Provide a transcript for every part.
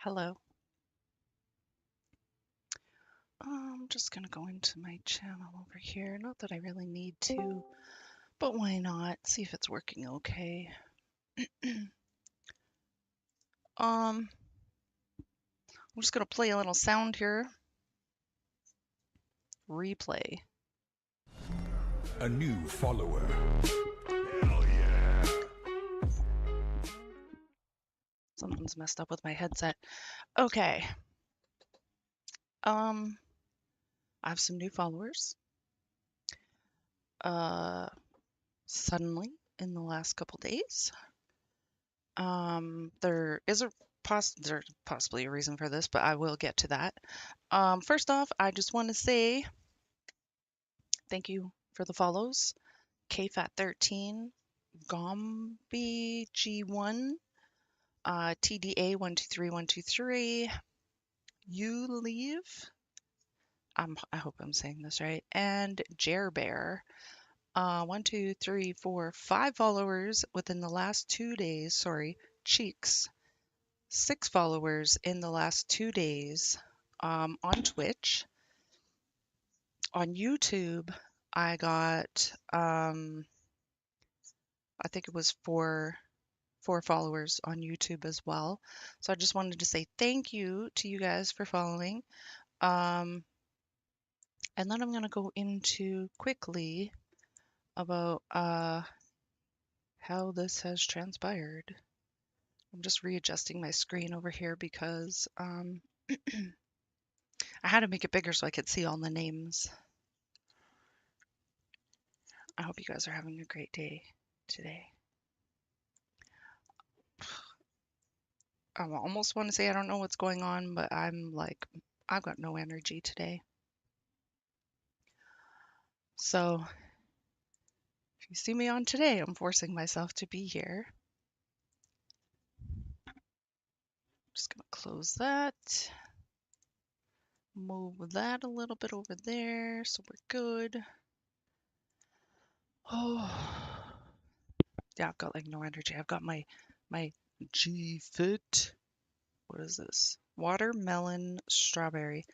Hello. I'm just gonna go into my channel over here. Not that I really need to, but why not? See if it's working okay. I'm just gonna play a little sound here. Replay. A new follower. Something's messed up with my headset. Okay. I have some new followers. Suddenly in the last couple days. There's possibly a reason for this, but I will get to that. First off, I just want to say thank you for the follows. KFAT13, Gombi G1, TDA 123123, You Leave. I hope I'm saying this right. And Jerbear. 1, 2, 3, 4, 5 followers within the last 2 days. Sorry, Cheeks. 6 followers in the last 2 days on Twitch. On YouTube, I got, I think it was four followers on YouTube as well. So I just wanted to say thank you to you guys for following. Um, and then I'm going to go into quickly about how this has transpired. I'm just readjusting my screen over here because I had to make it bigger so I could see all the names. I hope you guys are having a great day today. I almost want to say I don't know what's going on, but I'm like, I've got no energy today. So if you see me on today, I'm forcing myself to be here. Just gonna close that. Move that a little bit over there so we're good. Oh, yeah, I've got like no energy. I've got my G Fit. What is this? Watermelon strawberry.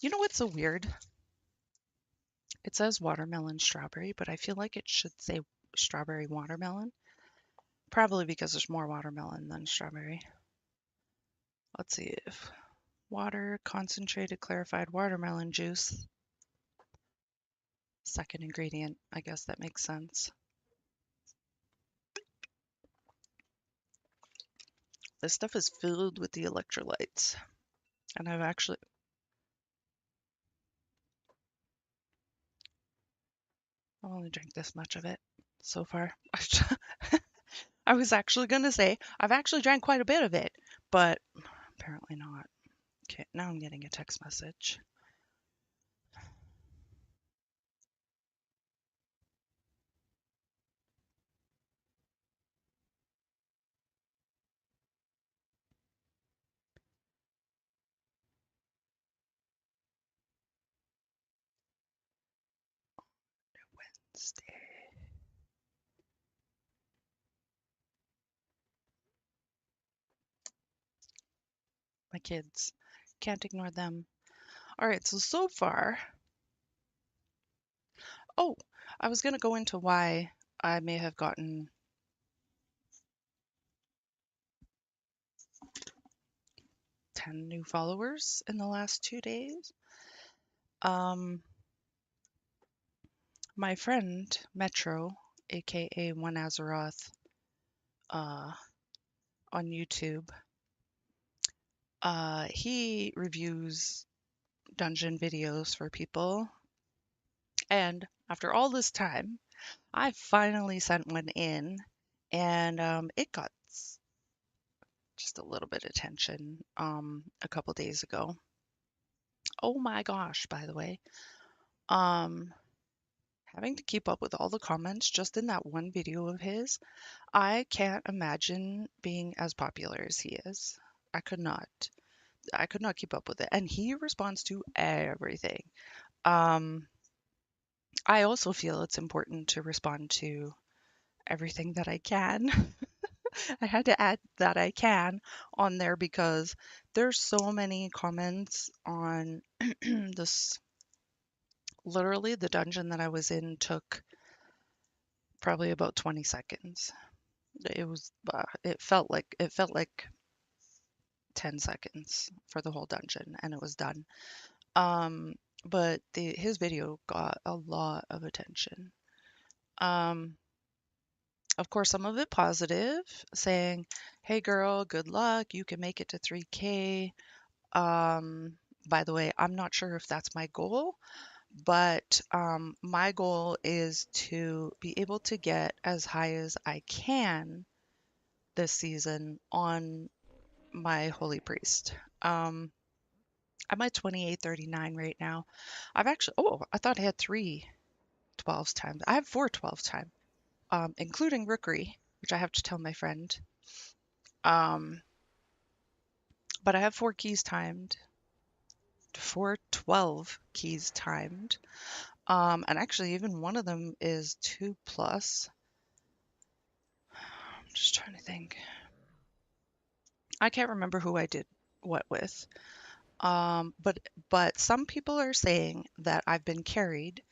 You know what's so weird? It says watermelon strawberry, but I feel like it should say strawberry watermelon. Probably because there's more watermelon than strawberry. Let's see if water, concentrated clarified watermelon juice. Second ingredient. I guess that makes sense. This stuff is filled with the electrolytes. And I've only drank this much of it so far. I was actually going to say, I've actually drank quite a bit of it, but apparently not. Okay, now I'm getting a text message. Wednesday. My kids. Can't ignore them. All right, so far. Oh, I was going to go into why I may have gotten 10 new followers in the last 2 days. My friend Metro, aka One Azeroth, on YouTube, he reviews dungeon videos for people. And after all this time, I finally sent one in, and it got just a little bit of attention a couple days ago. Oh my gosh, by the way. Um, Having to keep up with all the comments just in that one video of his, I can't imagine being as popular as he is. I could not. I could not keep up with it. And he responds to everything. Um, I also feel it's important to respond to everything that I can. I had to add that I can on there because there's so many comments on this. Literally, the dungeon that I was in took probably about 20 seconds. It felt like 10 seconds for the whole dungeon and it was done. Um, but his video got a lot of attention. Um, of course, some of it positive, saying, "Hey girl, good luck. You can make it to 3K." Um, by the way, I'm not sure if that's my goal, but my goal is to be able to get as high as I can this season on my Holy Priest. I'm at 2839 right now. I thought I had 3 12s times. I have 4 12 times, including Rookery, which I have to tell my friend. Um, but I have 4 keys timed, 4 12 keys timed. And actually, even one of them is 2 plus. I'm just trying to think. I can't remember who I did what with. But some people are saying that I've been carried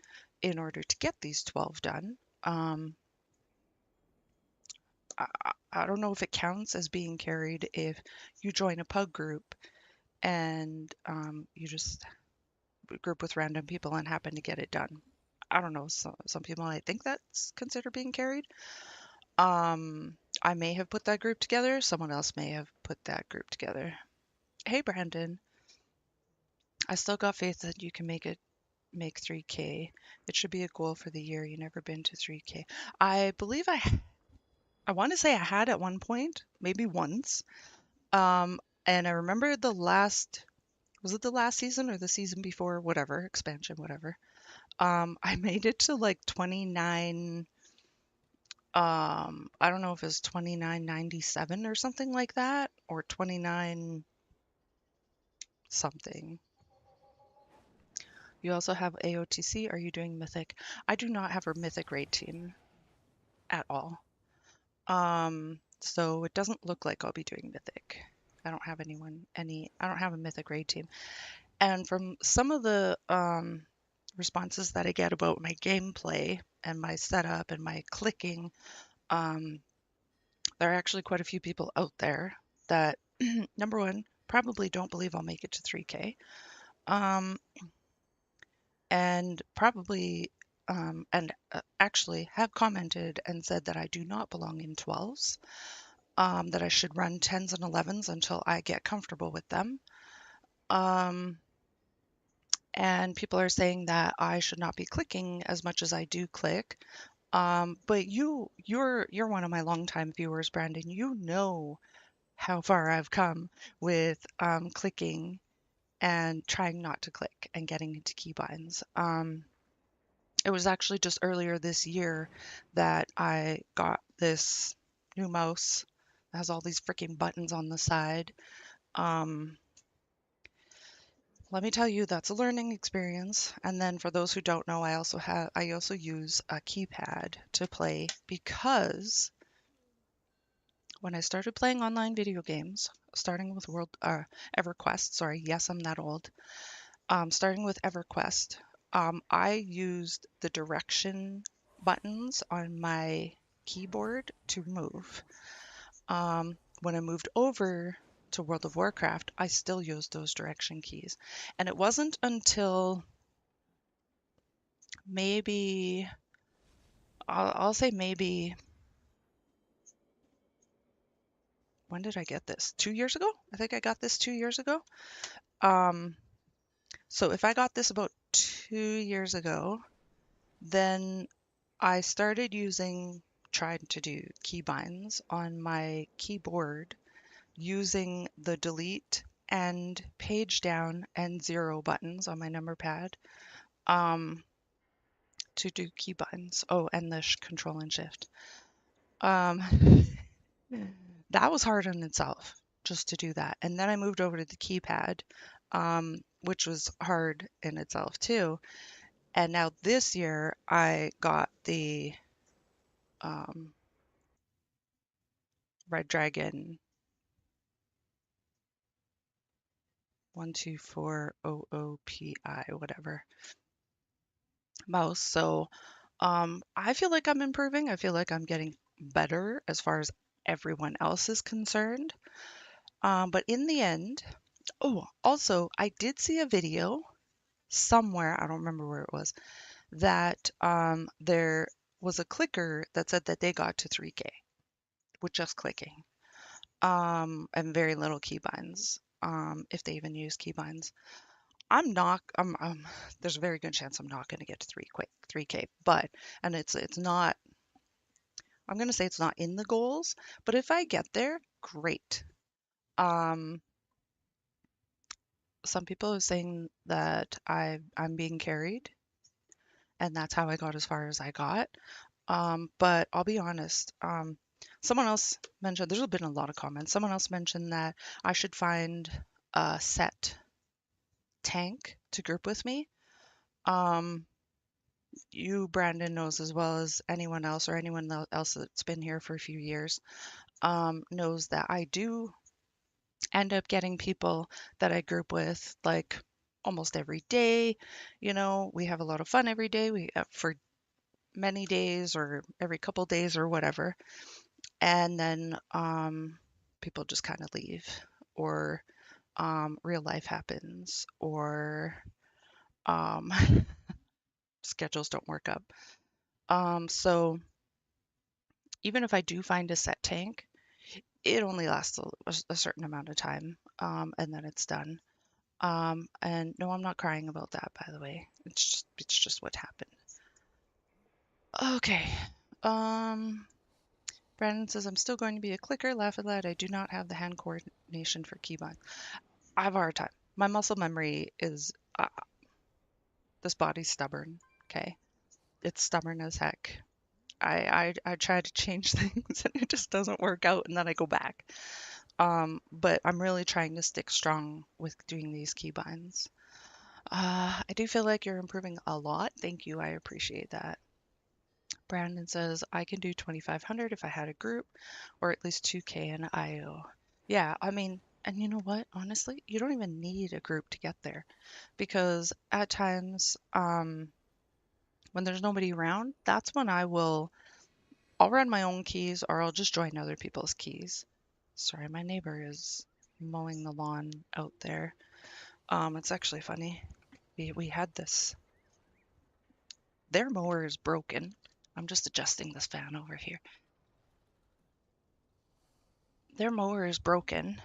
in order to get these 12 done. Um, I don't know if it counts as being carried if you join a pug group and you just group with random people and happen to get it done. I don't know. Some people might think that's considered being carried. I may have put that group together. Someone else may have put that group together. Hey, Brandon, I still got faith that you can make 3K. It should be a goal for the year. You never been to 3K. I believe I want to say I had at one point, maybe once. Um, and I remember was it the last season or the season before, whatever, expansion, whatever. I made it to like 29, I don't know if it's 2997 or something like that, or 29 something. You also have AOTC. Are you doing Mythic? I do not have a Mythic raid team at all. So it doesn't look like I'll be doing Mythic. I don't have a Mythic raid team. And from some of the responses that I get about my gameplay and my setup and my clicking, um, there are actually quite a few people out there that, number one, probably don't believe I'll make it to 3K, um, and probably and actually have commented and said that I do not belong in 12s, that I should run 10s and 11s until I get comfortable with them. Um, and people are saying that I should not be clicking as much as I do click. But you're one of my longtime viewers, Brandon. You know how far I've come with clicking and trying not to click and getting into keybinds. It was actually just earlier this year that I got this new mouse that has all these freaking buttons on the side. Um, Let me tell you, that's a learning experience. And then for those who don't know, I also use a keypad to play because when I started playing online video games, starting with EverQuest, sorry, yes, I'm that old. Starting with EverQuest, I used the direction buttons on my keyboard to move. When I moved over to World of Warcraft, I still used those direction keys. And it wasn't until maybe, I'll say maybe, when did I get this? 2 years ago? I think I got this 2 years ago. Um, so if I got this about 2 years ago, then I started trying to do keybinds on my keyboard using the delete and page down and 0 buttons on my number pad, um, to do keybinds. Oh, and the control and shift. Um, that was hard in itself just to do that. And then I moved over to the keypad, which was hard in itself too. And now this year I got the, um, Red Dragon 124OOPI, whatever mouse. So I feel like I'm improving. I feel like I'm getting better as far as everyone else is concerned. But in the end, oh, also, I did see a video somewhere, I don't remember where it was, that there was a clicker that said that they got to 3K with just clicking and very little keybinds, if they even use keybinds. I'm not. There's a very good chance I'm not going to get to 3K, but and it's not. I'm going to say it's not in the goals, but if I get there, great. Um, some people are saying that I'm being carried, and that's how I got as far as I got. But I'll be honest. Someone else mentioned. There's been a lot of comments. Someone else mentioned that I should find a set tank to group with me. Um, you, Brandon, knows as well as anyone else or anyone else that's been here for a few years, knows that I do end up getting people that I group with like almost every day. You know, we have a lot of fun every day. We for many days or every couple days or whatever. And then people just kind of leave or real life happens or um, schedules don't work up. So even if I do find a set tank, it only lasts a certain amount of time, and then it's done. And no, I'm not crying about that, by the way. It's just what happened. Okay. Um, Brandon says I'm still going to be a clicker. Laugh at that. I do not have the hand coordination for keybind. I have a hard time. My muscle memory is this body's stubborn. Okay, it's stubborn as heck. I try to change things and it just doesn't work out, and then I go back. But I'm really trying to stick strong with doing these keybinds. I do feel like you're improving a lot. Thank you. I appreciate that. Brandon says I can do 2,500 if I had a group, or at least 2K in IO. Yeah, I mean, and you know what? Honestly, you don't even need a group to get there because at times, when there's nobody around, that's when I'll run my own keys or I'll just join other people's keys. Sorry, my neighbor is mowing the lawn out there. It's actually funny. We had this. Their mower is broken. I'm just adjusting this fan over here. Their mower is broken,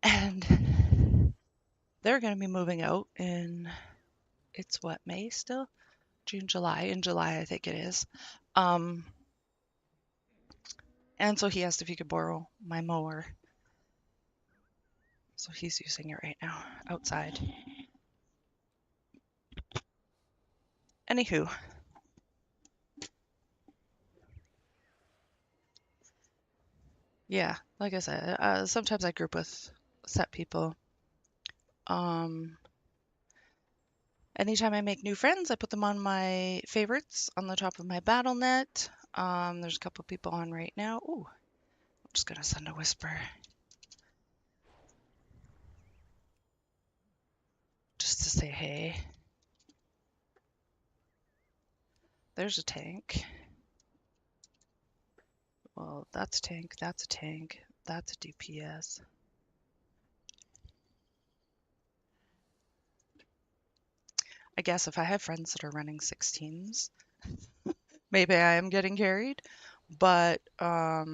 and they're going to be moving out in it's what, May still? June, July. In July, I think it is. Um, and so he asked if he could borrow my mower. So he's using it right now outside. Anywho, yeah, like I said, sometimes I group with set people. Um, Anytime I make new friends, I put them on my favorites on the top of my battle net. There's a couple people on right now. Ooh, I'm just gonna send a whisper just to say hey. There's a tank. Well, that's a tank, that's a tank, that's a DPS. I guess if I have friends that are running 16s, maybe I am getting carried, but I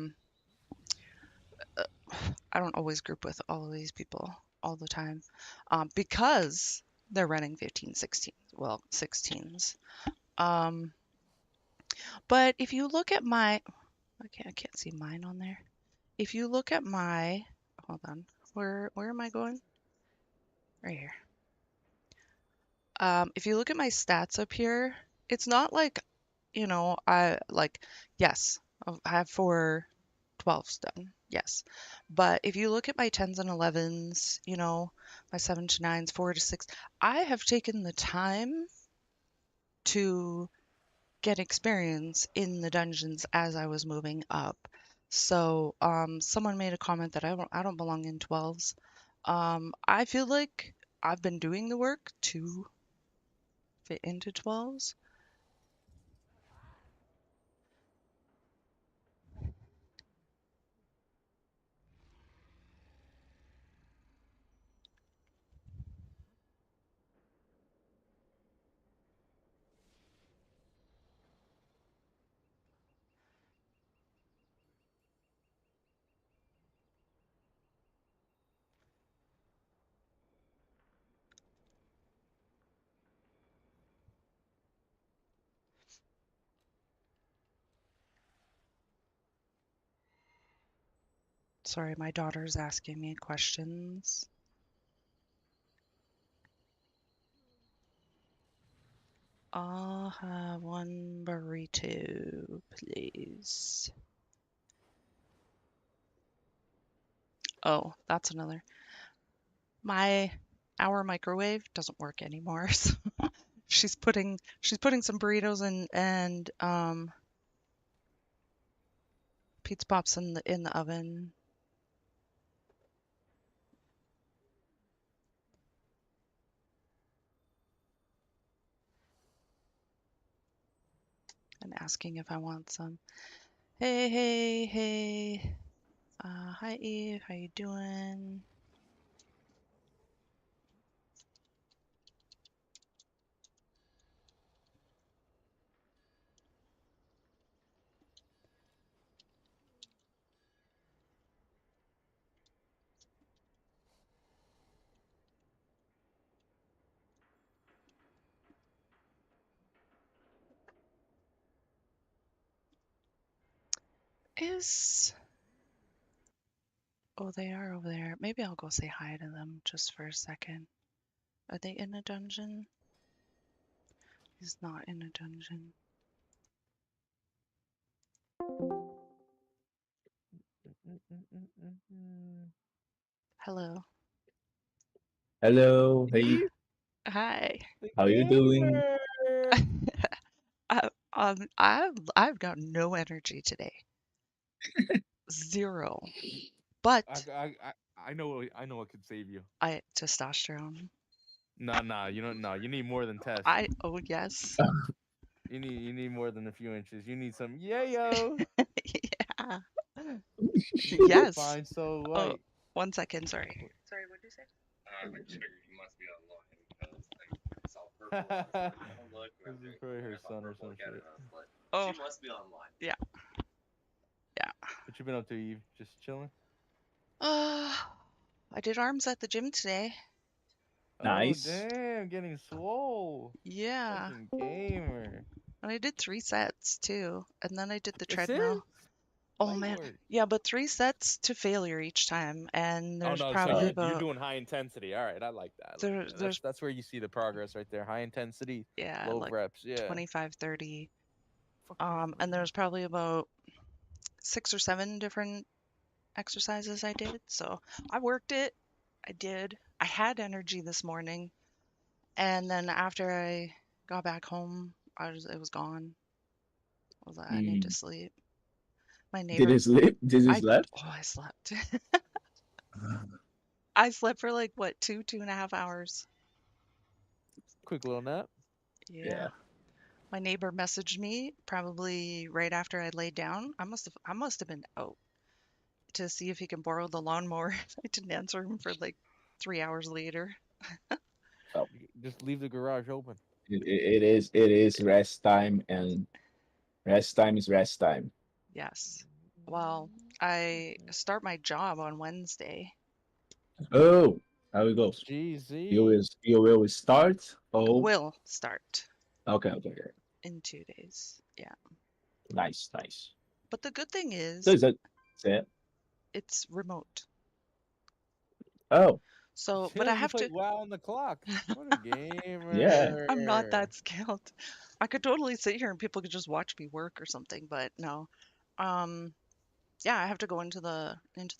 don't always group with all of these people all the time because they're running 15, 16, well, 16s. Um, but if you look at my, okay, I can't see mine on there. If you look at my, hold on, where am I going? Right here. If you look at my stats up here, it's not like, I like, yes, I have 4 12s done, yes. But if you look at my 10s and 11s, my 7 to 9s, 4 to 6, I have taken the time to get experience in the dungeons as I was moving up. So, someone made a comment that I don't belong in 12s. I feel like I've been doing the work to fit into 12s. Sorry, my daughter's asking me questions. I'll have one burrito, please. Oh, that's another. My Our microwave doesn't work anymore. So she's putting some burritos and pizza pops in the oven and asking if I want some. Hey, hey, hey. Hi Eve, how you doing? Is Oh, they are over there. Maybe I'll go say hi to them just for a second. Are they in a dungeon? He's not in a dungeon. Hello. Hello, hey, Eve, Hi. the how you doing? gamer. I've got no energy today. Zero. I, But I, I, I know what could save you. I testosterone. Nah, you don't know. You need more than test. Oh yes. You need more than a few inches. You need some yayo. Yeah. Keep your Yes. spine so Oh, light. 1 second, sorry. Sorry, what'd you say? This is probably her son or some shit. Oh, yeah, yeah. What you been up to, Eve? Just chilling? Uh, I did arms at the gym today. Oh Nice. damn, getting swole. Yeah. Fucking gamer. And I did 3 sets too. And then I did the That's it? treadmill. Oh Light man. work. Yeah, but 3 sets to failure each time. And Oh there's no, so probably Uh, you're about doing high intensity. All right, I like that. I like there that. That's there's that's where you see the progress right there. High intensity, yeah, low like reps. Yeah. 25, 30. Fuck yeah, And brother. there's probably about 6 or 7 different exercises I did. So I worked it. I did. I had energy this morning. And then after I got back home, it was gone. I was like, I need to mm, sleep. My did neighbor, it sleep? Did it slept? I slept. I slept for like what, 2.5 hours. Quick little nap. Yeah. Yeah, My neighbor messaged me probably right after I laid down. I must have been out to see if he can borrow the lawnmower. I didn't answer him for like 3 hours later. oh, Just leave the garage open. it is rest time, and rest time is rest time. Yes. Well, I start my job on Wednesday. Oh, how it goes? GZ. You will start. Oh, Will start okay. in 2 days. Yeah. Nice, nice. But the good thing So is is that it? it's remote. Oh, So, but I Chilling, you have play to, WoW on the clock. What a yeah. I'm not gamer. that skilled. I could totally sit here and people could just watch me work or something, but no. Um, yeah, I have to go into the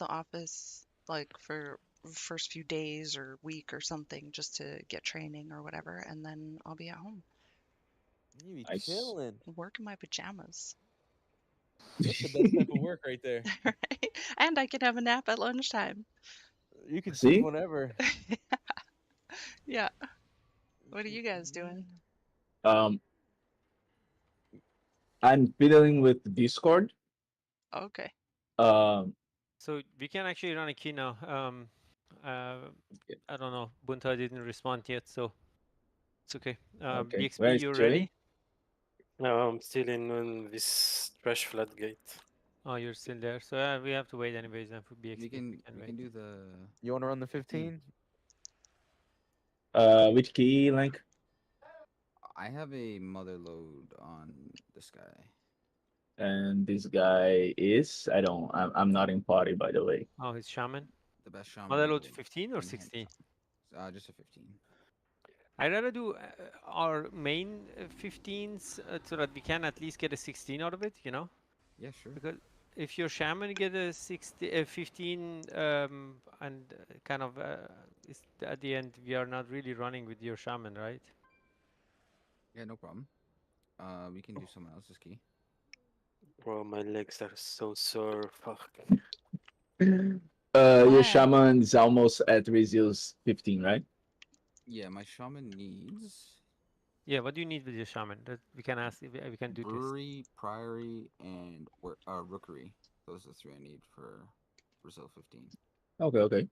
office like for first few days or week or something just to get training or whatever, and then I'll be at home You be Nice. chilling. work in my pajamas. That's the best type of work right there. Right? And I can have a nap at lunchtime. You can sleep See? whenever. Yeah. What are you guys doing? Um, I'm fiddling with Discord. Okay. Um, So we can actually run a key now. Uh, I don't know. Bunta didn't respond yet, so it's okay. okay. BXB, Where is you Chili? ready? No, I'm still in this trash floodgate. Oh, you're still there. So we have to wait anyways. Then for BXB, We can wait. do the You want to run the 15? Which key link? I have a mother load on this guy. And this guy is. I'm not in party, by the way. Oh, he's shaman. The best shaman Mother in the load world. 15 or in the 16? Just a 15. I'd rather do our main 15s so that we can at least get a 16 out of it, you know? Yeah, sure. Because if your shaman get a 15 and kind of at the end, we are not really running with your shaman, right? Yeah, no problem. We can do someone else's key. Bro, my legs are so sore. Fuck. Your Why? shaman's almost at Rizio's 15, right? Yeah, my shaman needs Yeah, what do you need with your shaman? That we can ask, we can do this. brewery, priory, and rookery. Those are the three I need for Brazil 15. Okay, okay.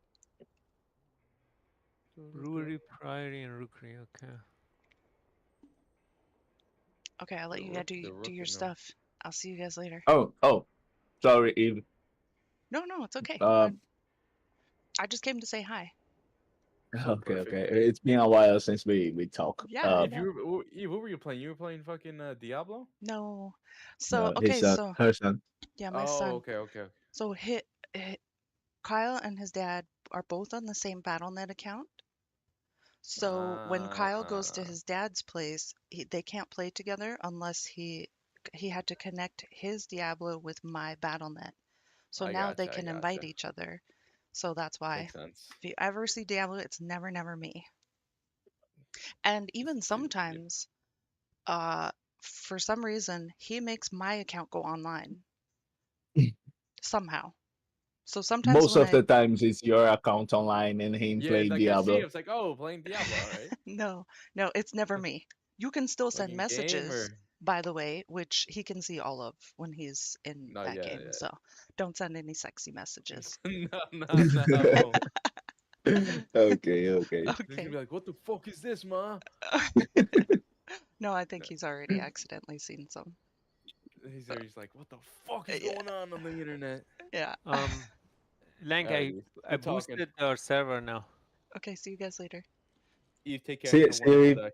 Brewery, Priory, and Rookery, okay. Okay, I'll let you guys do your stuff. I'll see you guys later. Oh, sorry, Eve. No, it's okay. Um, I just came to say hi. okay, perfect. okay. It's been a while since we talk. Yeah, I Eve, know. Eve, what were you playing? You were playing fucking Diablo? No. So, okay, his so her son. yeah, my Oh, son. okay. So Kyle and his dad are both on the same BattleNet account. So when Kyle goes to his dad's place, they can't play together unless he had to connect his Diablo with my BattleNet. So I now they gotcha, I can invite gotcha. each other. So that's why Makes sense. if you ever see Diablo, it's never me. And even sometimes, uh, for some reason, he makes my account go online somehow. So sometimes Most when of the times it's your account online and him Yeah, playing like I see, Diablo. it's like, oh, playing Diablo, all right. no, it's never me. You can still Like send in game messages, or by the way, which he can see all of when he's in no? that Yeah, game. So don't send any sexy messages. yeah. No, I won't. Okay. He's gonna Okay. be like, what the fuck is this, ma? No, I think he's already accidentally seen some. He's there. He's like, what the fuck is Yeah. going on the internet? Yeah. Lank, Alright, Eve. I Good talking. boosted our server now. Okay, see you guys later. Eve, take care. I'm See, gonna see warm you. up a sec.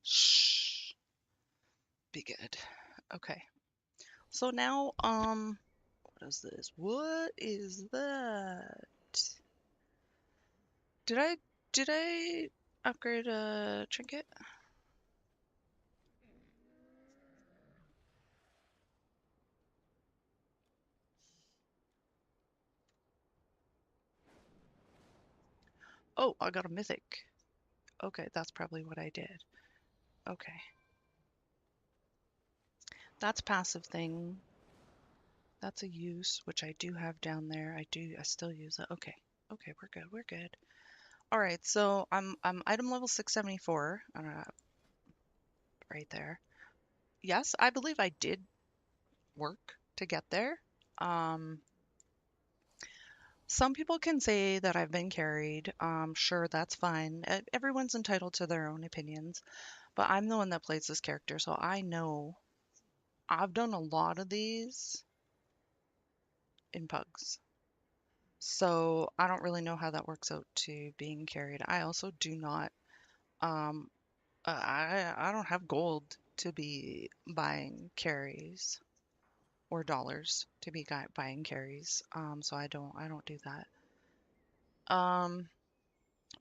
Shh. Be good. Okay. So now, what is this? What is that? Did I upgrade a trinket? Oh, I got a mythic. Okay, that's probably what I did. Okay. That's passive thing. That's a use, which I do have down there. I still use it. Okay. Okay, we're good. All right, so I'm item level 674, right there. Yes, I believe I did work to get there. Um, some people can say that I've been carried. Sure, that's fine. Everyone's entitled to their own opinions, but I'm the one that plays this character, so I know I've done a lot of these in pugs. So I don't really know how that works out to being carried. I also do not um I don't have gold to be buying carries or dollars to be buying carries. So I don't do that. Um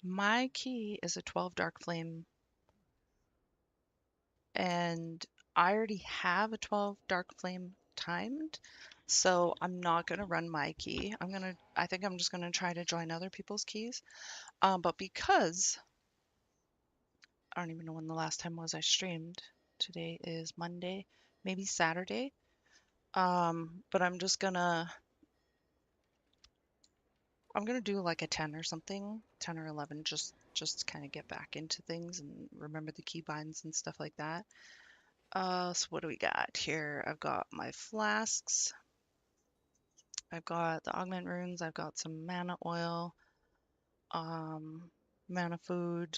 my key is a 12 dark flame, and I already have a 12 dark flame timed. So I'm not going to run my key. I think I'm just going to try to join other people's keys. But because I don't even know when the last time was I streamed. Today is Monday, maybe Saturday. But I'm gonna do like a 10 or something, 10 or 11, just to kind of get back into things and remember the keybinds and stuff like that. So what do we got here? I've got my flasks. I've got the augment runes. I've got some mana oil, um, mana food,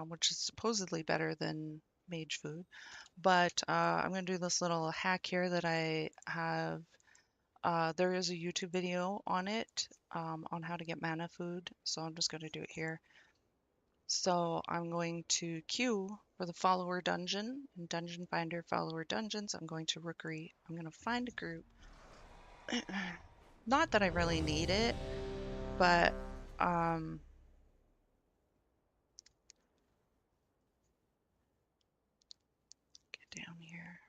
which is supposedly better than mage food. But I'm going to do this little hack here that I have. There is a YouTube video on it on how to get mana food. So I'm just going to do it here. So I'm going to queue for the follower dungeon in Dungeon Finder follower dungeons. I'm going to Rookery. I'm going to find a group. Not that I really need it, but get down here.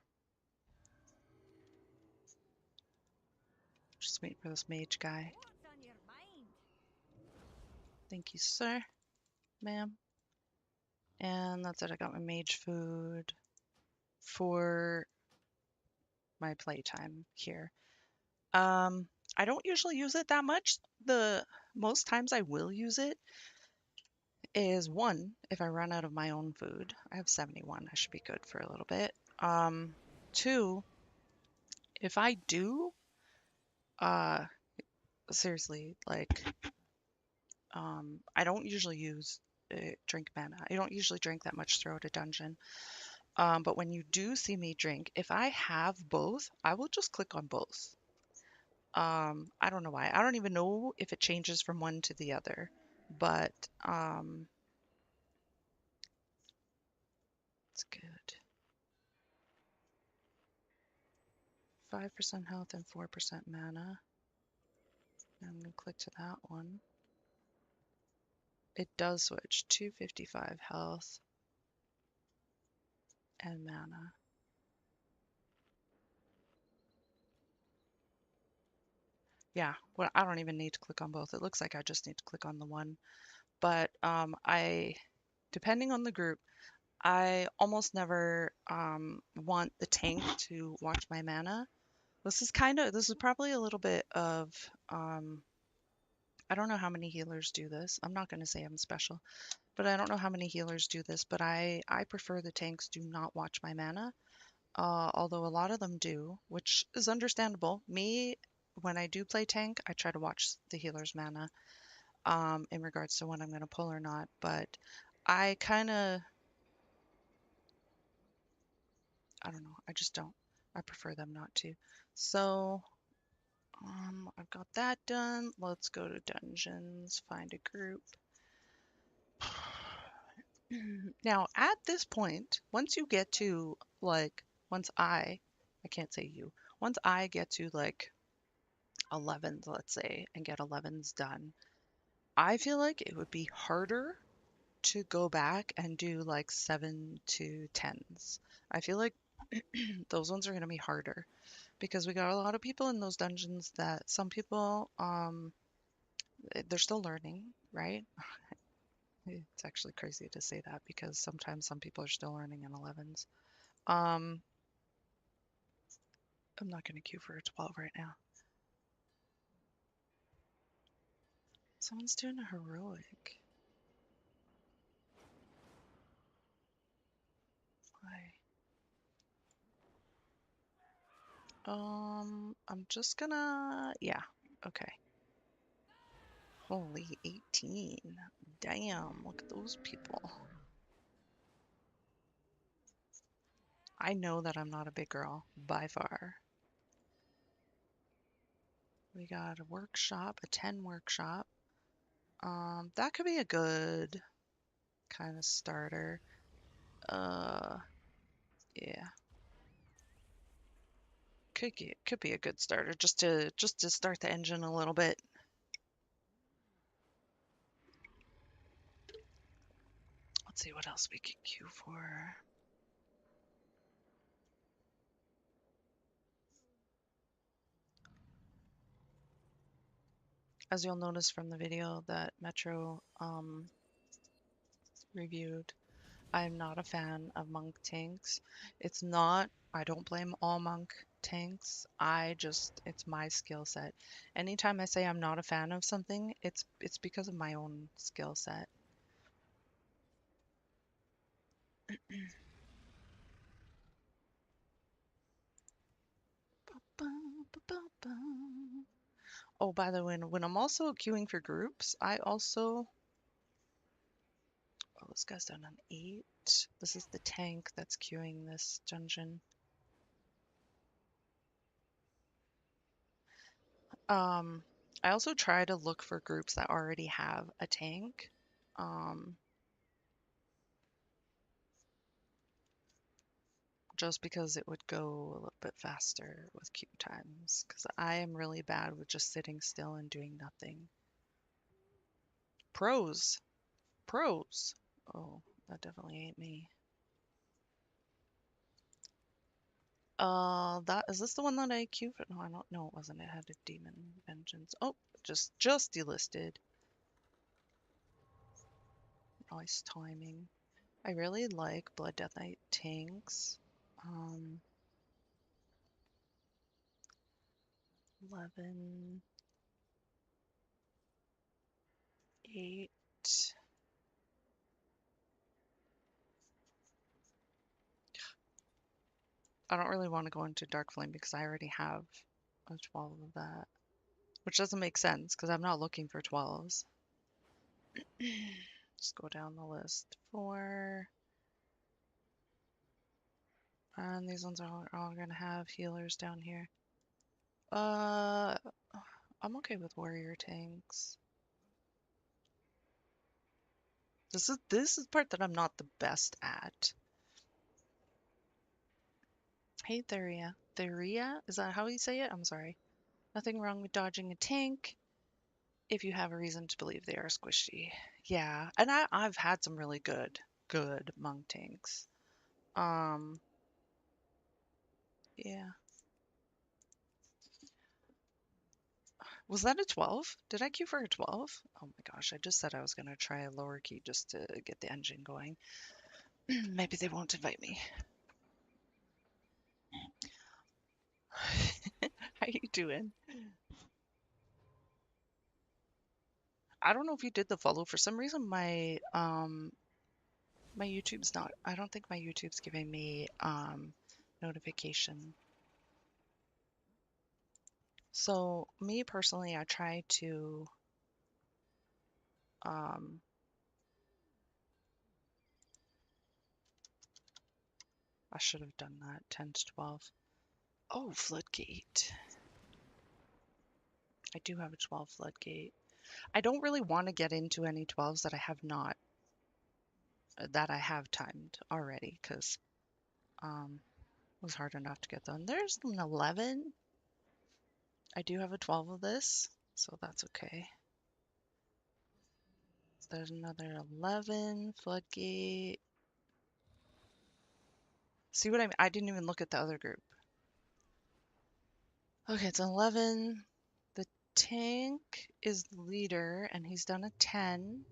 Just wait for this mage guy. Thank you, sir, ma'am. And that's it. I got my mage food for my playtime here. I don't usually use it that much. The most times I will use it is one, if I run out of my own food. I have 71. I should be good for a little bit. Two, if I do, uh, seriously, like, I don't usually drink mana. I don't usually drink that much throughout a dungeon. But when you do see me drink, if I have both, I will just click on both. I don't know why. I don't even know if it changes from one to the other, but it's good. 5% health and 4% mana. I'm gonna click to that one. It does switch 255 health and mana. Yeah, well, I don't even need to click on both. It looks like I just need to click on the one. But depending on the group, I almost never want the tank to watch my mana. This is probably a little bit of, I don't know how many healers do this. I'm not going to say I'm special, but I don't know how many healers do this, but I prefer the tanks do not watch my mana, although a lot of them do, which is understandable. Me, when I do play tank, I try to watch the healer's mana in regards to when I'm going to pull or not, but I kind of, I don't know, I just don't. I prefer them not to. So I've got that done. Let's go to dungeons, find a group. Now, at this point, once you get to like, I can't say you, once I get to like 11s, let's say, and get 11s done, I feel like it would be harder to go back and do like 7 to 10s. I feel like those ones are going to be harder because we got a lot of people in those dungeons that some people, they're still learning, right? It's actually crazy to say that because sometimes some people are still learning in 11s. I'm not going to queue for a 12 right now. Someone's doing a heroic. Why? I'm just gonna, yeah, okay. Holy 18. Damn, look at those people. I know that I'm not a big girl, by far. We got a workshop, a 10 workshop. That could be a good kind of starter. Yeah. Could be a good starter just to start the engine a little bit. Let's see what else we can queue for. As you'll notice from the video that Metro reviewed, I'm not a fan of monk tanks. It's not, I don't blame all monk tanks. It's my skill set. Anytime I say I'm not a fan of something, it's because of my own skill set. Oh, by the way, when I'm also queuing for groups, I also, oh, this guy's done an 8. This is the tank that's queuing this dungeon. I also try to look for groups that already have a tank. Just because it would go a little bit faster with queue times, because I am really bad with just sitting still and doing nothing. Pros. Pros. Oh, that definitely ain't me. That is this the one that I queued for? No, I don't know. It wasn't. It had a demon vengeance. Oh, just delisted. Nice timing. I really like Blood Death Knight tanks. 11, 8. I don't really want to go into Dark Flame because I already have a 12 of that. Which doesn't make sense because I'm not looking for 12s. Just go down the list. 4. And these ones are all going to have healers down here. I'm okay with warrior tanks. This is the part that I'm not the best at. Hey, Theria. Theria? Is that how you say it? I'm sorry. Nothing wrong with dodging a tank if you have a reason to believe they are squishy. Yeah, and I've had some really good monk tanks. Yeah. Was that a 12? Did I queue for a 12? Oh my gosh, I just said I was gonna try a lower key just to get the engine going. Maybe they won't invite me. How you doing? I don't know if you did the follow. For some reason my YouTube's not, I don't think my YouTube's giving me notification. So me personally, I try to um I should have done that 10 to 12. Oh, floodgate. I do have a 12 floodgate. I don't really want to get into any 12s that I have not that I have timed already because it was hard enough to get done. There's an 11. I do have a 12 of this, so that's okay. There's another 11 floodgate. See what I mean? I didn't even look at the other group. Okay, it's 11. The tank is the leader, and he's done a 10.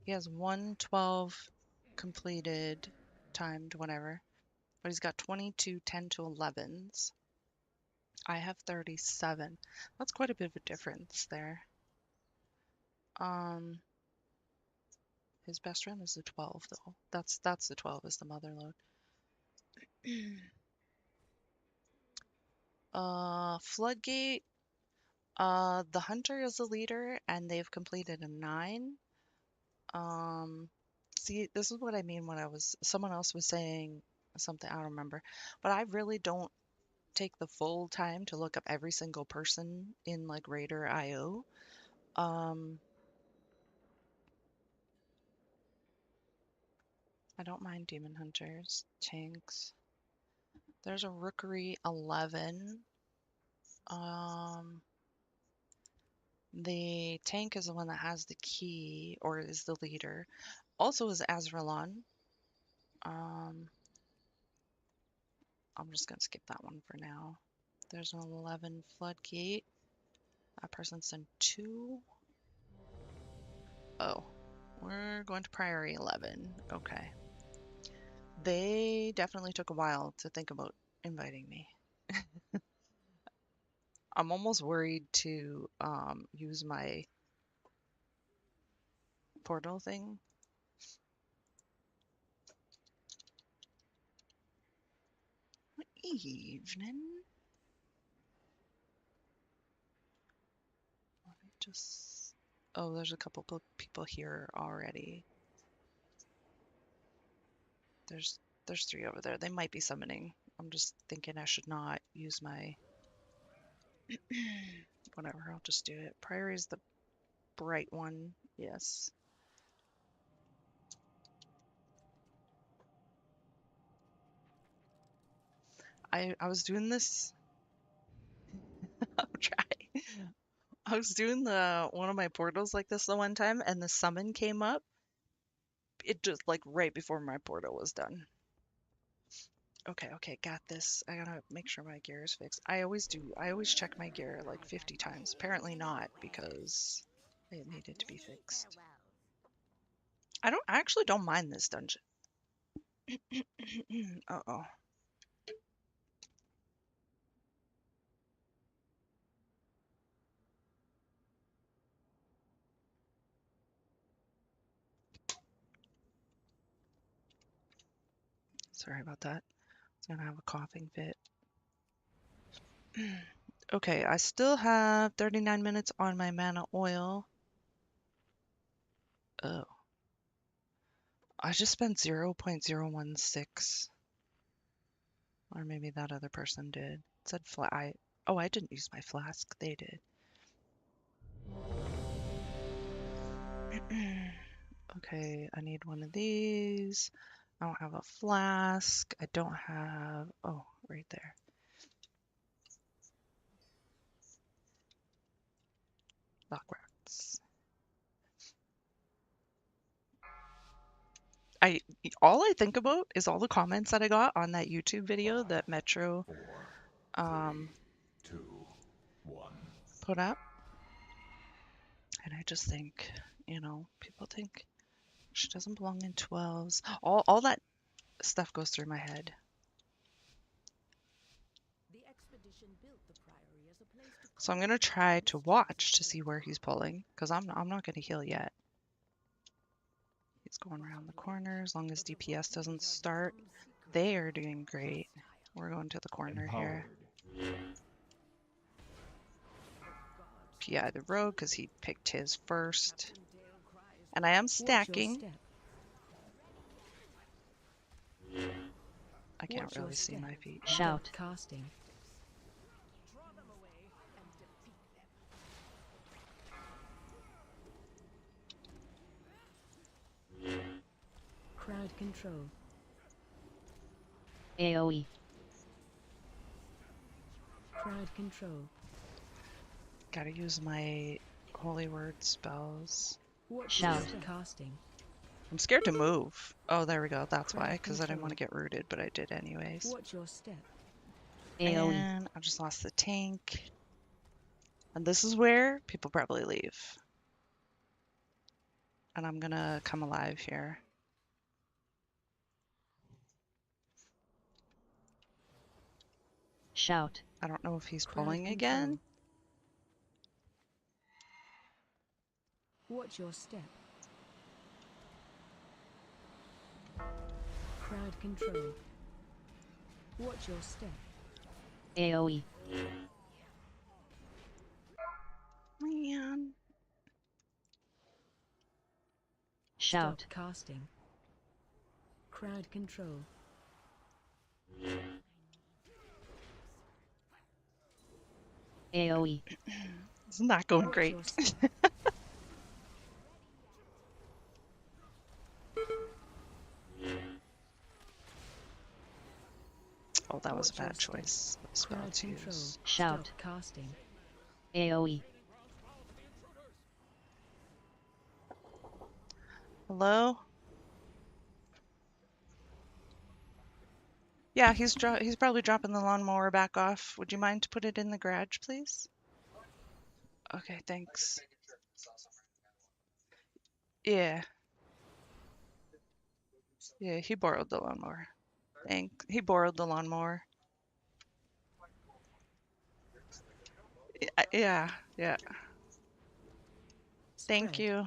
He has 112 completed, timed, whatever. But he's got 22 10 to 11s. I have 37. That's quite a bit of a difference there. Um, his best friend is the 12 though. That's the 12 is the mother load. Floodgate. The hunter is the leader, and they've completed a 9. See, this is what I mean when someone else was saying something, I don't remember, but I really don't take the full time to look up every single person in like Raider IO. I don't mind demon hunters, tanks. There's a rookery 11. Um, the tank is the one that has the key or is the leader. Also is Azralon. Um, I'm just gonna skip that one for now. There's an 11 floodgate. That person's done 2. Oh, we're going to Priory 11. Okay. They definitely took a while to think about inviting me. I'm almost worried to use my portal thing. Evening. Let me just. Oh, there's a couple people here already. There's 3 over there. They might be summoning. I'm just thinking I should not use my. Whatever, I'll just do it. Priory is the bright one. Yes. I was doing this. I'll try. I was doing the one of my portals like this the one time, and the summon came up. It just like right before my portal was done. Okay, got this. I gotta make sure my gear is fixed. I always do. I always check my gear like 50 times. Apparently not, because it needed to be fixed. I actually don't mind this dungeon. Uh-oh. Sorry about that. It's gonna have a coughing fit. Okay, I still have 39 minutes on my mana oil. Oh. I just spent 0.016. Or maybe that other person did. It said oh, I didn't use my flask. They did. Okay, I need one of these. I don't have a flask. I don't have. Oh, right there. Lock rats. All I think about is all the comments that I got on that YouTube video that Metro 4, 3, 2, 1. put up. And I just think, people think she doesn't belong in 12s. All that stuff goes through my head. So I'm gonna try to watch to see where he's pulling, because I'm not gonna heal yet. He's going around the corner. As long as DPS doesn't start, they are doing great. We're going to the corner here. PI the rogue because he picked his first. And I am stacking. I can't really see my feet. Shout. Casting. Crowd control. AoE. Crowd control. Gotta use my holy word spells. Shout. Casting. I'm scared to move. Oh, there we go. That's why, because I didn't want to get rooted, but I did anyways. Watch your step. AoE. And I just lost the tank. And this is where people probably leave. And I'm gonna come alive here. Shout. I don't know if he's pulling again. Watch your step. Crowd control. Watch your step. AoE. Man. Shout. Stop casting. Crowd control. AoE. It's not going great. Oh, that was a bad choice. Spell to use. Shout. Casting. AoE. Hello? Yeah, he's probably dropping the lawnmower back off. Would you mind to put it in the garage, please? Okay, thanks. Yeah. Yeah, he borrowed the lawnmower. He borrowed the lawnmower. Yeah, yeah. Thank Spread. you.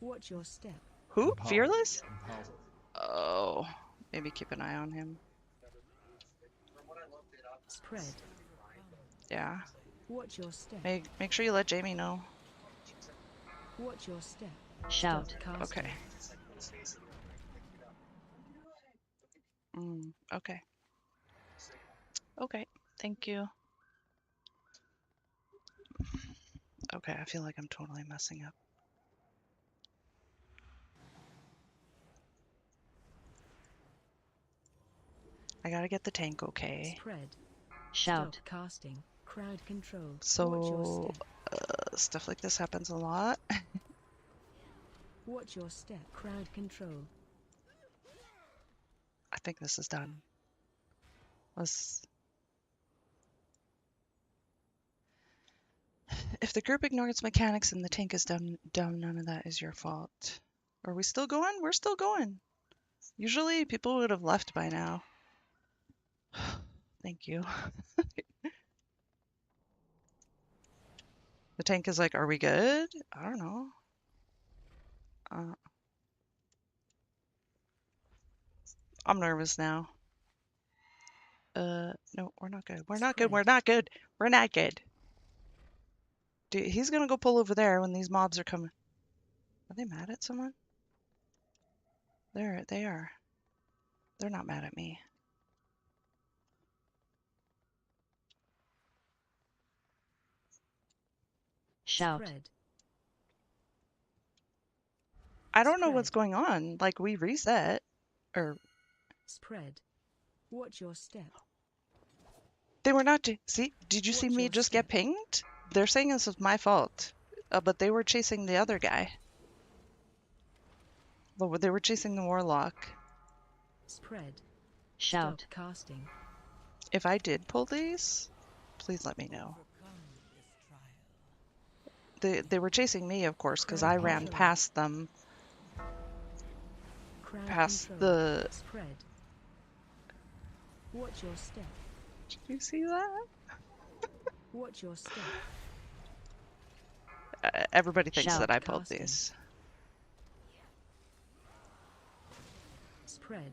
Watch your step. Who? Empower. Fearless? Empower. Oh, maybe keep an eye on him. Spread. Yeah. Watch your step. Make sure you let Jamie know. Watch your step. Shout. Stop casting. Okay. Okay. Okay. Thank you. Okay, I feel like I'm totally messing up. I gotta get the tank okay. Spread. Shout. Stop casting. Crowd control. Watch your So, step. stuff like this happens a lot. Watch your step. Crowd control. I think this is done. Let's... If the group ignores mechanics and the tank is down, none of that is your fault. Are we still going? We're still going. Usually people would have left by now. Thank you. The tank is like, are we good? I don't know. I'm nervous now. No, we're not good. We're not good. We're not good. We're not good. Dude, he's gonna go pull over there when these mobs are coming. Are they mad at someone? They are. They're not mad at me. Shout. Spread. I don't know what's Spread. going on. Like, we reset. Or, Spread. Watch your step. they were not... See, did you see Watch me your just step. get pinged? They're saying this was my fault. But they were chasing the other guy. Well, they were chasing the warlock. Spread. Shout. Stop casting. If I did pull these, please let me know. They were chasing me, of course, because I ran Control. past them, Crowd past control. the... Spread. Watch your step. Did you see that? Watch your step. Everybody thinks Shout. that I pulled Casting. these. Spread.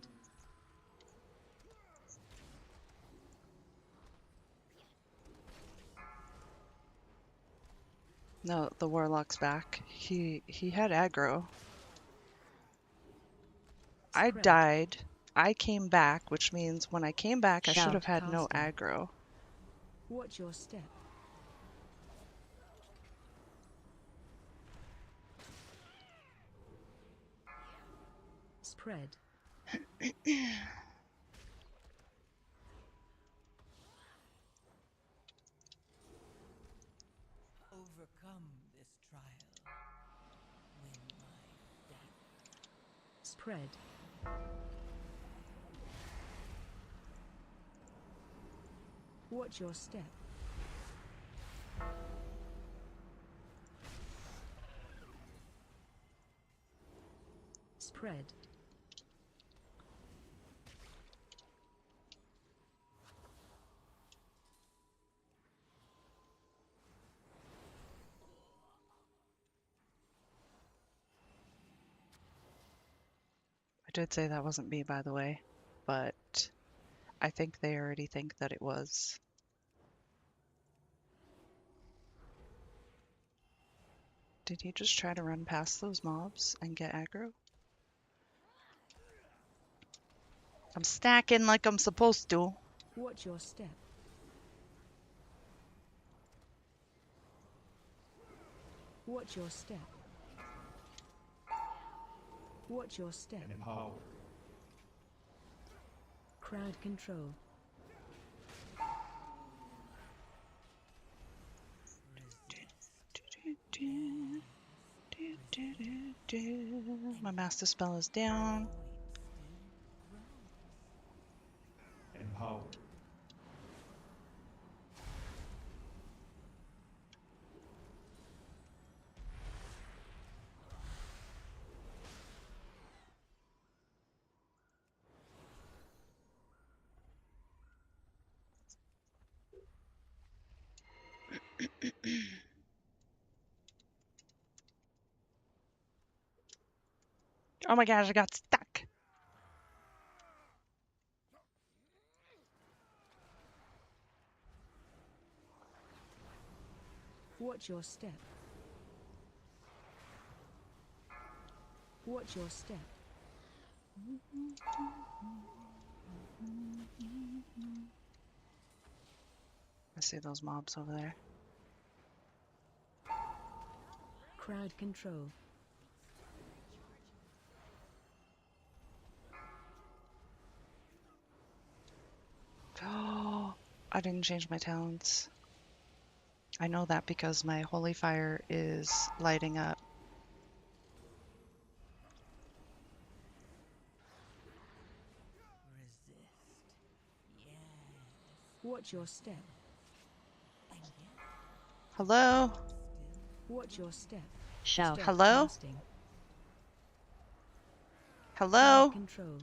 No, the warlock's back. He had aggro. I Spread. died. I came back, which means when I came back, I should Shout. have had no Casting. aggro. Watch your step. Spread. Overcome this trial. Win my death. Spread. Watch your step. Spread. I did say that wasn't me, by the way, but I think they already think that it was. Did he just try to run past those mobs and get aggro? I'm stacking like I'm supposed to. Watch your step. Watch your step. Watch your step. Empower. Crowd control. My master spell is down. Empower. Oh my gosh, I got stuck. Watch your step. Watch your step. I see those mobs over there. Crowd control. Oh, I didn't change my talents. I know that because my holy fire is lighting up. Resist. Yes. Watch your step. And yet, Hello? still. Watch your step. Shout. Stop Hello? casting. Hello? Crowd control.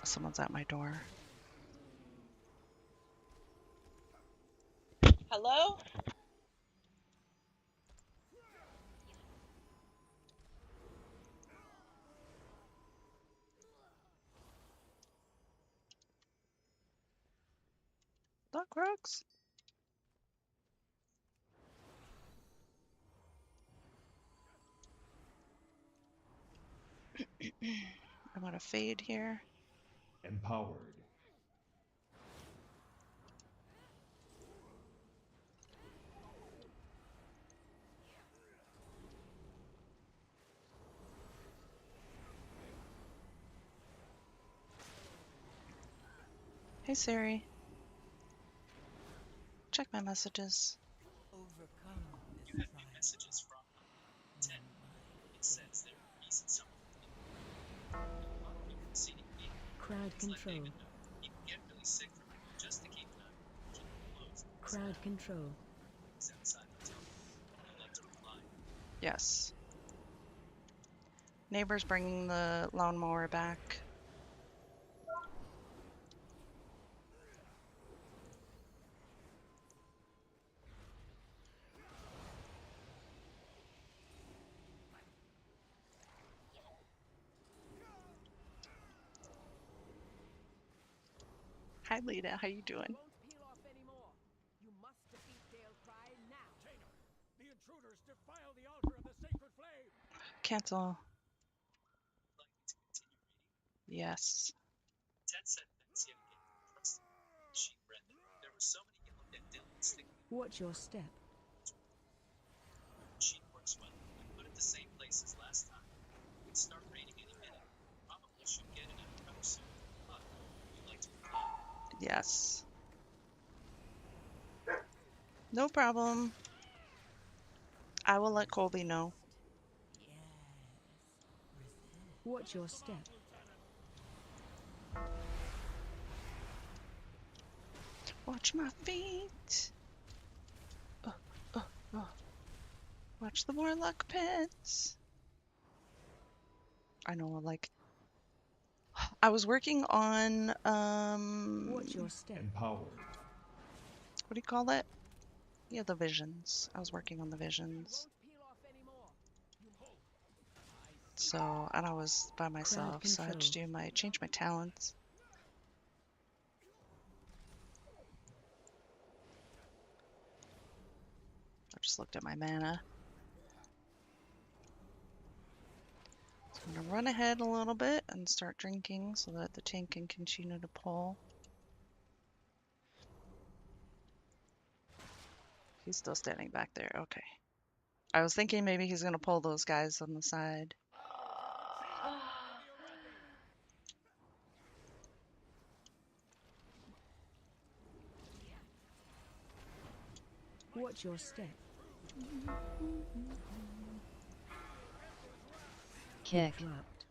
Someone's at my door. Hello? That Crocs? I'm gonna fade here. Empowered. Hey Siri. Check my messages. Overcome this trial. Messages from Ted. It says there is something. Crowd control. You get really sick from it just to keep closed. Crowd control. He's outside the tunnel. I'd like to reply. Yes. Neighbor's bringing the lawnmower back. Hi Lita, how you doing? Won't peel off anymore. You must defeat Dale Cry now. The intruders defile the altar of the sacred flame. Cancel. Like to continue reading? Yes. Ted said that's yet again. She read that there were so many yellow dead Dylan sticking. Watch your step. She works well. We put it the same place as last time. We can start raiding any minute. Probably should get it out rather soon. But we'd like to reply. Yes. No problem. I will let Colby know. Yes. Resist. Watch your step. Watch my feet. Oh, oh, oh. Watch the warlock pits. I know, like, I was working on, Watch your step. Empowered. what do you call it? Yeah, the visions. I was working on the visions. Won't peel off anymore. So, and I was by myself, so I had to control. do change my talents. I just looked at my mana. So I'm gonna run ahead a little bit and start drinking so that the tank can continue to pull. He's still standing back there. Okay. I was thinking maybe he's gonna pull those guys on the side. Watch your step. Kick. Interrupt.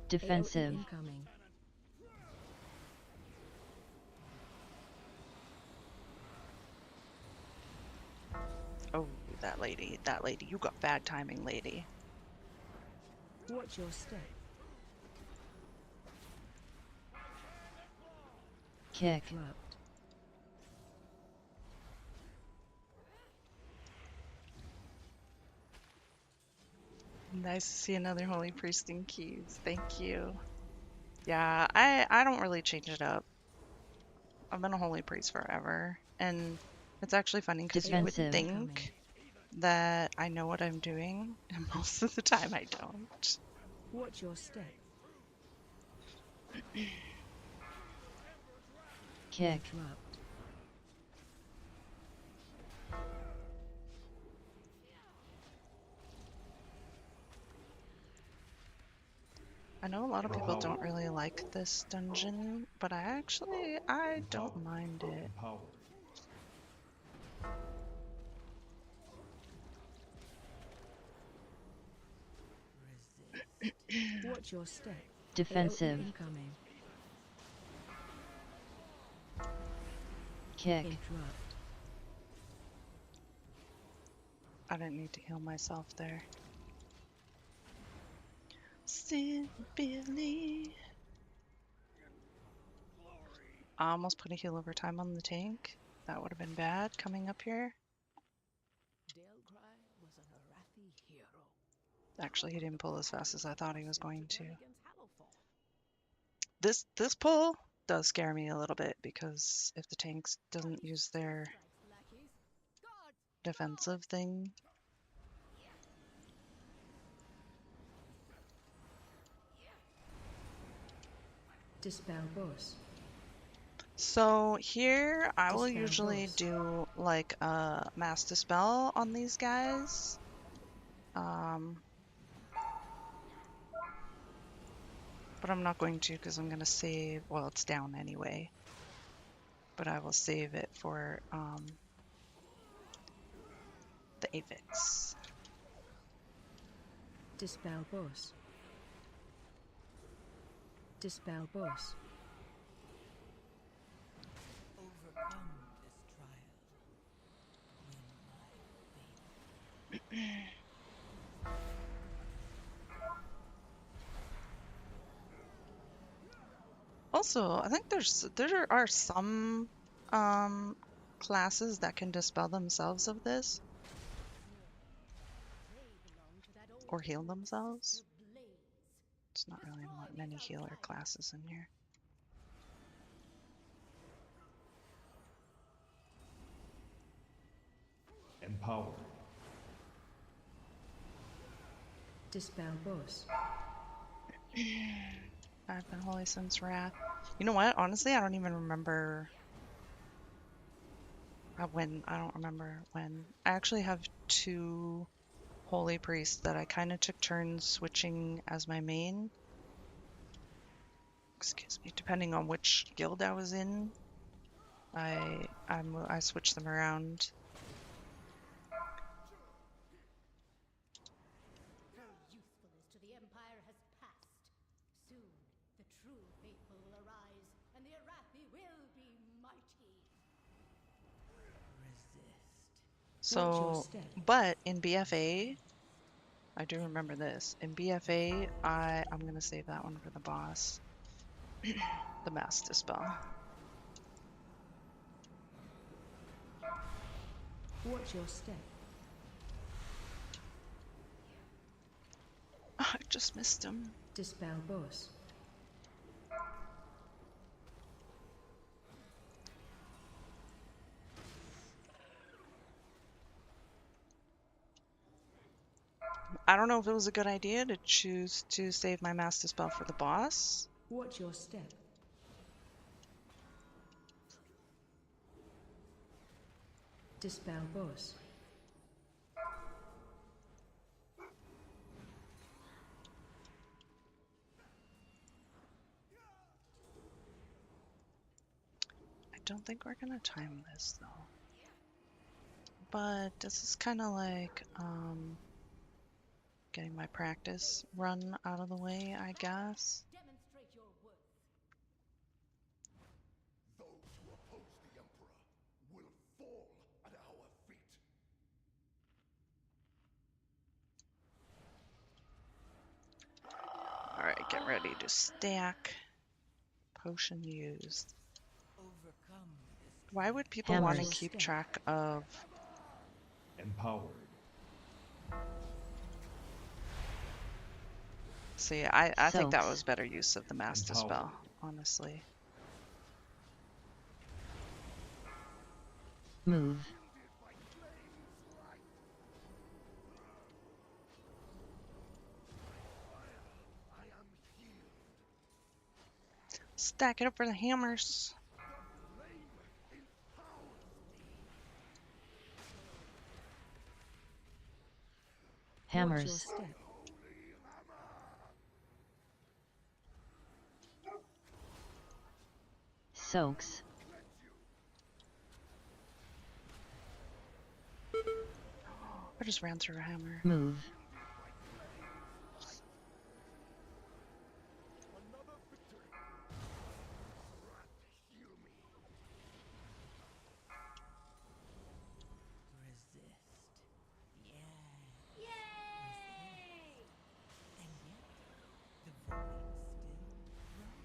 Defensive. AOE incoming. Oh, that lady, you got bad timing, lady. Watch your step. Kick. Interrupt. Nice to see another Holy Priest in keys. Thank you. Yeah, I don't really change it up. I've been a Holy Priest forever, and it's actually funny because you would Defensive. think that I know what I'm doing, and most of the time I don't. Watch your step. Kick. Interrupt. I know a lot of people don't really like this dungeon, but I don't mind it. Watch your step. Defensive. AoE incoming. Kick. Interrupt. I didn't need to heal myself there. Simply. I almost put a heal over time on the tank. That would have been bad coming up here. Actually, he didn't pull as fast as I thought he was going to. This pull does scare me a little bit because if the tanks doesn't use their defensive thing. Dispel boss. So here I will Dispel usually boss. do like a mass dispel on these guys. But I'm not going to because I'm going to save, well, it's down anyway. But I will save it for the Avix. Dispel boss. Dispel boss. Also, I think there are some classes that can dispel themselves of this or heal themselves. It's not really many healer classes in here. Empower. Dispel boss. I've been holy since Wrath. You know what? Honestly, I don't even remember when. I don't remember when. I actually have two holy priests that I kind of took turns switching as my main. Excuse me. Depending on which guild I was in, I switched them around. Her usefulness to the Empire has passed. Soon, the true faithful will arise, and the Arathi will be mighty. So, but in BFA, I do remember this. In BFA, I'm gonna save that one for the boss. The mass dispel. Watch your step. I just missed him. Dispel boss. I don't know if it was a good idea to choose to save my mass dispel for the boss. Watch your step. Dispel boss. I don't think we're gonna time this though. But this is kind of like getting my practice run out of the way, I guess. Demonstrate your worth. Those who oppose the Emperor will fall at our feet. Alright, get ready to stack. Potion used. Why would people want to Hammers. keep track of? Empowered. See, I think that Soaks. was better use of the mass dispel, Empowered. honestly. Move. Stack it up for the hammers. Watch your Hammers. step. Soaks. I just ran through a hammer. Move.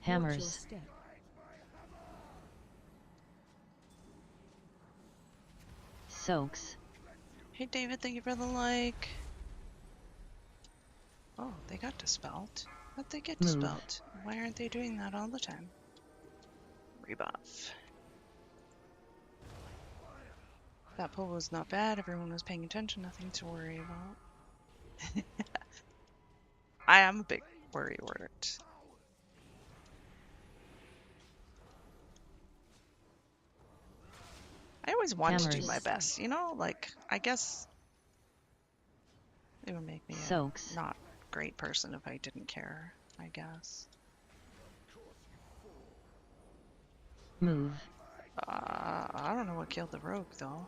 Watch your Hammers. step. Soaks. Hey David, thank you for the like. Oh, they got dispelled. How'd they get Move. dispelled? Why aren't they doing that all the time? Rebuff. That pull was not bad. Everyone was paying attention. Nothing to worry about. I am a big worry wart. I always want to do Hammers. my best, you know? Like, I guess it would make me a Soaks. not great person if I didn't care, I guess. Move. I don't know what killed the rogue, though.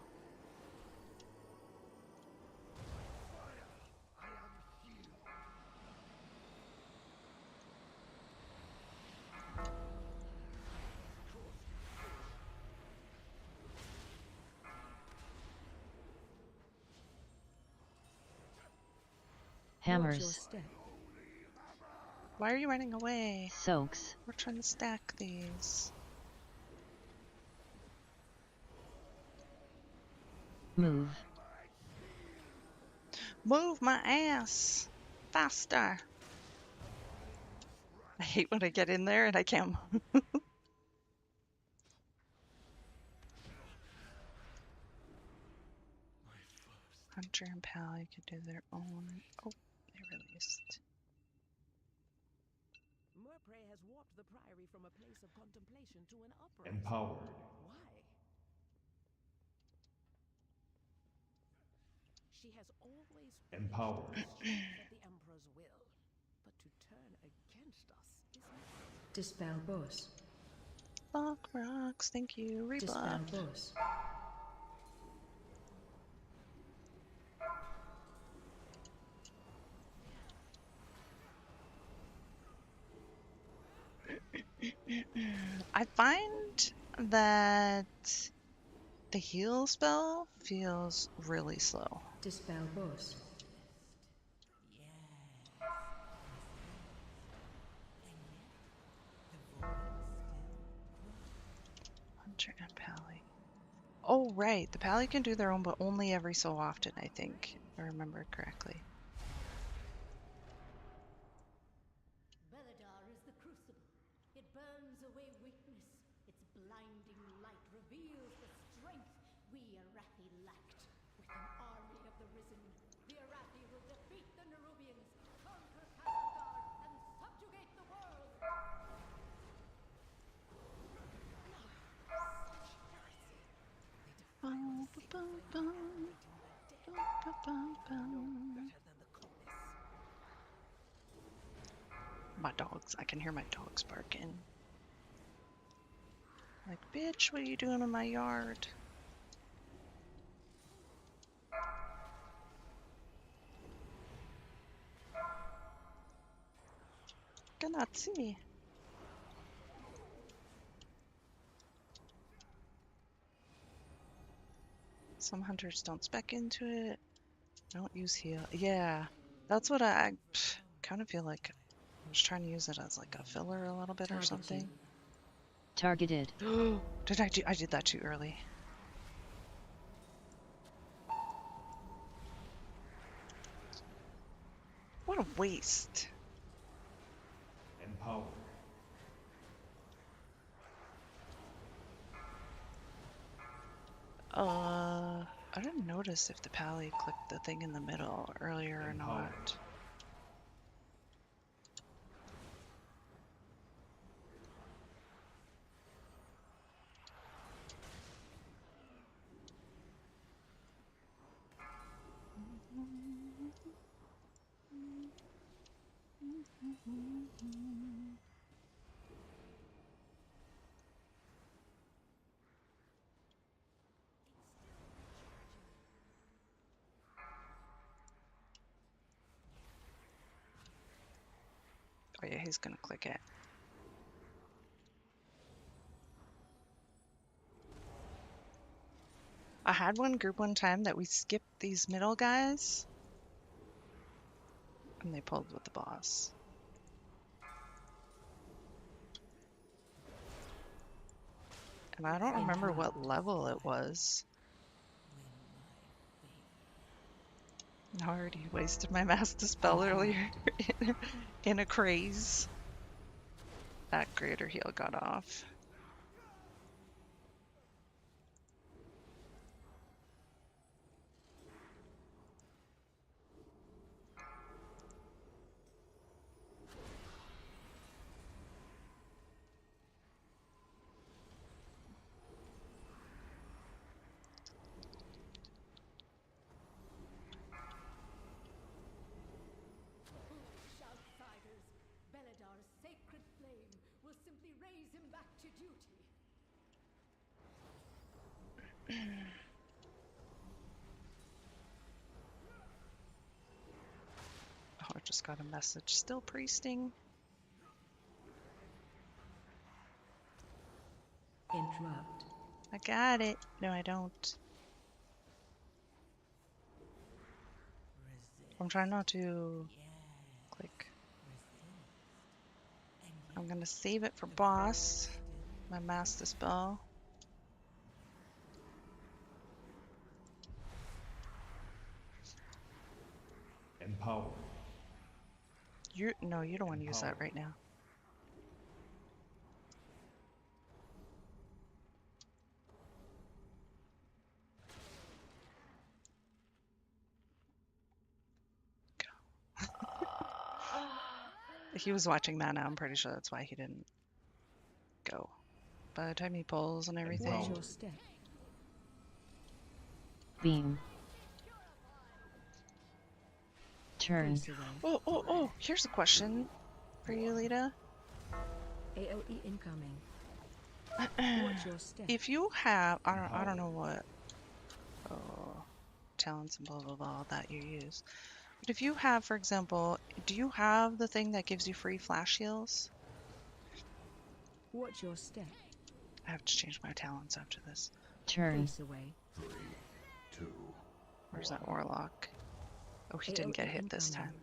Watch your Hammers. step. Why are you running away? Soaks. We're trying to stack these. Move. Move my ass! Faster! I hate when I get in there and I can't move. Hunter and Pally could do their own. Oh, they released. Murpray has warped the priory from a place of contemplation to an upright. Empowered. Why? She has always Empowered. strength at the Emperor's will, but to turn against us is not. Dispel boss. Lock rocks, thank you. Dispel Rebuff. boss. I find that the heal spell feels really slow. Dispel boss. Hunter and Pally. Oh, right. The Pally can do their own, but only every so often, I think, if I remember correctly. Beledar is the crucible. It burns away weakness. Its blinding light reveals the strength we Arathi lacked. With an army of the Risen, the Arathi will defeat the Nerubians, conquer Kalimdar, and subjugate the world! My dogs. I can hear my dogs barking. Like, bitch, what are you doing in my yard? Cannot see. Some hunters don't spec into it. Don't use heal. Yeah, that's what I kind of feel like. I was trying to use it as like a filler a little bit or something. Targeted. Did I do? I did that too early. What a waste. Empower. I didn't notice if the pally clicked the thing in the middle earlier or not. Oh yeah, he's gonna click it. I had one group one time that we skipped these middle guys and they pulled with the boss. And I don't remember what level it was. I already wasted my master spell earlier in a craze. That greater heal got off. Foolish outsiders! Beladar's sacred flame will simply raise him back to duty. Oh, I just got a message. Still priesting. Interrupt. I got it. No, I don't. I'm trying not to click. I'm gonna save it for boss. My master spell. Empower. You no, you don't want to use that right now. He was watching Mana. I'm pretty sure that's why he didn't go. By the time he pulls and everything. Watch your step. Beam. Turn. Oh, here's a question for you, Lita. AOE incoming. Watch your step. If you have, I don't know what talents and blah blah blah that you use, but if you have, for example, do you have the thing that gives you free flash heals? Watch your step. I have to change my talents after this. Turn. Face away. 3, 2. Where's that warlock? Oh, he didn't get hit this time.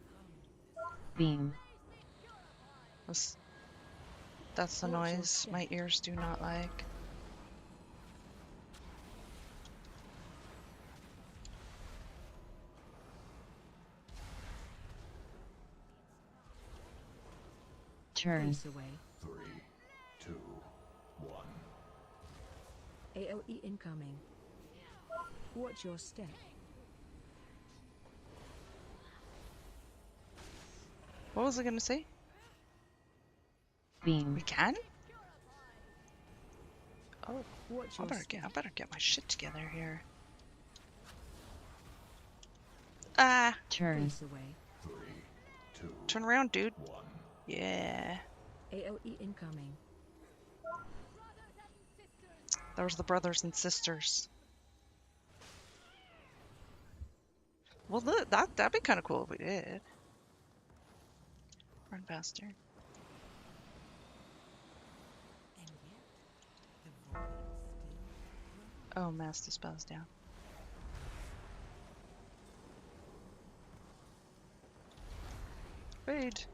Beam. That's the noise my ears do not like. Turn. Face away. 3, 2, 1. AOE incoming. Watch your step. What was I gonna say? Beam. We can? Oh, Watch I your better get my shit together here. Ah! Turn. Face away. 3, 2. Turn around, dude. 1. Yeah. AOE incoming. That was the brothers and sisters. Well, that'd be kind of cool if we did. Run faster. Oh, master spell's down. Raid.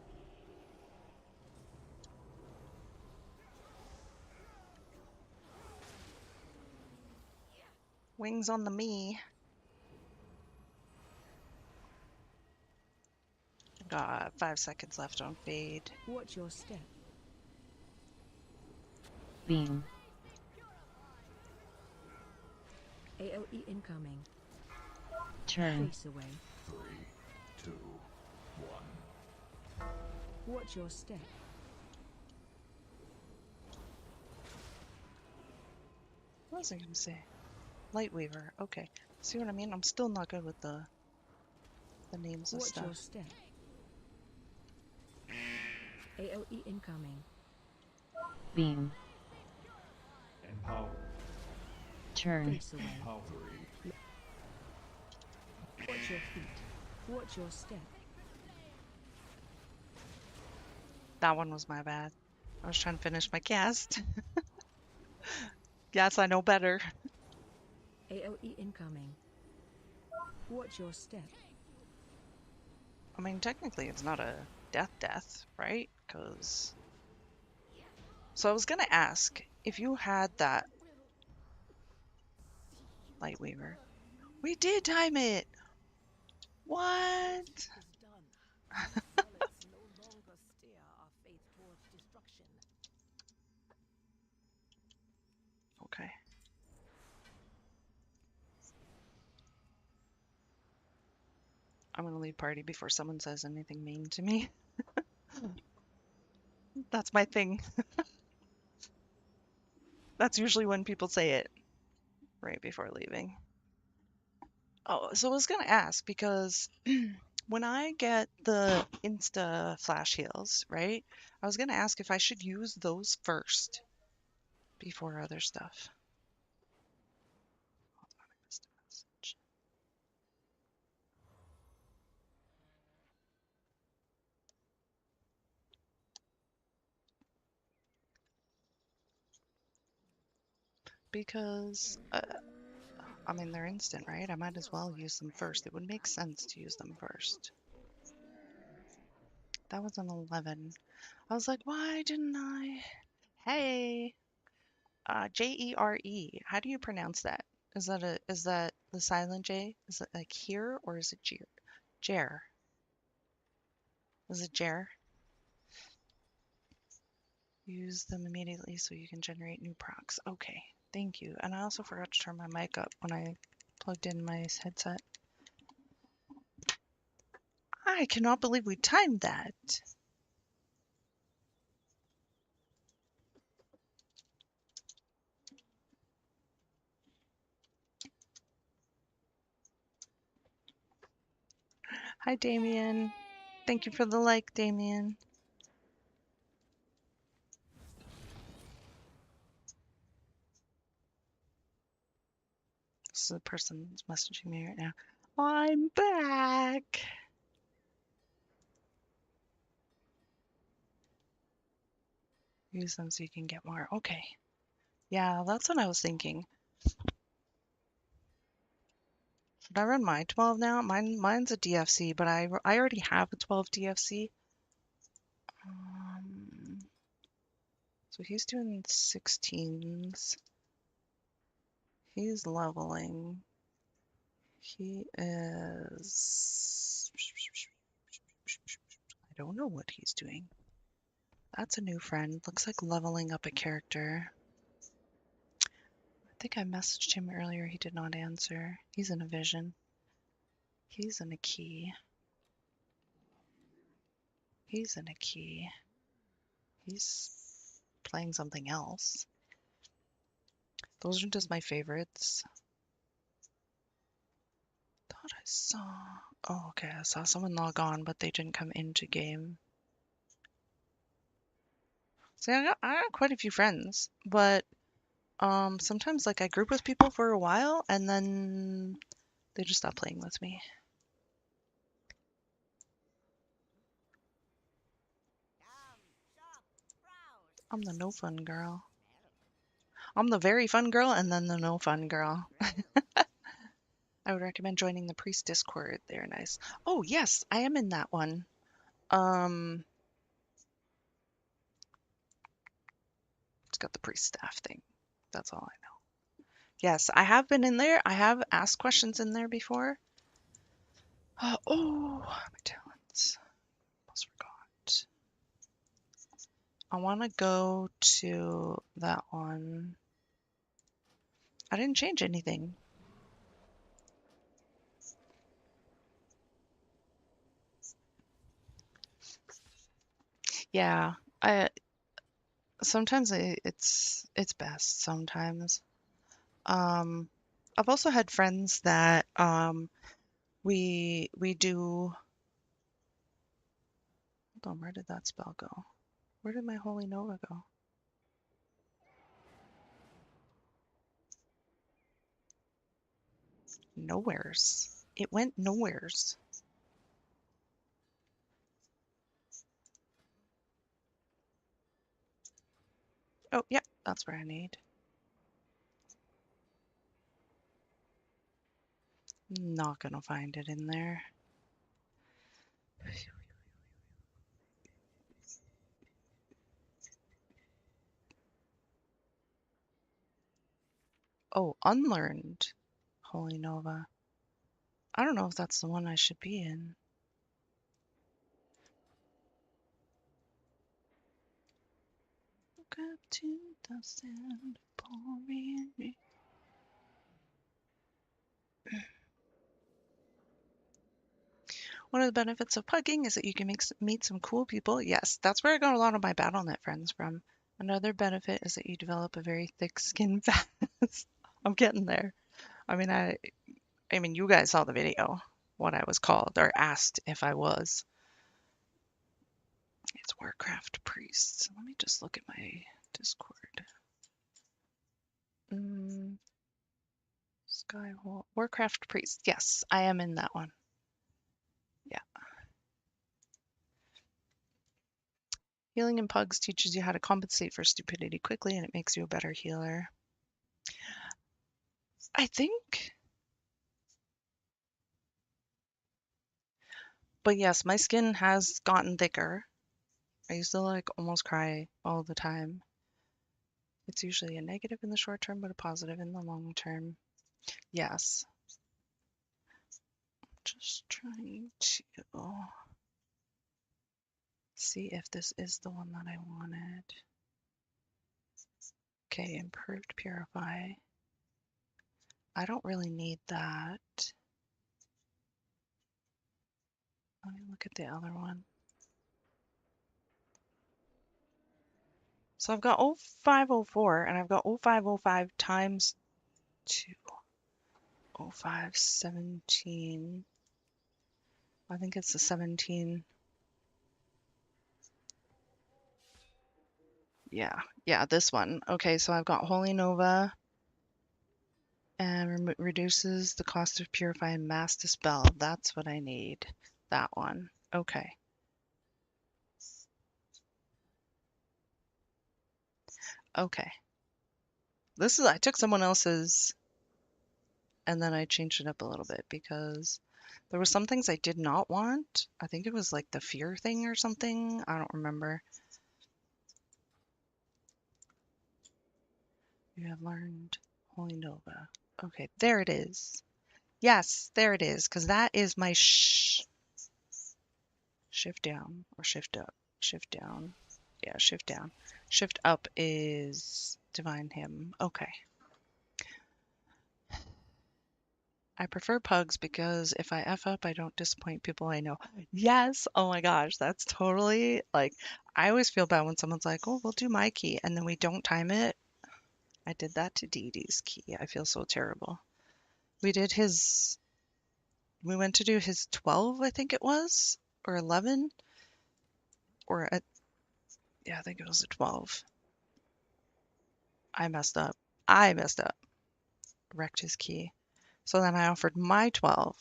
Wings on the me. Got 5 seconds left on fade. Watch your step. Beam. AOE incoming. Turn. Face away. 3, 2, 1. Watch your step. What was I gonna say? Lightweaver. Okay. See what I mean? I'm still not good with the names of Watch your stuff. step. AOE incoming. Beam. Empower. Turn. Face away. Empowering. Watch your feet. Watch your step. That one was my bad. I was trying to finish my cast. Yes, I know better. AOE incoming. Watch your step. I mean, technically it's not a death, right? Because... So I was gonna ask, if you had that Lightweaver. We did time it! What? Is done. These solids no longer steer our faith towards destruction. Okay. I'm gonna leave party before someone says anything mean to me. That's my thing. That's usually when people say it, right before leaving. Oh, so I was gonna ask because when I get the Insta flash heals, right? I was gonna ask if I should use those first before other stuff. Hold on, I missed a message. Because, I mean, they're instant, right? I might as well use them first. It would make sense to use them first. That was an 11. I was like, why didn't I? Hey, Jere. How do you pronounce that? Is that the silent J? Is it like here or is it Jer? Jer. Is it Jer? Use them immediately so you can generate new procs. Okay, thank you. And I also forgot to turn my mic up when I plugged in my headset. I cannot believe we timed that. Hi, Damien. Thank you for the like, Damien. This is the person that's messaging me right now. I'm back. Use them so you can get more. Okay. Yeah, that's what I was thinking. Should I run my 12 now? Mine's a DFC, but I already have a 12 DFC. So he's doing 16s. He's leveling. He is... I don't know what he's doing. That's a new friend. Looks like leveling up a character. I think I messaged him earlier. He did not answer. He's in a vision. He's in a key. He's in a key. He's playing something else. Those are just my favorites. Thought I saw... Oh, okay. I saw someone log on, but they didn't come into game. See, I got quite a few friends, but sometimes like I group with people for a while and then they just stop playing with me. I'm the no fun girl. I'm the very fun girl and then the no fun girl. I would recommend joining the priest Discord. They're nice. Oh yes, I am in that one. It's got the priest staff thing. That's all I know. Yes, I have been in there. I have asked questions in there before. Oh, my talents. Almost forgot. I want to go to that one. I didn't change anything. Yeah, I sometimes it's best sometimes. I've also had friends that we do. Hold on, where did that spell go? Where did my Holy Nova go? Nowheres. It went nowheres. Oh, yeah, that's where I need. Not gonna find it in there. Oh, unlearned Holy Nova. I don't know if that's the one I should be in. Look up to the sand pouring. One of the benefits of pugging is that you can meet some cool people. Yes, that's where I got a lot of my BattleNet friends from. Another benefit is that you develop a very thick skin fast. I'm getting there. I mean, I mean, you guys saw the video, what I was called or asked if I was. It's Warcraft Priests. Let me just look at my Discord. Skyhole. Warcraft Priest. Yes, I am in that one. Yeah. Healing in Pugs teaches you how to compensate for stupidity quickly, and it makes you a better healer. I think. But yes, my skin has gotten thicker. I used to like almost cry all the time. It's usually a negative in the short term, but a positive in the long term. Yes. Just trying to see if this is the one that I wanted. Okay, improved purify. I don't really need that. Let me look at the other one. So I've got 0504 and I've got 0505 times 2. 0517. I think it's the 17. Yeah, this one. Okay, so I've got Holy Nova and reduces the cost of purifying mass dispel. That's what I need. That one. Okay. Okay. I took someone else's and then I changed it up a little bit because there were some things I did not want. I think it was like the fear thing or something. I don't remember. You have learned Holy Nova. Okay, there it is. Yes, there it is, because that is my shift down or shift up. Shift down. Yeah, shift down. Shift up is divine hymn. Okay. I prefer pugs because if I F up, I don't disappoint people I know. Yes. Oh my gosh, that's totally like, I always feel bad when someone's like, oh, we'll do my key, and then we don't time it. I did that to Dee Dee's key. I feel so terrible. We went to do his 12, I think it was, or 11, or yeah, I think it was a 12. I messed up. Wrecked his key. So then I offered my 12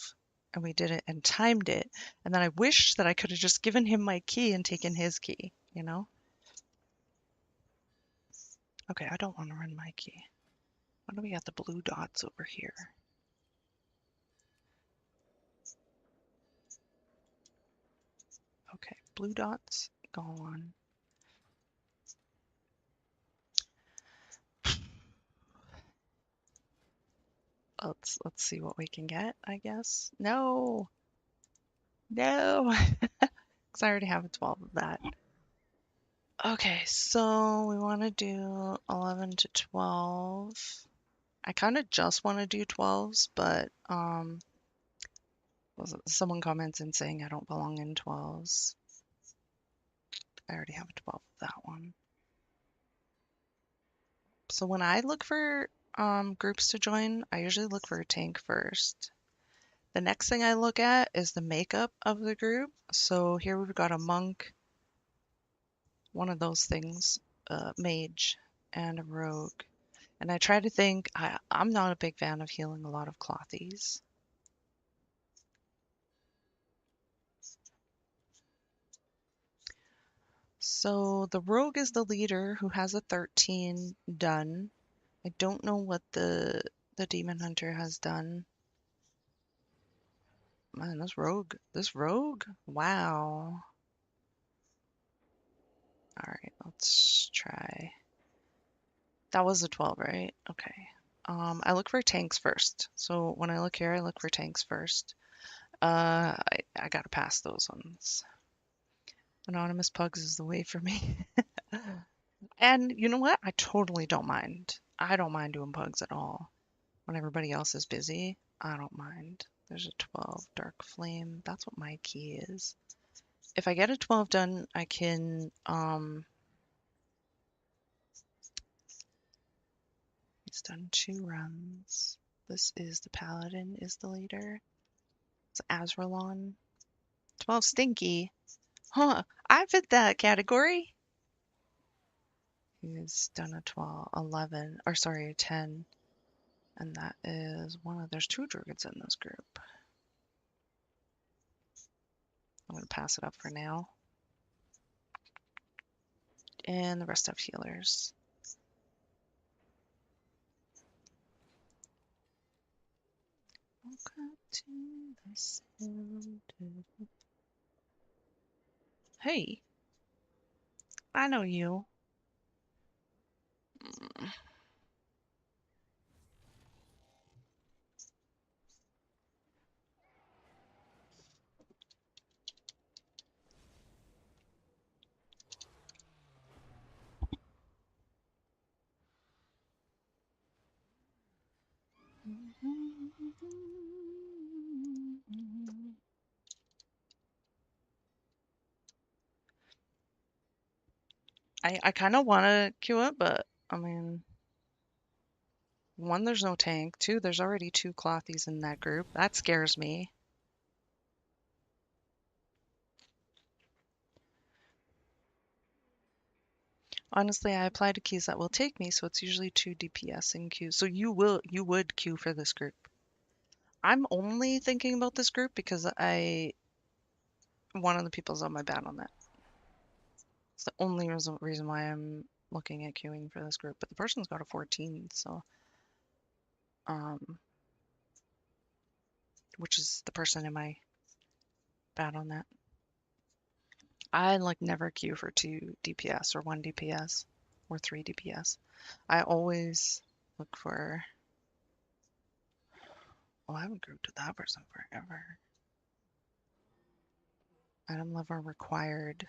and we did it and timed it. And then I wished that I could have just given him my key and taken his key, you know? Okay, I don't want to run my key. Why do we got the blue dots over here? Okay, blue dots, gone. let's see what we can get, I guess. No, no, because I already have a 12 of that. Okay, so we want to do 11 to 12. I kind of just want to do 12s, but someone comments in saying I don't belong in 12s. I already have a 12 of that one. So when I look for groups to join, I usually look for a tank first. The next thing I look at is the makeup of the group. So here we've got a monk, one of those things, a mage, and a rogue. And I try to think, I'm not a big fan of healing a lot of clothies. So the rogue is the leader who has a 13 done. I don't know what the demon hunter has done. Man, this rogue, wow. All right, let's try. That was a 12, right? Okay. I look for tanks first. So when I look here, I look for tanks first. I gotta pass those ones. Anonymous pugs is the way for me. And you know what? I totally don't mind. I don't mind doing pugs at all. When everybody else is busy, I don't mind. There's a 12 dark flame. That's what my key is. If I get a 12 done, I can he's done 2 runs. This is the paladin is the leader. It's Azralon. 12 stinky. Huh, I fit that category. He's done a 12, 11, or sorry, a 10. And that is one of, there's 2 druids in this group. I'm going to pass it up for now. And the rest have healers. Hey, I know you. I kind of want to queue it, but I mean, 1, there's no tank. 2, there's already 2 clothies in that group. That scares me. Honestly, I apply to keys that will take me, so it's usually 2 DPS in queue. So you would queue for this group. I'm only thinking about this group because one of the people's on my battle net. It's the only reason why I'm looking at queuing for this group. But the person's got a 14, so which is the person in my battle net. I like never queue for 2 DPS or 1 DPS or 3 DPS. I always look for. Oh, I haven't grouped with that person forever. Item level required.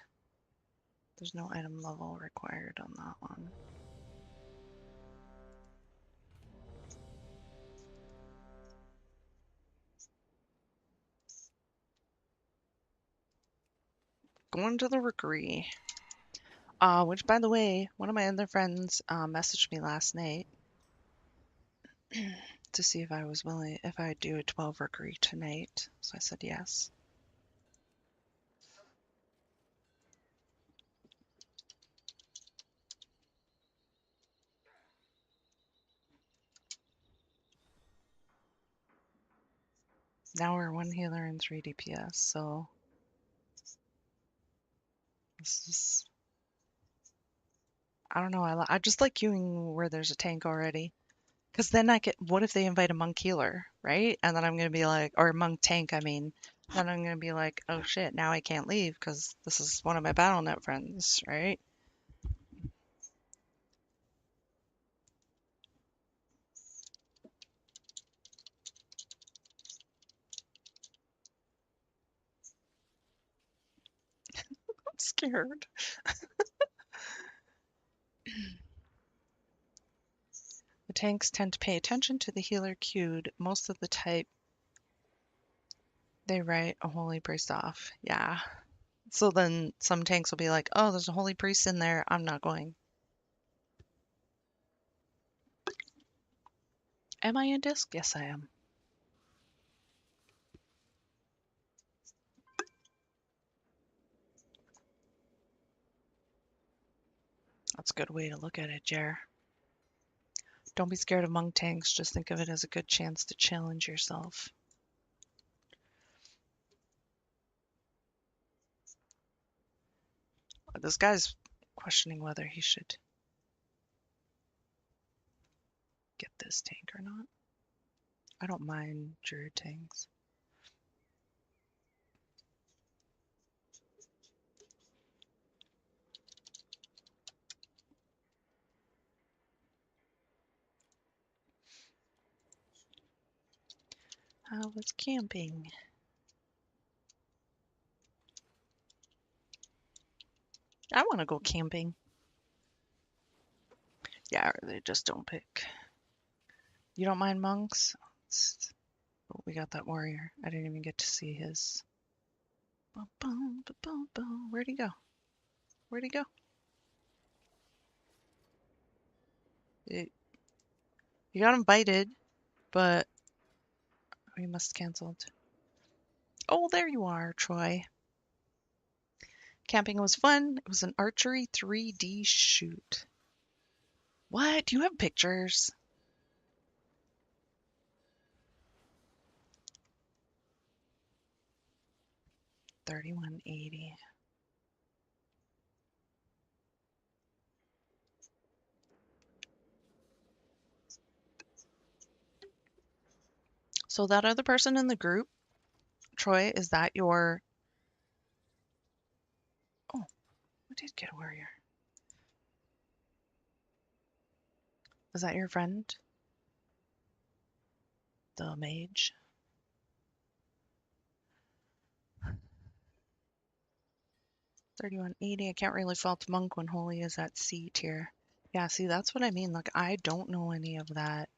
There's no item level required on that one. Going to the rookery. Which, by the way, one of my other friends messaged me last night to see if I was willing, if I'd do a 12 rookery tonight. So I said yes. Now we're 1 healer and 3 DPS, so this is. I don't know. I just like queuing where there's a tank already. Because then I get, what if they invite a monk healer, right? And then I'm going to be like, or a monk tank, I mean. Then I'm going to be like, oh shit, now I can't leave because this is one of my BattleNet friends, right? scared. The tanks tend to pay attention to the healer cued. Most of the type they write a holy priest off. Yeah. So then some tanks will be like, oh, there's a holy priest in there. I'm not going. Am I in disc? Yes, I am. That's a good way to look at it, Jer. Don't be scared of monk tanks. Just think of it as a good chance to challenge yourself. This guy's questioning whether he should get this tank or not. I don't mind druid tanks. How was camping? I want to go camping. Yeah, they just don't pick. You don't mind monks? Oh, we got that warrior. I didn't even get to see his. Where'd he go? Where'd he go? You got invited, but we must canceled. Oh, there you are, Troy. Camping was fun. It was an archery 3D shoot. What? Do you have pictures? $31.80. So that other person in the group, Troy, is that your... Oh, we did get a warrior. Is that your friend? The mage? $31.80. I can't really fault monk when holy is at C tier. Yeah, see, that's what I mean. Like, I don't know any of that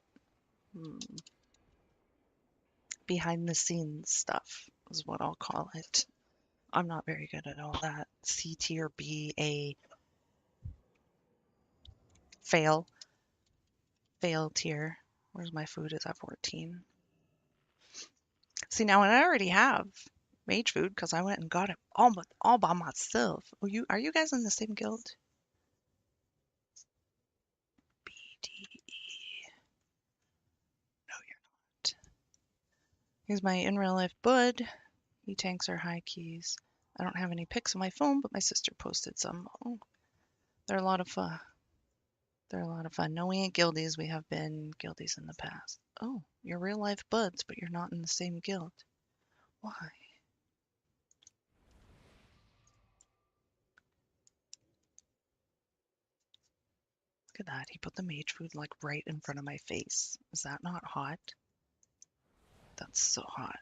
behind the scenes stuff, is what I'll call it. I'm not very good at all that. C tier, B, A, fail. Fail tier. Where's my food? Is at 14. See, now and I already have mage food because I went and got it all by myself. Oh, are you guys in the same guild? BDE. No, you're not. Here's my in real life bud. He tanks are high keys. I don't have any pics on my phone, but my sister posted some. Oh, they're a lot of fun. They're a lot of fun. No, we ain't guildies. We have been guildies in the past. Oh, you're real life buds, but you're not in the same guild. Why? Look at that. He put the mage food like right in front of my face. Is that not hot? That's so hot.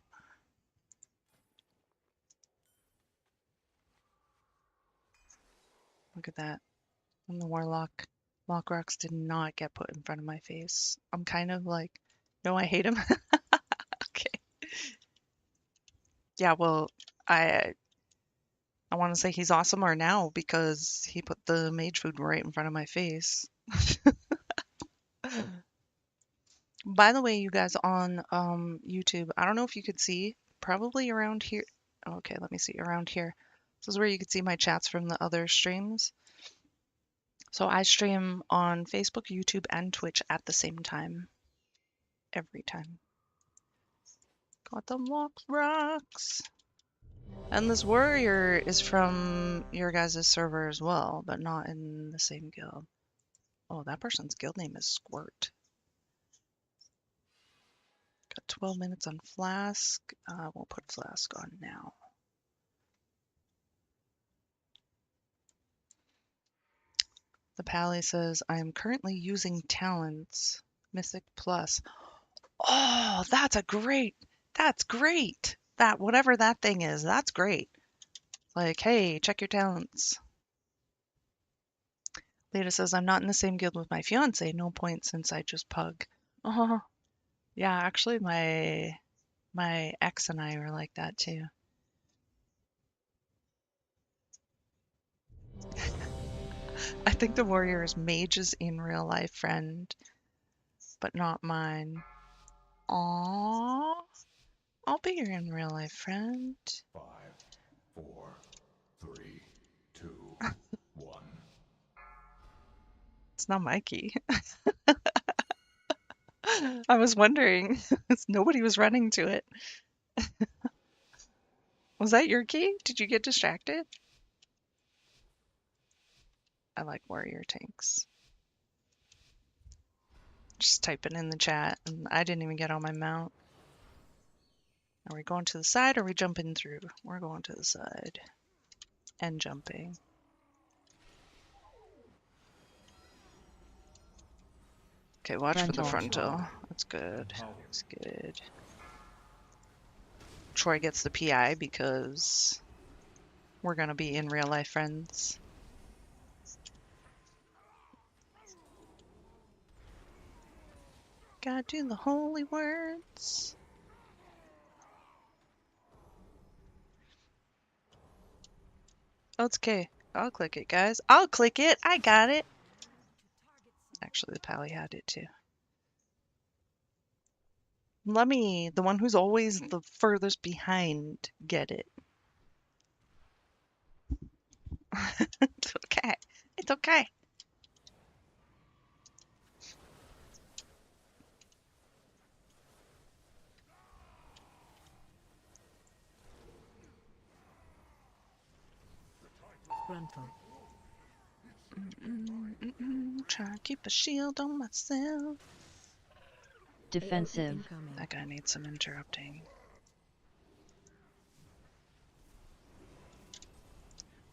Look at that. And the warlock. Lockrocks did not get put in front of my face. I'm kind of like, no, I hate him. Okay. Yeah, well, I want to say he's awesome or now because he put the mage food right in front of my face. By the way, you guys on YouTube, I don't know if you could see, probably around here. Okay, let me see, around here. This is where you could see my chats from the other streams. So I stream on Facebook, YouTube, and Twitch at the same time. Every time. Got them rocks. And this warrior is from your guys' server as well, but not in the same guild. Oh, that person's guild name is Squirt. Got 12 minutes on Flask. We'll put Flask on now. The Pally says, I am currently using talents. Mythic Plus. Oh, that's great. That, whatever that thing is, that's great. Like, hey, check your talents. Lita says, I'm not in the same guild with my fiance. No point since I just pug. Oh, yeah, actually, my ex and I were like that too. I think the warrior is mage's in real life friend, but not mine. Aww. I'll be your in real life friend. 5, 4, 3, 2, 1. It's not my key. I was wondering. Nobody was running to it. Was that your key? Did you get distracted? I like warrior tanks. Just type it in the chat, and I didn't even get on my mount. Are we going to the side or are we jumping through? We're going to the side. And jumping. Okay, watch for the frontal. That's good. That's good. Troy gets the PI because we're gonna be in real life friends. Gotta do the holy words. Oh, it's okay. I'll click it, guys. I'll click it. I got it. Actually, the pally had it too. Let me, the one who's always the furthest behind, get it. It's okay. It's okay. Frontal. Try to keep a shield on myself. Defensive. That guy needs some interrupting.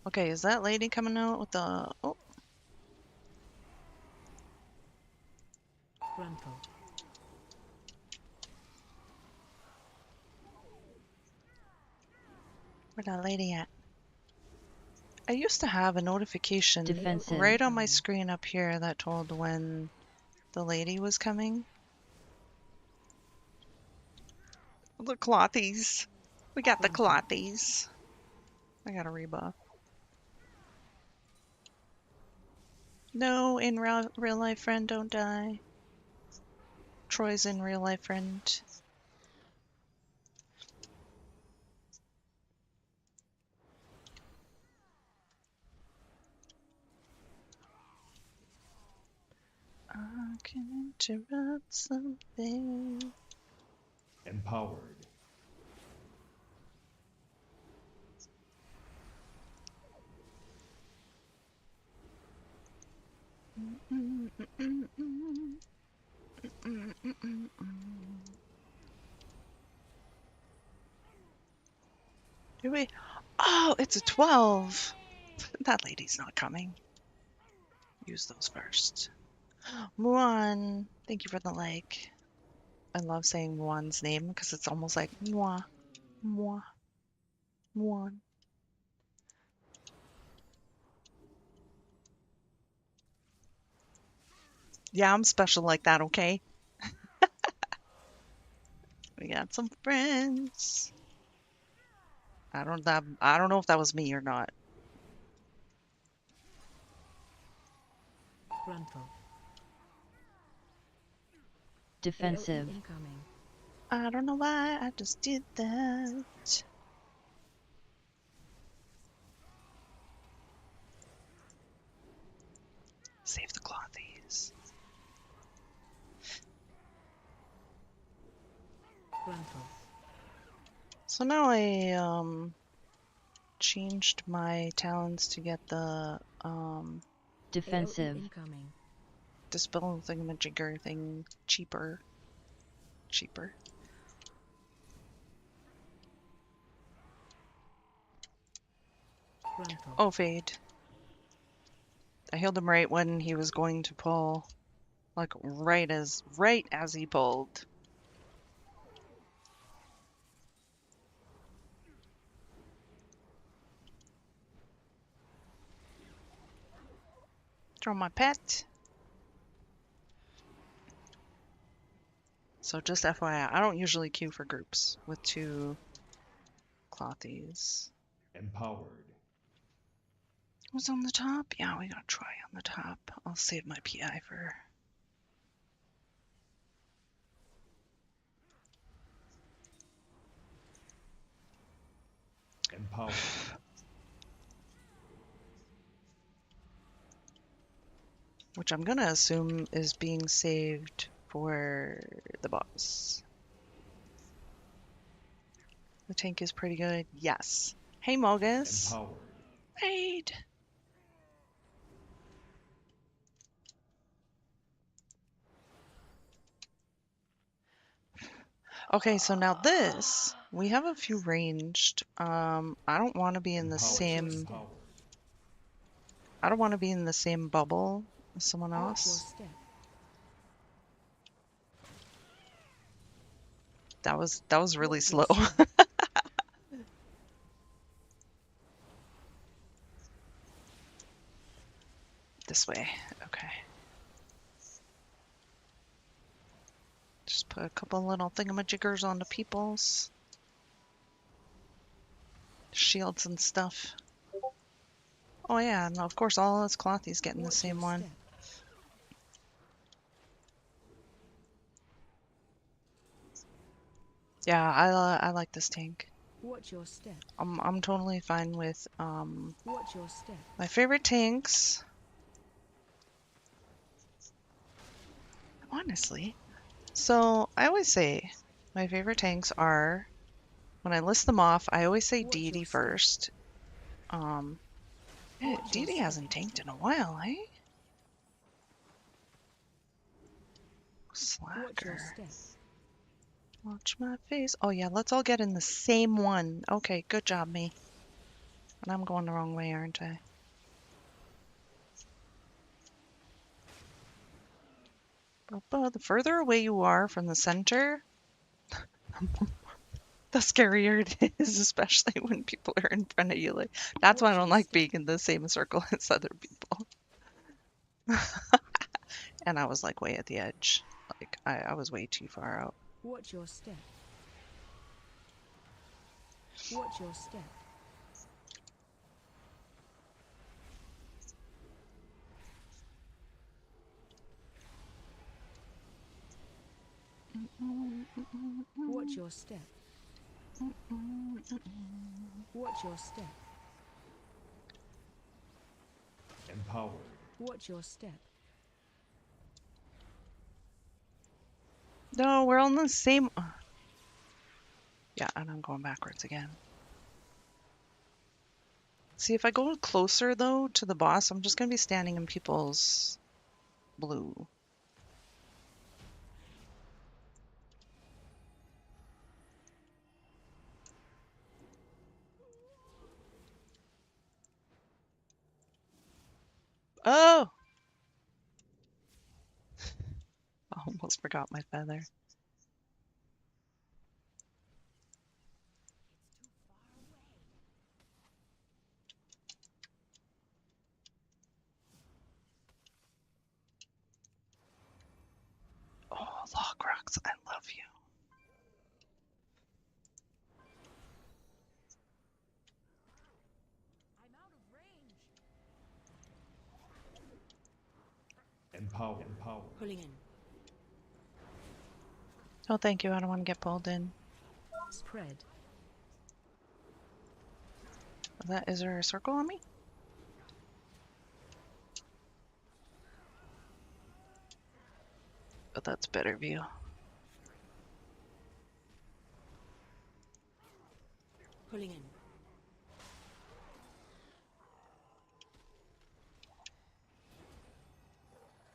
Okay, is that lady coming out with the... Oh. Frontal. Where that lady at? I used to have a notification Defensive. right on my screen up here that told when the lady was coming. The clothies. We got the clothies. I got a rebuff. No, in real life friend, don't die. Troy's in real life friend. I can interrupt something. Empowered. Do we? Oh, it's a 12. That lady's not coming. Use those first. Muan, thank you for the like. I love saying Muan's name because it's almost like moi, moi, Muan. Yeah, I'm special like that, okay? We got some friends. I don't know if that was me or not. Frontal. Defensive. Incoming. I don't know why I just did that. Save the clothies. Frontal. So now I changed my talents to get the Defensive. Incoming. dispel thingamajigger thing cheaper. Frontal. Oh, fade. I healed him right when he was going to pull. Like right as he pulled. Throw my pet. So just FYI, I don't usually queue for groups with 2 clothies. Empowered. Who's on the top? Yeah, we got Troy on the top. I'll save my PI for... Empowered. Which I'm gonna assume is being saved for the boss. The tank is pretty good. Yes. Hey, Mogus. Empowered. Raid. Okay, so now this, we have a few ranged. I don't want to be in the same... I don't want to be in the same bubble as someone else. That was really slow. This way. Okay. Just put a couple little thingamajiggers on the peoples. Shields and stuff. Oh yeah, and of course all us clothies getting the same one. Yeah, I like this tank. Watch your step. I'm totally fine with Watch your step. my favorite tanks. Honestly. So I always say my favorite tanks are, when I list them off, I always say Deity first. Deity hasn't tanked in a while, eh? Slacker. Watch my face. Oh yeah, let's all get in the same one. Okay, good job, me. And I'm going the wrong way, aren't I? The further away you are from the center, the scarier it is, especially when people are in front of you. Like, that's why I don't like being in the same circle as other people. And I was like way at the edge. Like I was way too far out. Watch your step. Watch your step. Watch your step. Watch your step. Empowered. Watch your step. No, we're on the same... Yeah, and I'm going backwards again. See, if I go closer, though, to the boss, I'm just going to be standing in people's blue. Oh! I almost forgot my feather. Oh, Lockrocks, I love you. Empowered. Pulling in. Oh, thank you. I don't want to get pulled in. Spread. Is there a circle on me? But that's better view. Pulling in.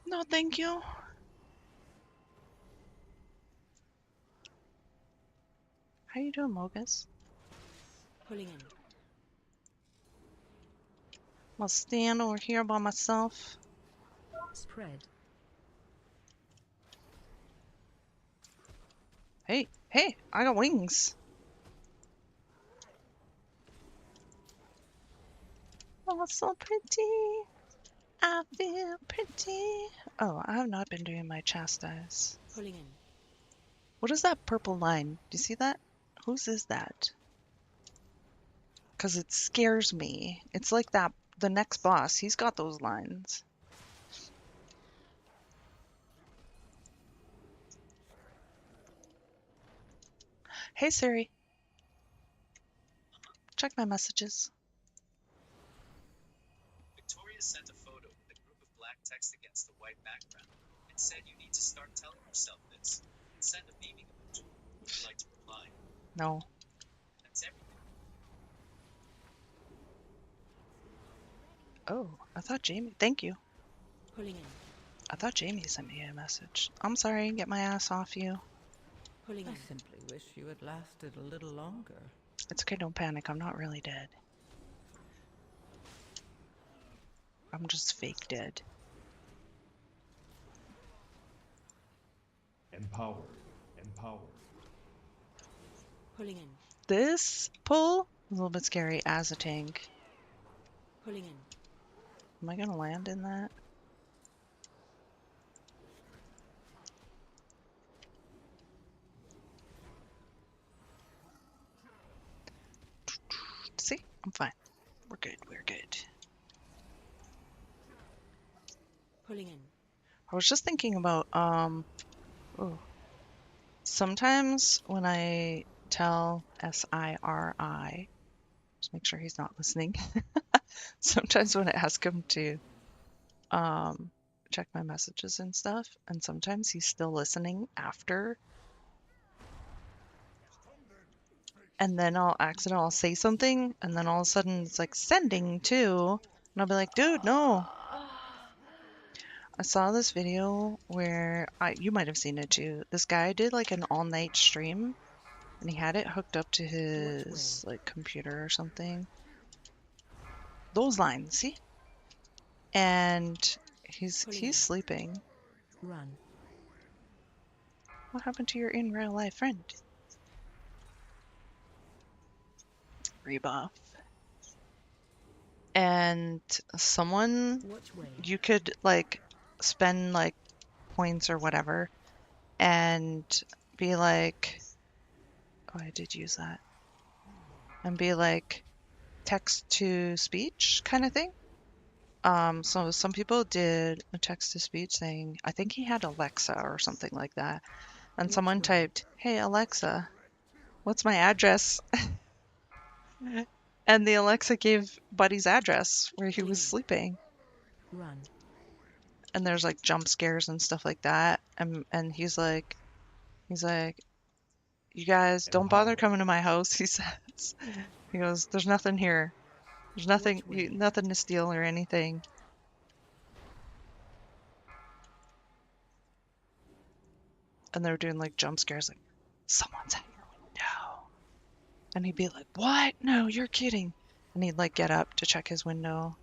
No, thank you. How you doing, Mogus? Pulling in. I'll stand over here by myself. Spread. Hey, hey, I got wings. Oh, so pretty. I feel pretty. Oh, I have not been doing my chastise. Pulling in. What is that purple line? Do you see that? Whose is that? Because it scares me. It's like that, the next boss, he's got those lines. Hey Siri, check my messages. Victoria sent a photo with a group of black text against a white background and said you need to start telling yourself this. Send a beaming emoji. Would you like to reply? No. That's everything. Oh, I thought Jamie, thank you. Pulling in. I thought Jamie sent me a message. I'm sorry, get my ass off you. Pulling in. I simply wish you had lasted a little longer. It's okay, don't panic, I'm not really dead. I'm just fake dead. Empowered. Empowered. Pulling in. This pull is a little bit scary as a tank. Pulling in. Am I gonna land in that? See? I'm fine. We're good, we're good. Pulling in. I was just thinking about, oh, sometimes when I tell SIRI, just make sure he's not listening. Sometimes when I ask him to um, check my messages and stuff, and sometimes he's still listening after, and then I'll say something, and then all of a sudden it's like sending to, and I'll be like, dude, no. I saw this video where you might have seen it too. This guy did like an all-night stream, and he had it hooked up to his like computer or something. Those lines, see? And he's sleeping. Run. What happened to your in real life friend? Rebuff. And someone, Watch way. you could like spend like points or whatever and be like, oh, I did use that, and be like text to speech kind of thing. So some people did a text to speech saying, I think he had Alexa or something like that, and someone typed, hey Alexa, what's my address? And the Alexa gave Buddy's address where he was sleeping. Run. And there's like jump scares and stuff like that. And he's like, you guys don't bother coming to my house. He says, he goes, there's nothing here. There's nothing, nothing to steal or anything. And they were doing like jump scares, like someone's at your window. And he'd be like, what? No, you're kidding. And he'd like get up to check his window.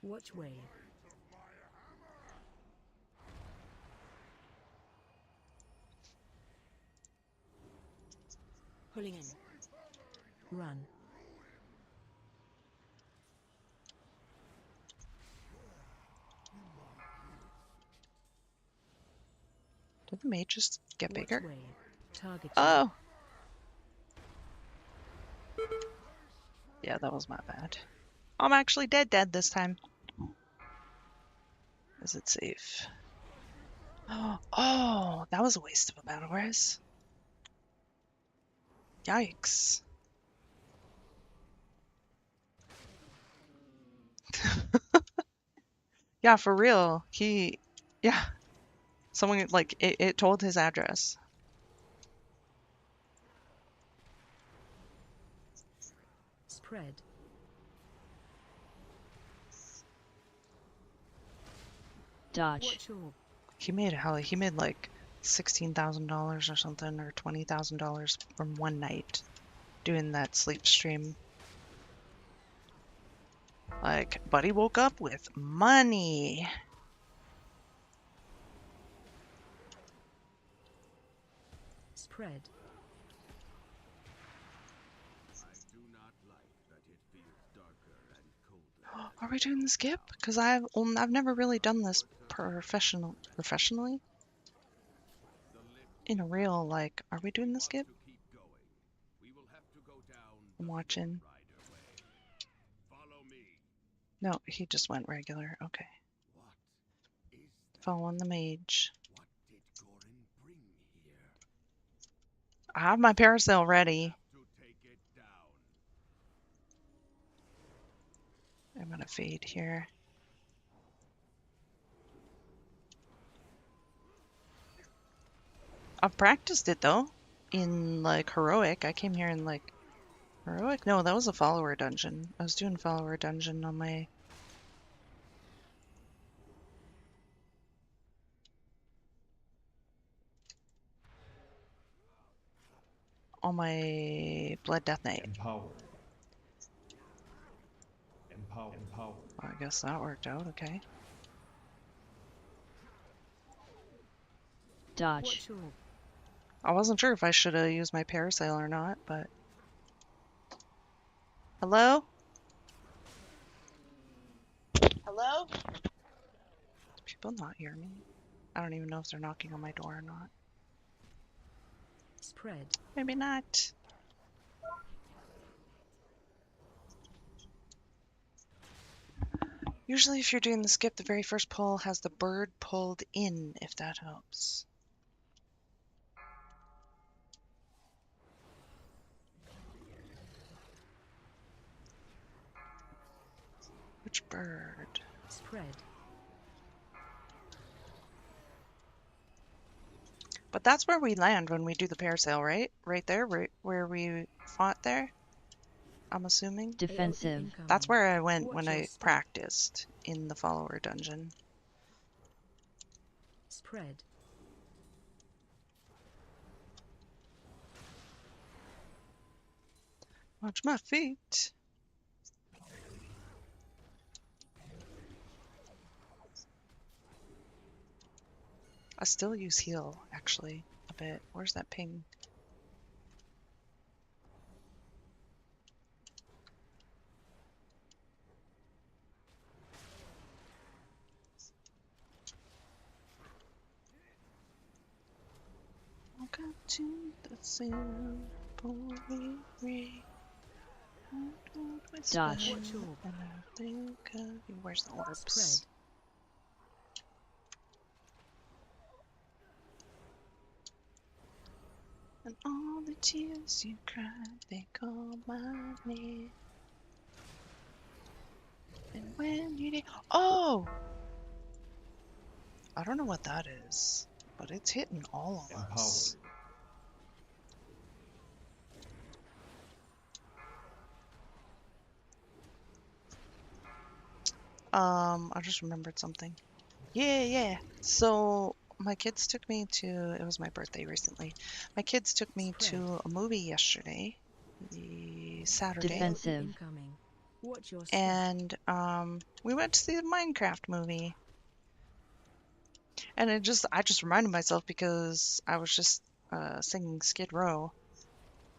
Watch way. Pulling in. Run. Did the mage just get bigger? Way. Target. Oh. Yeah, that was my bad. I'm actually dead this time. Is it safe? Oh, that was a waste of a battle res. Yikes. Yeah, for real. Yeah. Someone, like, it told his address. Spread. Dodge. He made like $16,000 or something, or $20,000 from one night doing that sleep stream. Like, Buddy woke up with money. Spread. I do not like that it feels darker Are we doing the skip? Because I've never really done this professionally in a real like. Are we doing the skip? I'm watching. No, he just went regular. Okay. Following the mage. I have my parasail ready. I'm gonna fade here. I've practiced it though. In like heroic. I came here in like heroic? No, that was a follower dungeon. I was doing follower dungeon on my Blood Death Knight. Empowered. Empowered. Well, I guess that worked out okay. Dodge. I wasn't sure if I should have used my parasail or not, but... Hello? Hello? Do people not hear me? I don't even know if they're knocking on my door or not. Spread. Maybe not. Usually if you're doing the skip, the very first pull has the bird pulled in, if that helps. Which bird? Spread. But that's where we land when we do the parasail, right? Right there, right where we fought there? I'm assuming. Defensive. That's where I went when I practiced in the follower dungeon. Spread. Watch my feet. I still use heal, actually, a bit. Where's that ping? Welcome to the simple ring. Dodge. And I think of you. Where's the orbs? And all the tears you cried, they call my name. And when you did, oh, I don't know what that is, but it's hitting all of us. I just remembered something. Yeah. So my kids took me to, it was my birthday recently. My kids took me to a movie yesterday, the Saturday. Defensive. And we went to see the Minecraft movie. And I just reminded myself because I was just singing Skid Row,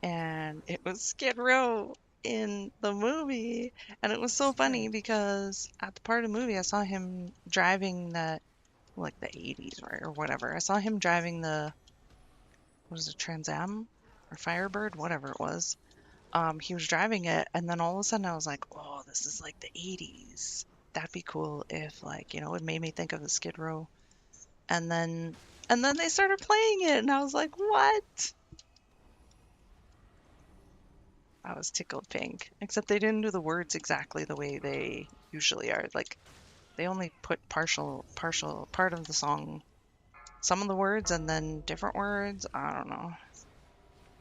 and it was Skid Row in the movie, and it was so funny because at the part of the movie I saw him driving that, like the 80s or whatever. I saw him driving the, what is it, Trans Am or Firebird, whatever it was. He was driving it, and then all of a sudden I was like, oh, this is like the 80s. That'd be cool if, like, you know, it made me think of the Skid Row. And then they started playing it, and I was like, what? I was tickled pink. Except they didn't do the words exactly the way they usually are. Like, they only put partial part of the song, some of the words, and then different words. I don't know.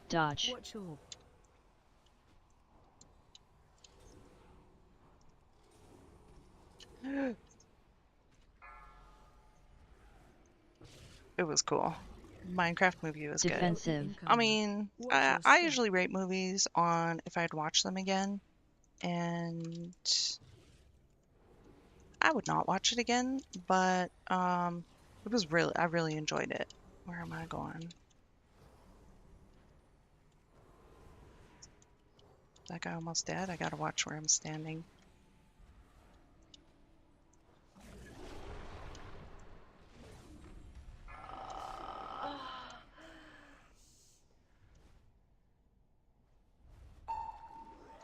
Dodge. It was cool. Minecraft movie was Defensive. good. I mean, I usually rate movies on if I'd watch them again, and I would not watch it again, but it was really, I really enjoyed it. Where am I going? That guy almost dead. I gotta watch where I'm standing.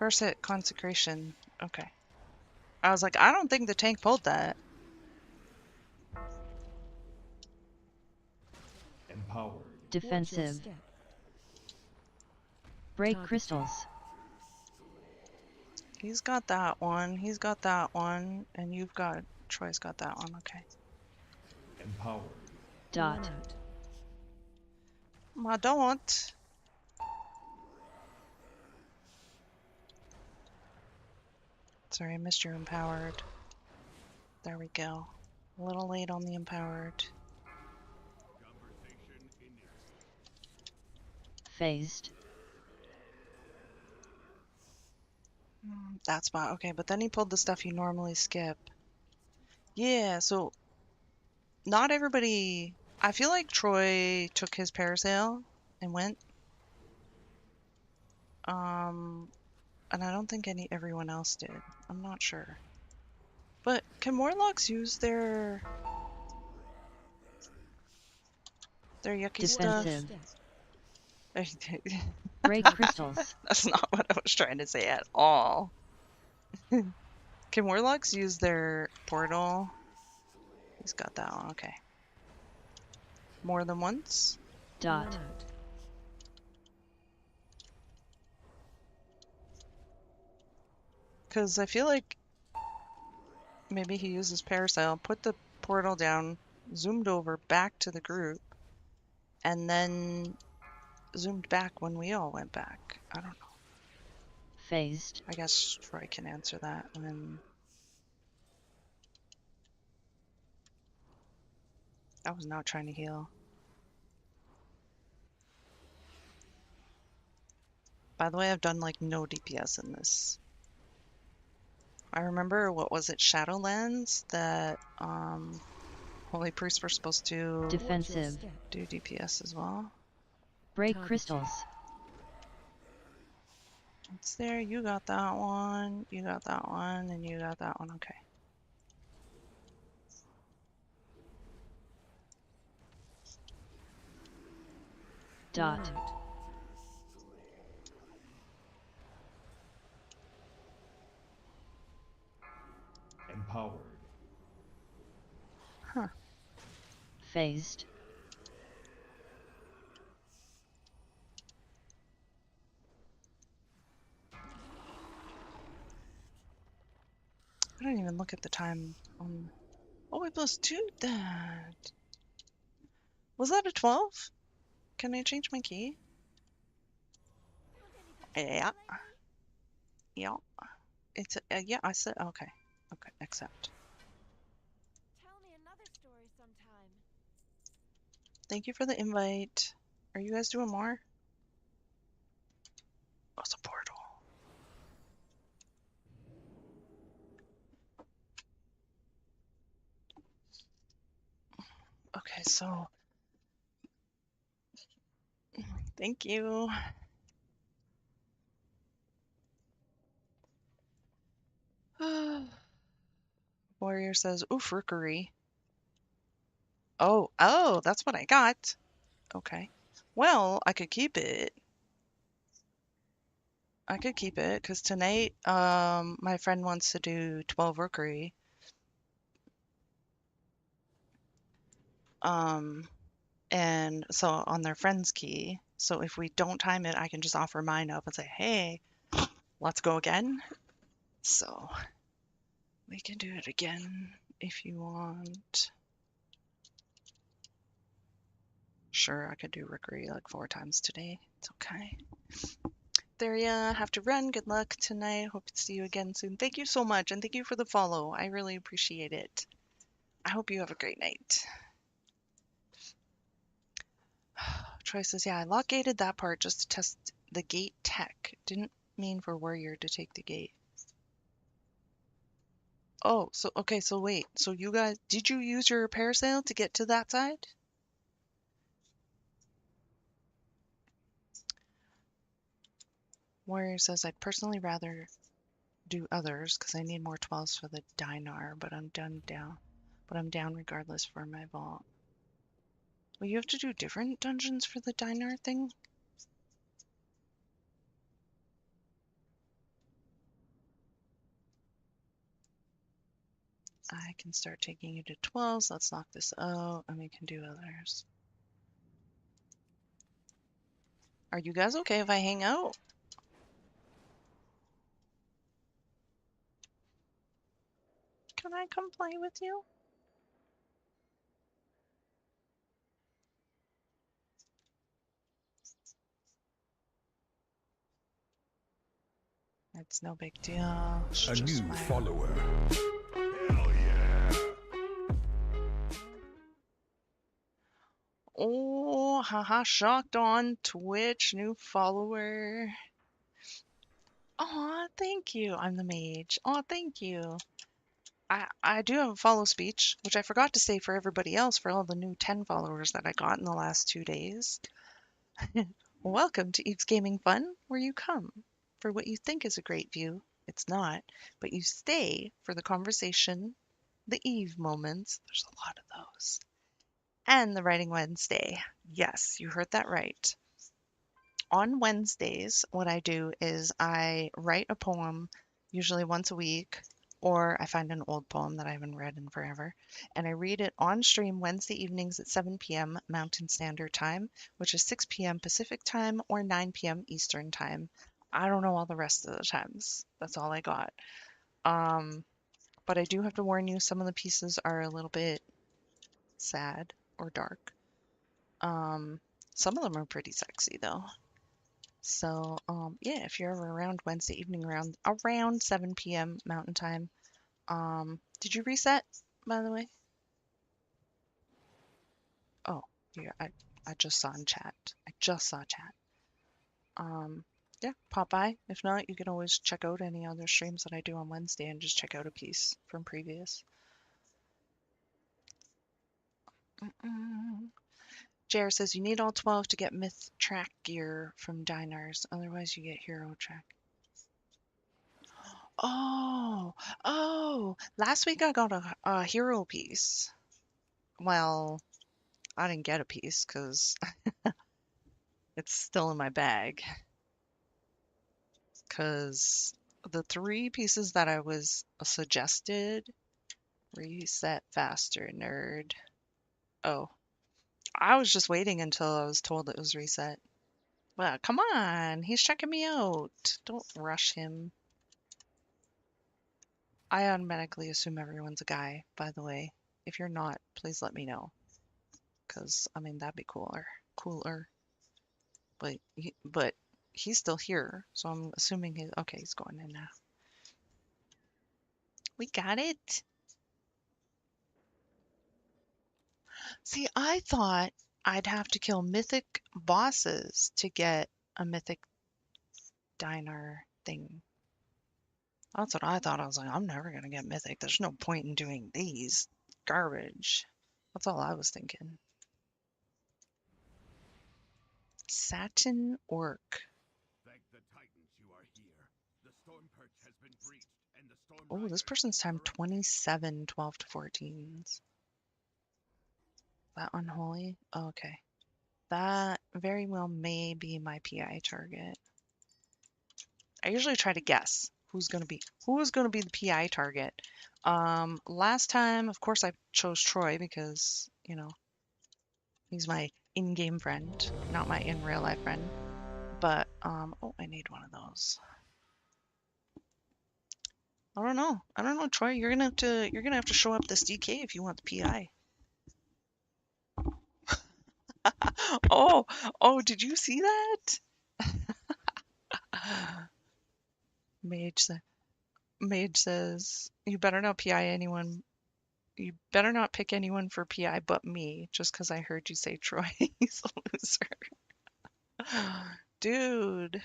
First hit consecration. Okay. I was like, I don't think the tank pulled that. Empowered. Defensive. Break crystals. He's got that one. He's got that one. And you've got... Troy's got that one. Okay. Empowered. Dot. I don't. Sorry, I missed your empowered. There we go. A little late on the empowered. Phased. That spot. Okay, but then he pulled the stuff you normally skip. Yeah, so not everybody... I feel like Troy took his parasail and went. And I don't think everyone else did. I'm not sure. But can Warlocks use their yucky Defensive. stuff? Break crystals. That's not what I was trying to say at all. Can Warlocks use their portal? He's got that one, okay. More than once? Dot. Because I feel like maybe he uses parasail, put the portal down, zoomed over back to the group, and then zoomed back when we all went back. I don't know. Phased. I guess Troy can answer that when... I was not trying to heal. By the way, I've done like no DPS in this. I remember, what was it, Shadowlands, that Holy Priests were supposed to Defensive. do DPS as well. Break crystals. It's there, you got that one, you got that one, and you got that one, okay. Dot. Empowered. Huh. Phased. I didn't even look at the time on... Oh, we +2 that. Was that a 12? Can I change my key? Yeah. Yeah. It's a, yeah, I said, okay. Okay, accept. Tell me another story sometime. Thank you for the invite. Are you guys doing more? Oh, it's a portal. Okay, so... Thank you. Warrior says, oof, rookery. Oh, that's what I got. Okay. Well, I could keep it. I could keep it, because tonight, my friend wants to do 12 rookery. And so on their friend's key. So if we don't time it, I can just offer mine up and say, hey, let's go again. So we can do it again if you want. Sure, I could do rookery like 4 times today. It's okay. There ya, have to run. Good luck tonight. Hope to see you again soon. Thank you so much, and thank you for the follow. I really appreciate it. I hope you have a great night. Troy says, yeah, I lock gated that part just to test the gate tech. Didn't mean for Warrior to take the gate. Oh, so, okay, so wait. So you guys, did you use your parasail to get to that side? Warrior says, I'd personally rather do others because I need more 12s for the Dinar, but I'm down regardless for my vault. Well, you have to do different dungeons for the Dinar thing? I can start taking you to 12, so let's knock this out and we can do others. Are you guys okay if I hang out? Can I come play with you? It's no big deal. It's A just new my... follower. Hell yeah. Oh, haha, shocked on Twitch, new follower. Aw, thank you. I'm the mage. Aw, thank you. I do have a follow speech, which I forgot to say for everybody else for all the new 10 followers that I got in the last 2 days. Welcome to Eve's Gaming Fun, where you come for what you think is a great view. It's not, but you stay for the conversation, the Eve moments. There's a lot of those. And the Writing Wednesday. Yes, you heard that right. On Wednesdays, what I do is I write a poem, usually once a week, or I find an old poem that I haven't read in forever, and I read it on stream Wednesday evenings at 7 p.m. Mountain Standard Time, which is 6 p.m. Pacific Time or 9 p.m. Eastern Time. I don't know all the rest of the times. That's all I got. But I do have to warn you, some of the pieces are a little bit sad or dark. Some of them are pretty sexy though. So, yeah, if you're ever around Wednesday evening around 7 p.m. Mountain Time. Did you reset, by the way? Oh, yeah, I just saw in chat. I just saw chat. Yeah, pop by. If not, you can always check out any other streams that I do on Wednesday and just check out a piece from previous. JR says you need all 12 to get myth track gear from diners, otherwise you get hero track. Oh, last week I got a hero piece. Well, I didn't get a piece because it's still in my bag. Because the 3 pieces that I was suggested, reset faster, nerd. Oh, I was just waiting until I was told it was reset. Well, come on, he's checking me out. Don't rush him. I automatically assume everyone's a guy, by the way. If you're not, please let me know. Because, I mean, that'd be cooler. But he's still here, so I'm assuming okay, he's going in now. We got it. See, I thought I'd have to kill mythic bosses to get a mythic diner thing. That's what I thought. I was like, I'm never gonna get mythic. There's no point in doing these. Garbage. That's all I was thinking. Satin Orc. Thank the Titans you are here. The storm perch has been breached, and the storm Oh, this person's time 27, 12 to 14s. That unholy? Oh, okay. That very well may be my PI target. I usually try to guess who's gonna be the PI target. Last time, of course, I chose Troy because, you know, he's my in-game friend, not my in real life friend. But oh, I need one of those. I don't know, Troy. You're gonna have to show up this DK if you want the PI. Oh, did you see that? Mage says, you better not PI anyone. You better not pick anyone for PI but me, just because I heard you say Troy. He's a loser. Dude,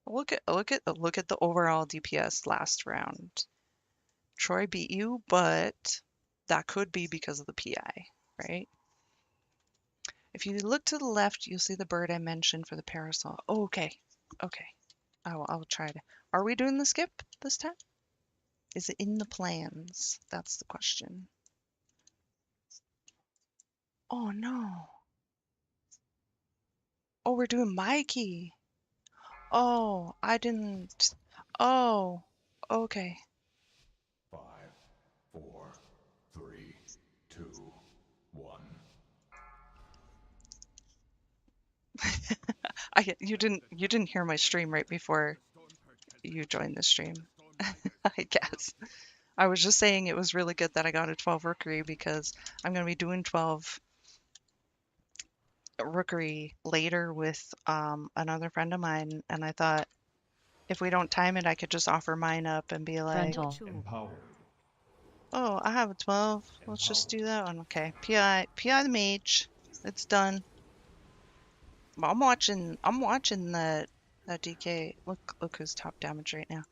look at the overall DPS last round. Troy beat you, but that could be because of the PI, right? If you look to the left, you'll see the bird I mentioned for the parasol. Oh, okay. I'll try to. Are we doing the skip this time? Is it in the plans? That's the question. Oh no. Oh, we're doing Mikey. Oh, I didn't. Oh, okay. 5, 4, You didn't hear my stream right before you joined the stream. I guess. I was just saying it was really good that I got a 12 rookery because I'm going to be doing 12 rookery later with another friend of mine, and I thought if we don't time it, I could just offer mine up and be like, Frontal. oh, I have a 12. Let's just do that one. Okay. PI the mage. It's done. I'm watching that DK. Look who's top damage right now.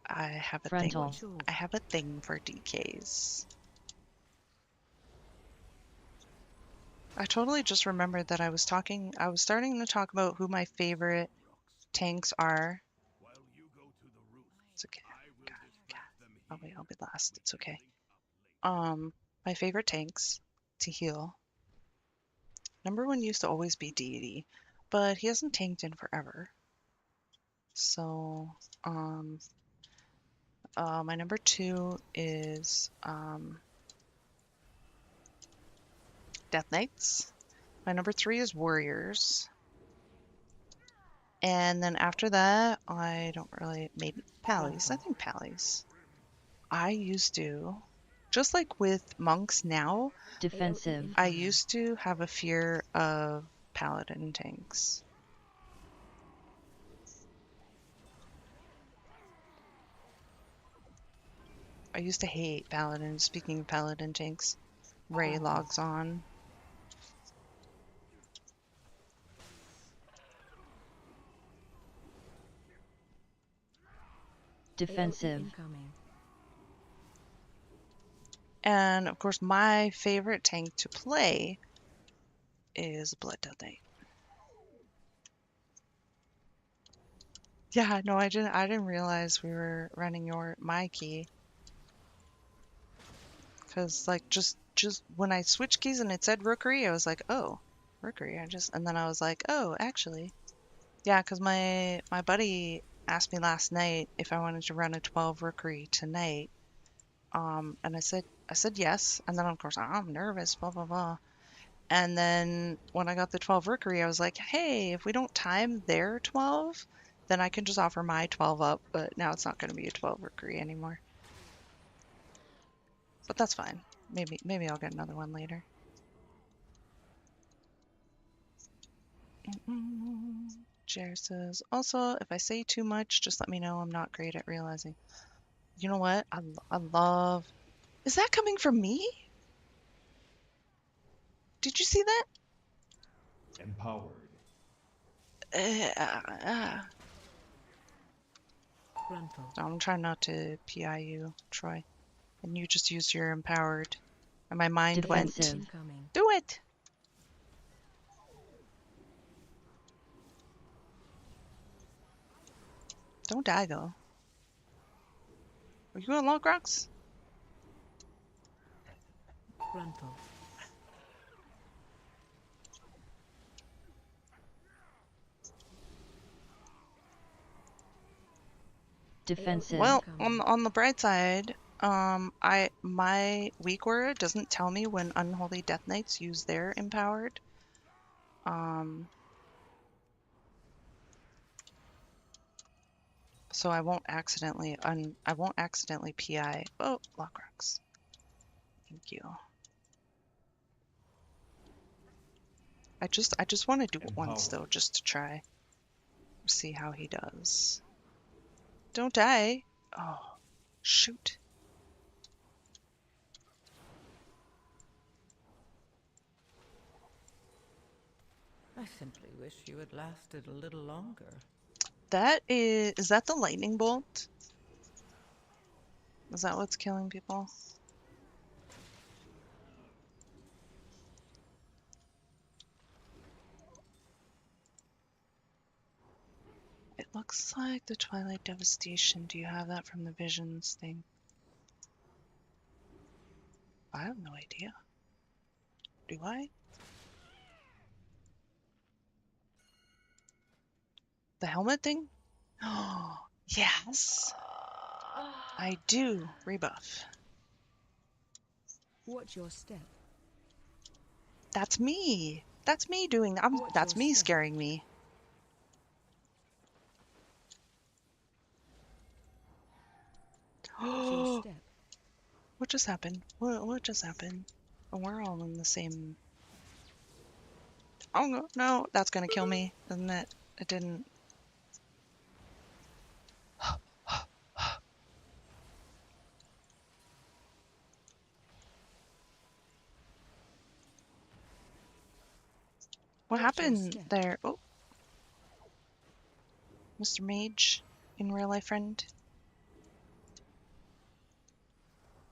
I have a thing. Frontal. I have a thing for DKs. I totally just remembered that I was starting to talk about who my favorite tanks are. It's okay. I'll be last. It's okay. My favorite tanks to heal. Number one used to always be Deity, but he hasn't tanked in forever. So, my number two is Death Knights. My number three is Warriors. And then after that, I don't really, maybe Pallies. I think Pallies. I used to, just like with monks now, Defensive. I used to have a fear of paladin tanks. I used to hate paladins. Speaking of paladin tanks, Ray logs on. Defensive. And of course, my favorite tank to play is Blood Death Knight. Yeah, no, I didn't realize we were running my key. Cause like just when I switched keys and it said Rookery, I was like, oh, Rookery. And then I was like, oh, actually, yeah, cause my buddy asked me last night if I wanted to run a 12 Rookery tonight. And I said yes. And then of course I'm nervous, blah blah blah. And then when I got the 12 Rookery, I was like, hey, if we don't time their 12, then I can just offer my 12 up. But now it's not going to be a 12 Rookery anymore. But that's fine. Maybe I'll get another one later. Jer says, also, if I say too much, just let me know. I'm not great at realizing. You know what? I love... Is that coming from me? Did you see that? Empowered. I'm trying not to PI you, Troy. And you just used your empowered. And my mind Defensive. went, do it! Don't die, though. Are you on Log Rocks? Defensive. Well, on the bright side, my weak aura doesn't tell me when Unholy Death Knights use their empowered. So I won't accidentally PI. Oh, Lock Rocks. Thank you. I just want to do it once though, just to try. See how he does. Don't die. Oh, shoot. I simply wish you had lasted a little longer. That is that the lightning bolt? Is that what's killing people? It looks like the Twilight Devastation. Do you have that from the Visions thing? I have no idea. Do I? The helmet thing? Oh, yes. I do. Rebuff. Watch your step. That's me. That's me doing that. That's me scaring me. Oh, what just happened? What just happened? Oh, we're all in the same. Oh no, no, that's gonna kill me, isn't it? It didn't. What happened there? Oh, Mr. Mage, in real life friend.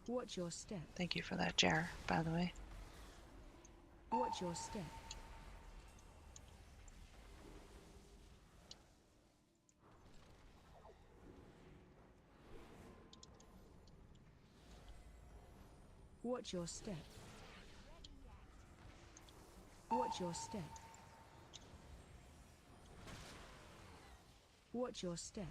Watch your step. Thank you for that jar, by the way. Watch your step. Watch your step. Watch your step. Watch your step.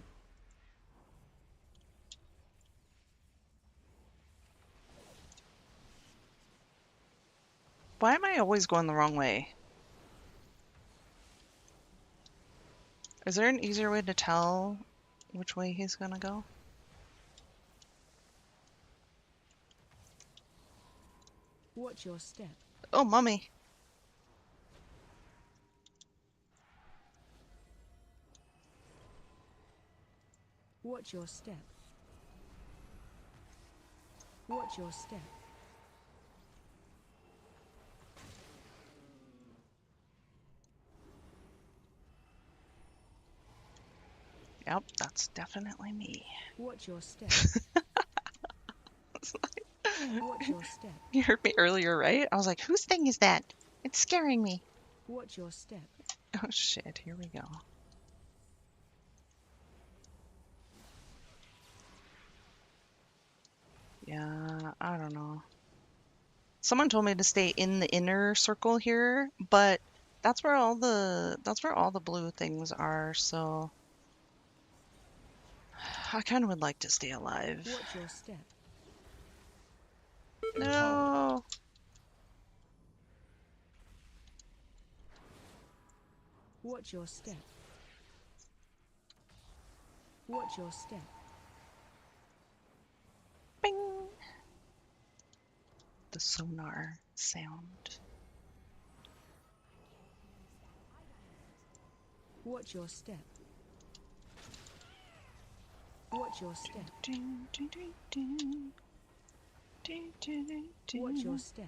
Why am I always going the wrong way? Is there an easier way to tell which way he's gonna go? Watch your step. Oh, mummy. Watch your step. Watch your step. Yep, that's definitely me. Watch your step. Watch your step. You heard me earlier, right? I was like, whose thing is that? It's scaring me. Watch your step. Oh shit, here we go. Yeah, I don't know. Someone told me to stay in the inner circle here, but that's where all the blue things are, so I kind of would like to stay alive. Watch your step. No. Watch your step. Watch your step. Bing. The sonar sound. Watch your step. Watch your step. Watch your step.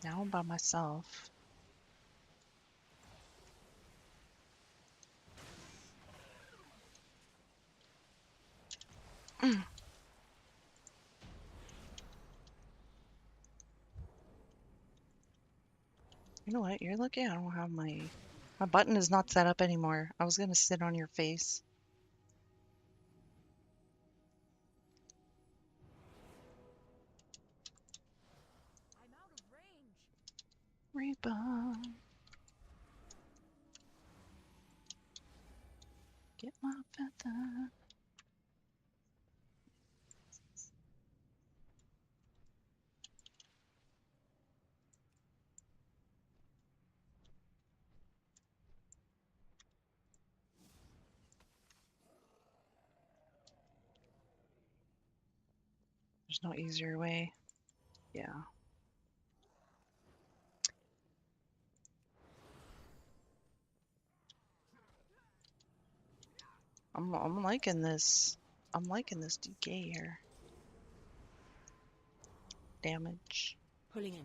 Now I'm by myself. You know what? You're lucky I don't have my button is not set up anymore. I was gonna sit on your face. I'm out of range. Reba. Get my feather. There's no easier way. Yeah. I'm liking this. I'm liking this DK here. Damage. Pulling in.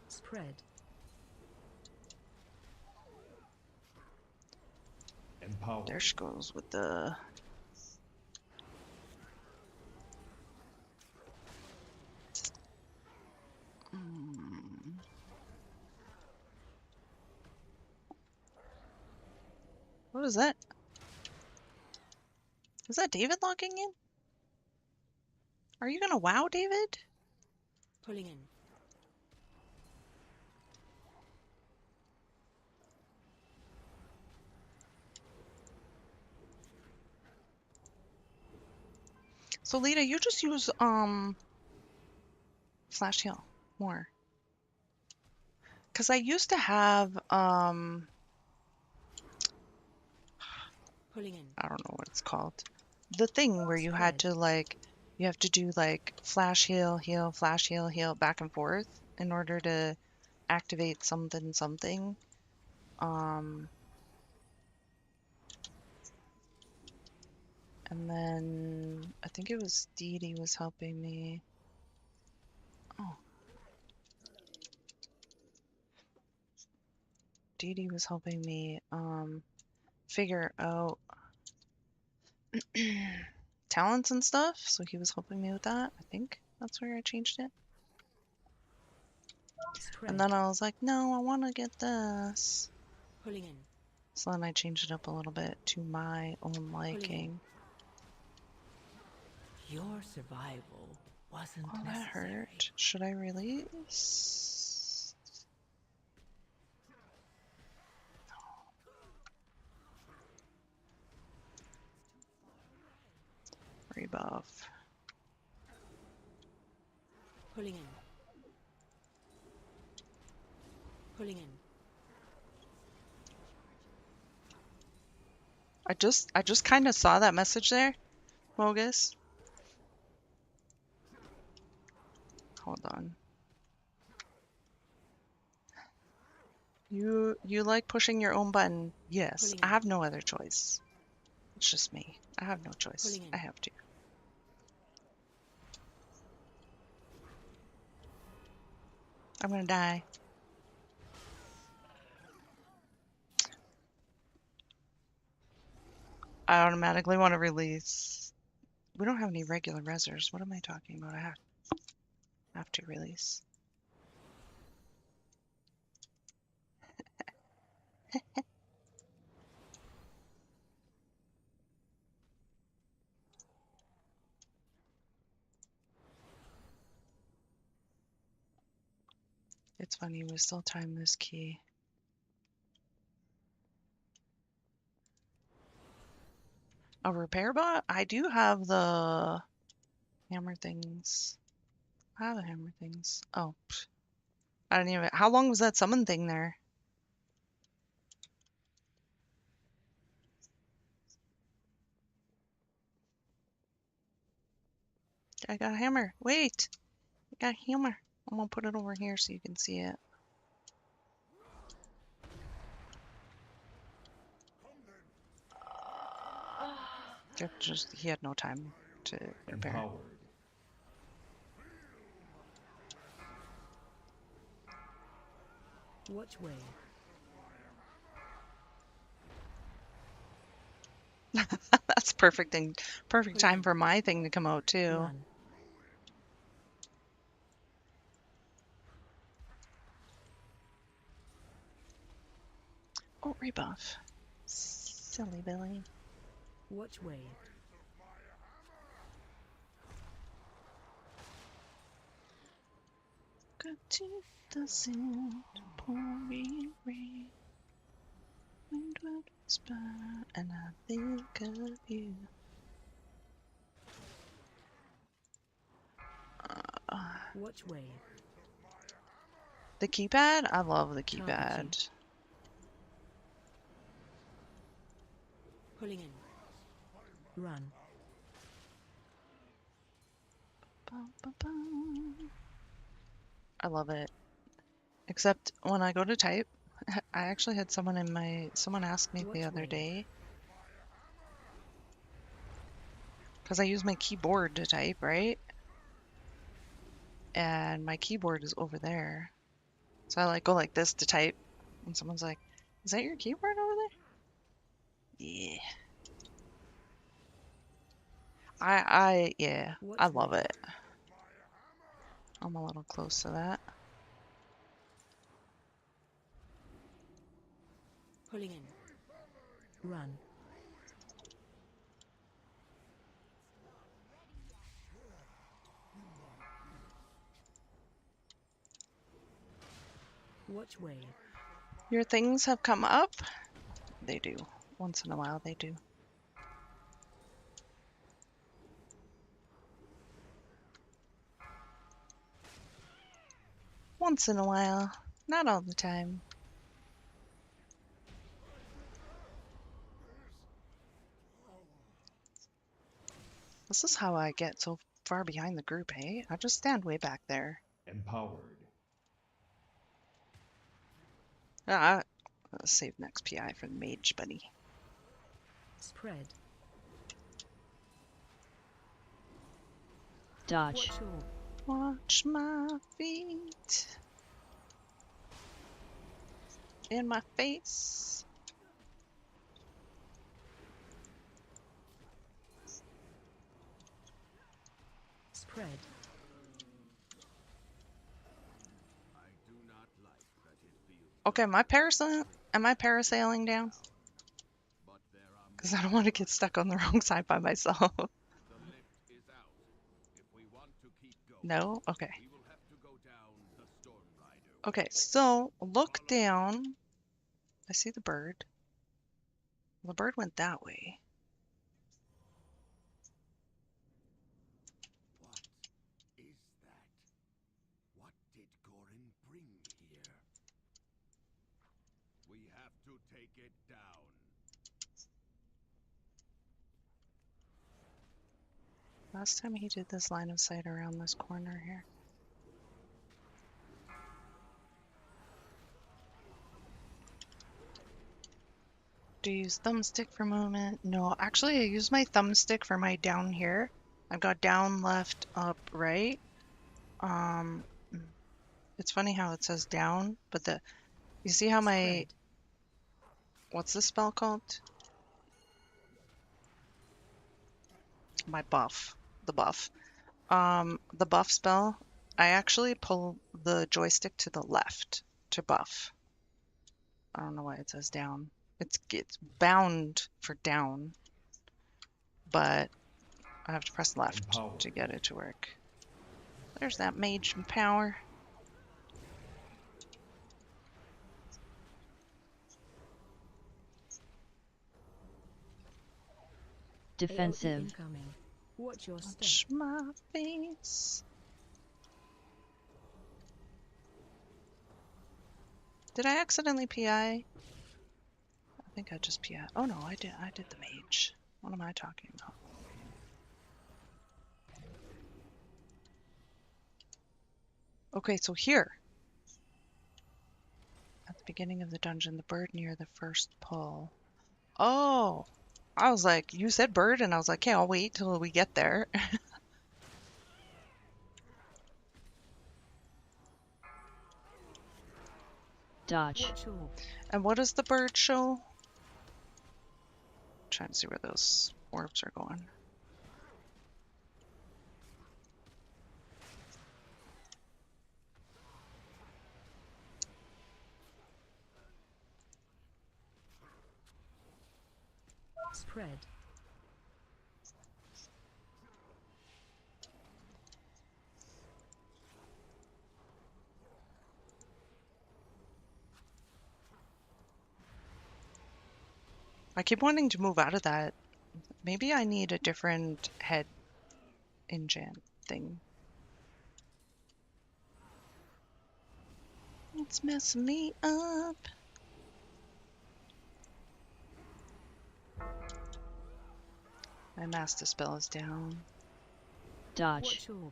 Spread. Empower. There she goes with the. What is that? Is that David logging in? Are you gonna wow David? Pulling in. So Lita, you just use flash heal more. Cause I used to have Pulling in. I don't know what it's called. The thing where you had to like you have to do like flash heal, heal, flash heal, heal back and forth in order to activate something something. And then I think it was Dee Dee was helping me. Oh, Dee Dee was helping me figure out talents and stuff, so he was helping me with that. I think that's where I changed it. And then I was like, no, I want to get this. Pulling in. So then I changed it up a little bit to my own liking. Your survival wasn't Oh, that necessary. hurt. Should I release? Rebuff. Pulling in. Pulling in. I just kind of saw that message there, Mogus. Hold on. You like pushing your own button? Yes. I have no other choice. It's just me. I have no choice. I have to. I'm gonna die. I automatically want to release. We don't have any regular rezzers. What am I talking about? I have to release. It's funny, we still time this key. A repair bot? I do have the hammer things. I have the hammer things. Oh, I didn't even. How long was that summon thing there? I got a hammer. Wait! I got a hammer. I'm gonna put it over here so you can see it. He had no time to repair. Which way? That's perfect thing. Perfect time for my thing to come out too. Run. Oh, rebuff. Silly Billy. Which way? Got to the sand, pouring rain. Wind will whisper, and I think of you. Which way? The keypad? I love the keypad. Pulling in. Run. I love it. Except when I go to type, I actually had someone someone asked me the other day. Because I use my keyboard to type, right? And my keyboard is over there. So I like go like this to type. And someone's like, is that your keyboard over there? Yeah. Yeah, I love it. I'm a little close to that. Pulling in. Run. Which way? Your things have come up? They do. Once in a while they do. Once in a while. Not all the time. This is how I get so far behind the group, eh? I just stand way back there. Empowered. I'll save next PI for the mage buddy. Spread. Dodge. Watch your Watch my feet. In my face. spread. I do not like that it feels, Okay, am I parasailing down? but there are Because I don't want to get stuck on the wrong side by myself. the lift is out. If we want to keep going, No? Okay. we will have to go down the Storm Rider. Okay, so look down. I see the bird. The bird went that way. What is that? What did Gorin bring here? We have to take it down. Last time he did this line of sight around this corner here. Do you use thumbstick for a moment? No, actually I use my thumbstick for my down here. I've got down, left, up, right. It's funny how it says down, but you see how my, what's this spell called? My buff, the buff. The buff spell, I actually pull the joystick to the left to buff. I don't know why it says down. It's bound for down, but I have to press left to get it to work. There's that mage power. Defensive. Incoming. Watch your step. Watch my face. Did I accidentally PI? I think I just PI. Oh no, I did the mage. What am I talking about? Okay, so here. At the beginning of the dungeon, the bird near the first pull. Oh! I was like, you said bird, and I was like, okay, I'll wait till we get there. Dodge. Watch your And what does the bird show? Trying to see where those orbs are going. spread. I keep wanting to move out of that. Maybe I need a different head enchant thing. It's messing me up. My master spell is down. Dodge. Watch your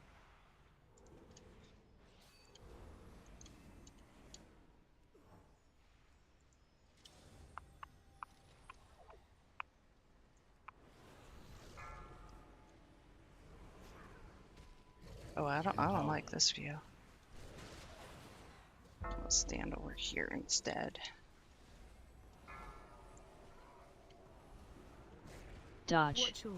Oh, I don't like this view. I'll stand over here instead. Dodge. watch your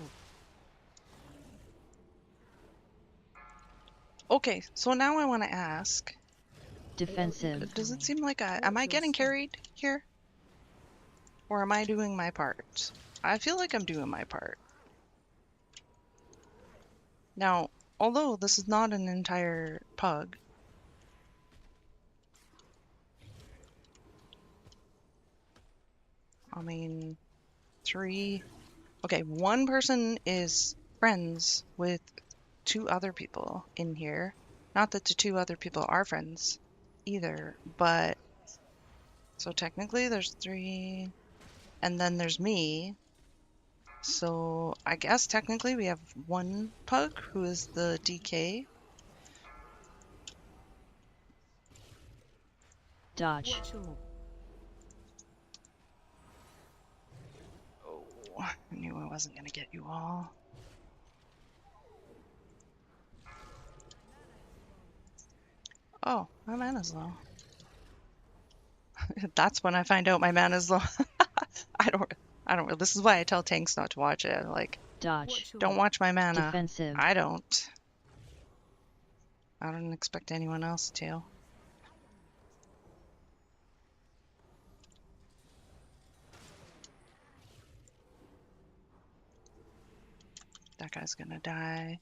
Okay, so now I want to ask, Defensive. does it seem like am I getting carried here? Or am I doing my part? I feel like I'm doing my part. Now, although this is not an entire pug, I mean, okay, one person is friends with two other people in here. Not that the two other people are friends. either, but so technically there's 3, and then there's me. So I guess technically we have 1 pug who is the DK. Dodge. Oh, I knew I wasn't gonna get you all. Oh, my mana's low. That's when I find out my mana's low. I don't. This is why I tell tanks not to watch it. Like, Dodge. don't watch my mana. Defensive. I don't. I don't expect anyone else to. That guy's gonna die.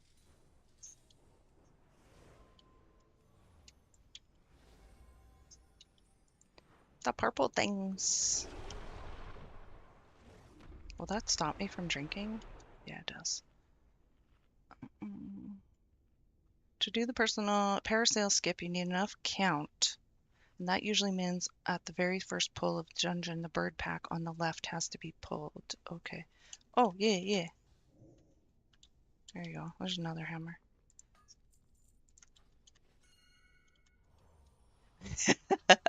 The purple things. Will that stop me from drinking? Yeah, it does. To do the personal parasail skip, you need enough count. And that usually means at the very first pull of the dungeon, the bird pack on the left has to be pulled. Okay. Oh, yeah, yeah. There you go. There's another hammer.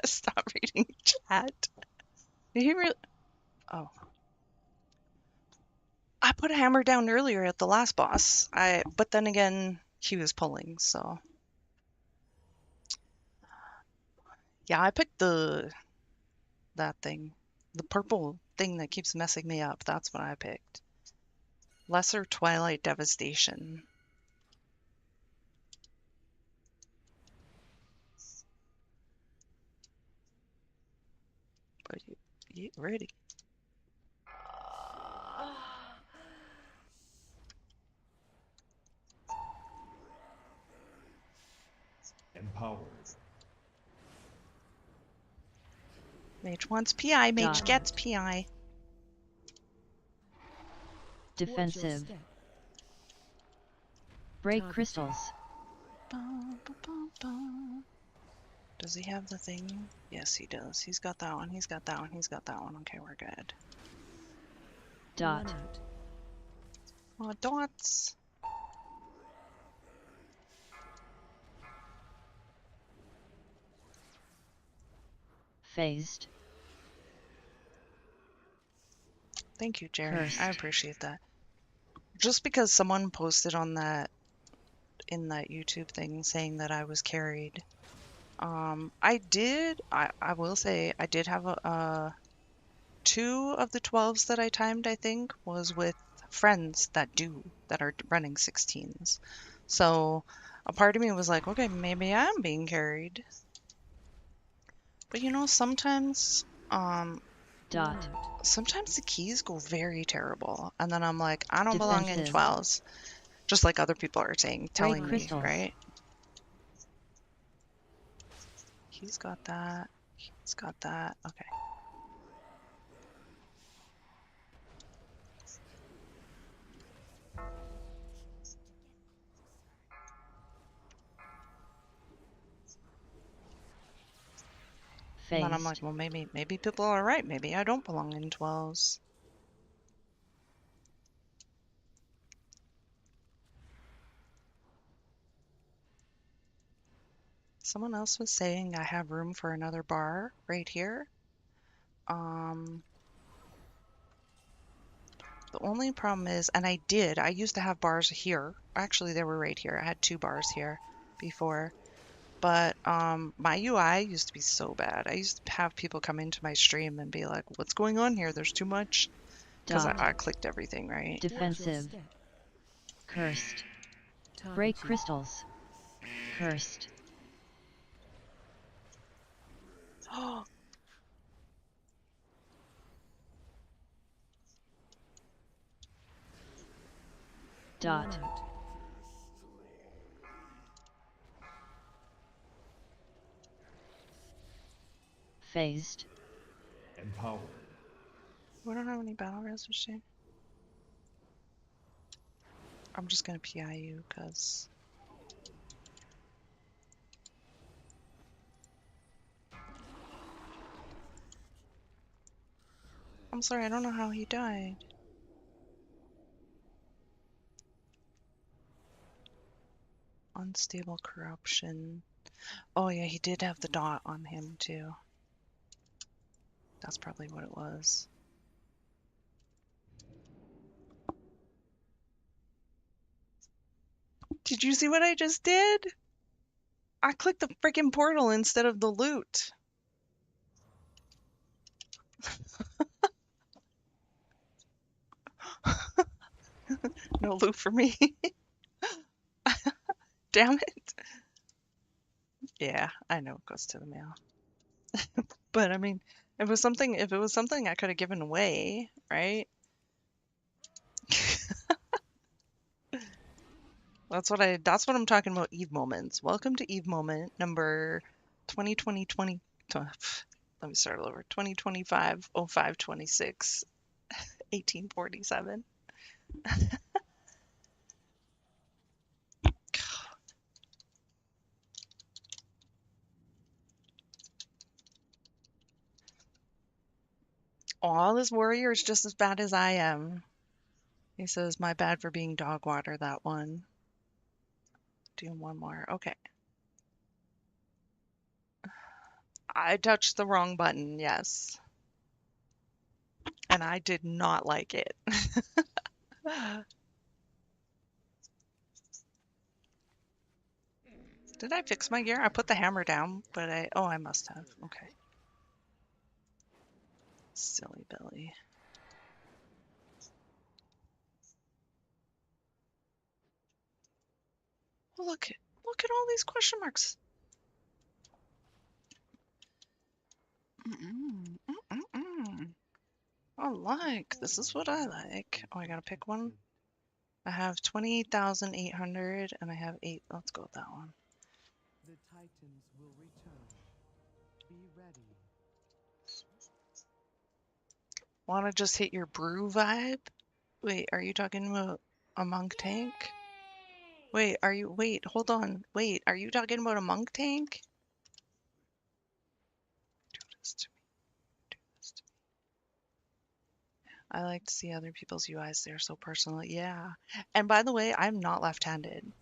Stop reading chat. Did he really? Oh. I put a hammer down earlier at the last boss. But then again, he was pulling, so. Yeah, I picked that thing. The purple thing that keeps messing me up. That's what I picked. Lesser Twilight Devastation. But you ready? Empowered. Mage wants PI, mage Dot. gets PI. Defensive. Break crystals. Does he have the thing? Yes, he does. He's got that one. He's got that one. He's got that one. Okay, we're good. Dot. Oh, dots. Phased. Thank you, Jerry. Cursed. I appreciate that. Just because someone posted on that in that YouTube thing saying that I was carried. I will say I did have a 2 of the 12s that I timed, I think, was with friends that are running 16s. So a part of me was like, okay, maybe I'm being carried. But you know, sometimes sometimes the keys go very terrible. And then I'm like, I don't belong in Defensive. 12s. Just like other people are telling me, crystals. right? He's got that. He's got that. Okay. And then I'm like, Phased. well, maybe people are right. Maybe I don't belong in 12s. Someone else was saying I have room for another bar right here. The only problem is, and I used to have bars here. Actually, they were right here. I had 2 bars here before. But my UI used to be so bad. I used to have people come into my stream and be like, what's going on here? There's too much. Because I clicked everything, right? Defensive. Cursed. Break crystals. Cursed. Dot. Phased. Empowered. We don't have any battle resolution. I'm just gonna PI you because I'm sorry, I don't know how he died. Unstable corruption. Oh yeah, he did have the dot on him too. That's probably what it was. Did you see what I just did? I clicked the freaking portal instead of the loot. No loot for me. Damn it. Yeah, I know it goes to the mail. But I mean, if it was something I could have given away, right? That's what I'm talking about, Eve moments. Welcome to Eve moment number 2020 let me start all over. 2025 05 26 1847. Oh, this warrior is just as bad as I am. He says, my bad for being dog water, that one. Doing one more. Okay. I touched the wrong button, yes. And I did not like it. Did I fix my gear? I put the hammer down, but I must have. Okay. Silly Billy. Well, look at all these question marks. I like. This is what I like. Oh, I gotta pick one. I have 28,800 and I have 8. Let's go with that one. The Titans will return. Be ready. Want to just hit your brew vibe? Wait, are you talking about a monk tank? Wait, hold on. Wait, are you talking about a monk tank? Do this to me. Do this to me. I like to see other people's UIs. They're so personal. Yeah. And by the way, I'm not left-handed.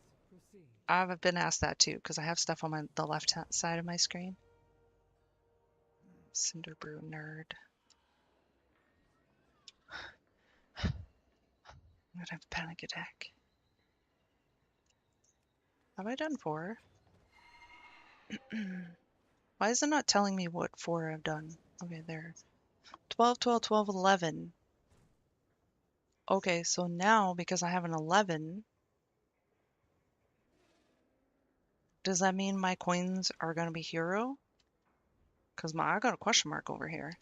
I've been asked that too, because I have stuff on the left side of my screen. Cinder Brew nerd. I'm gonna have a panic attack. Have I done 4? Why is it not telling me what 4 I've done? Okay, there. 12, 12, 12, 11. Okay, so now because I have an 11, does that mean my coins are gonna be hero? Because I got a question mark over here.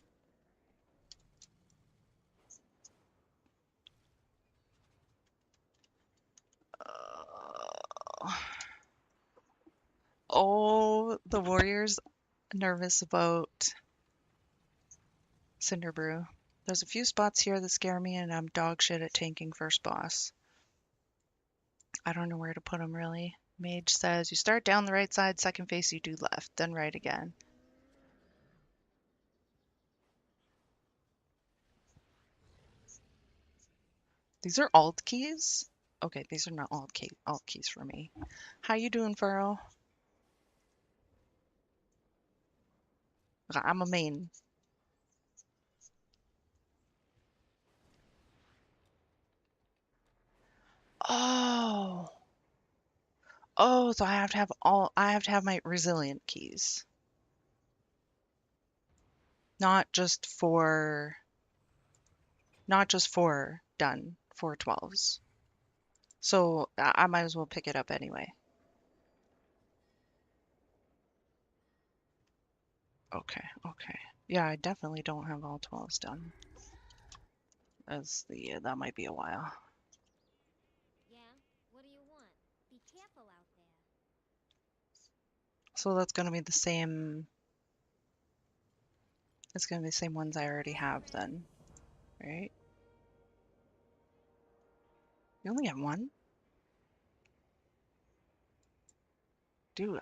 Oh, the Warriors nervous about Cinder Brew. There's a few spots here that scare me, and I'm dog shit at tanking first boss. I don't know where to put them really. Mage says you start down the right side, second face you do left, then right again. These are alt keys? Okay, these are not alt keys for me. How you doing, Furrow? I'm a main. Oh. Oh, so I have to have my resilient keys. Not just for done for 12s. So I might as well pick it up anyway. Okay. Yeah, I definitely don't have all 12s done. That might be a while. Yeah? What do you want? Be careful out there. So that's gonna be the same. It's gonna be the same ones I already have then, right? You only have one? Dude,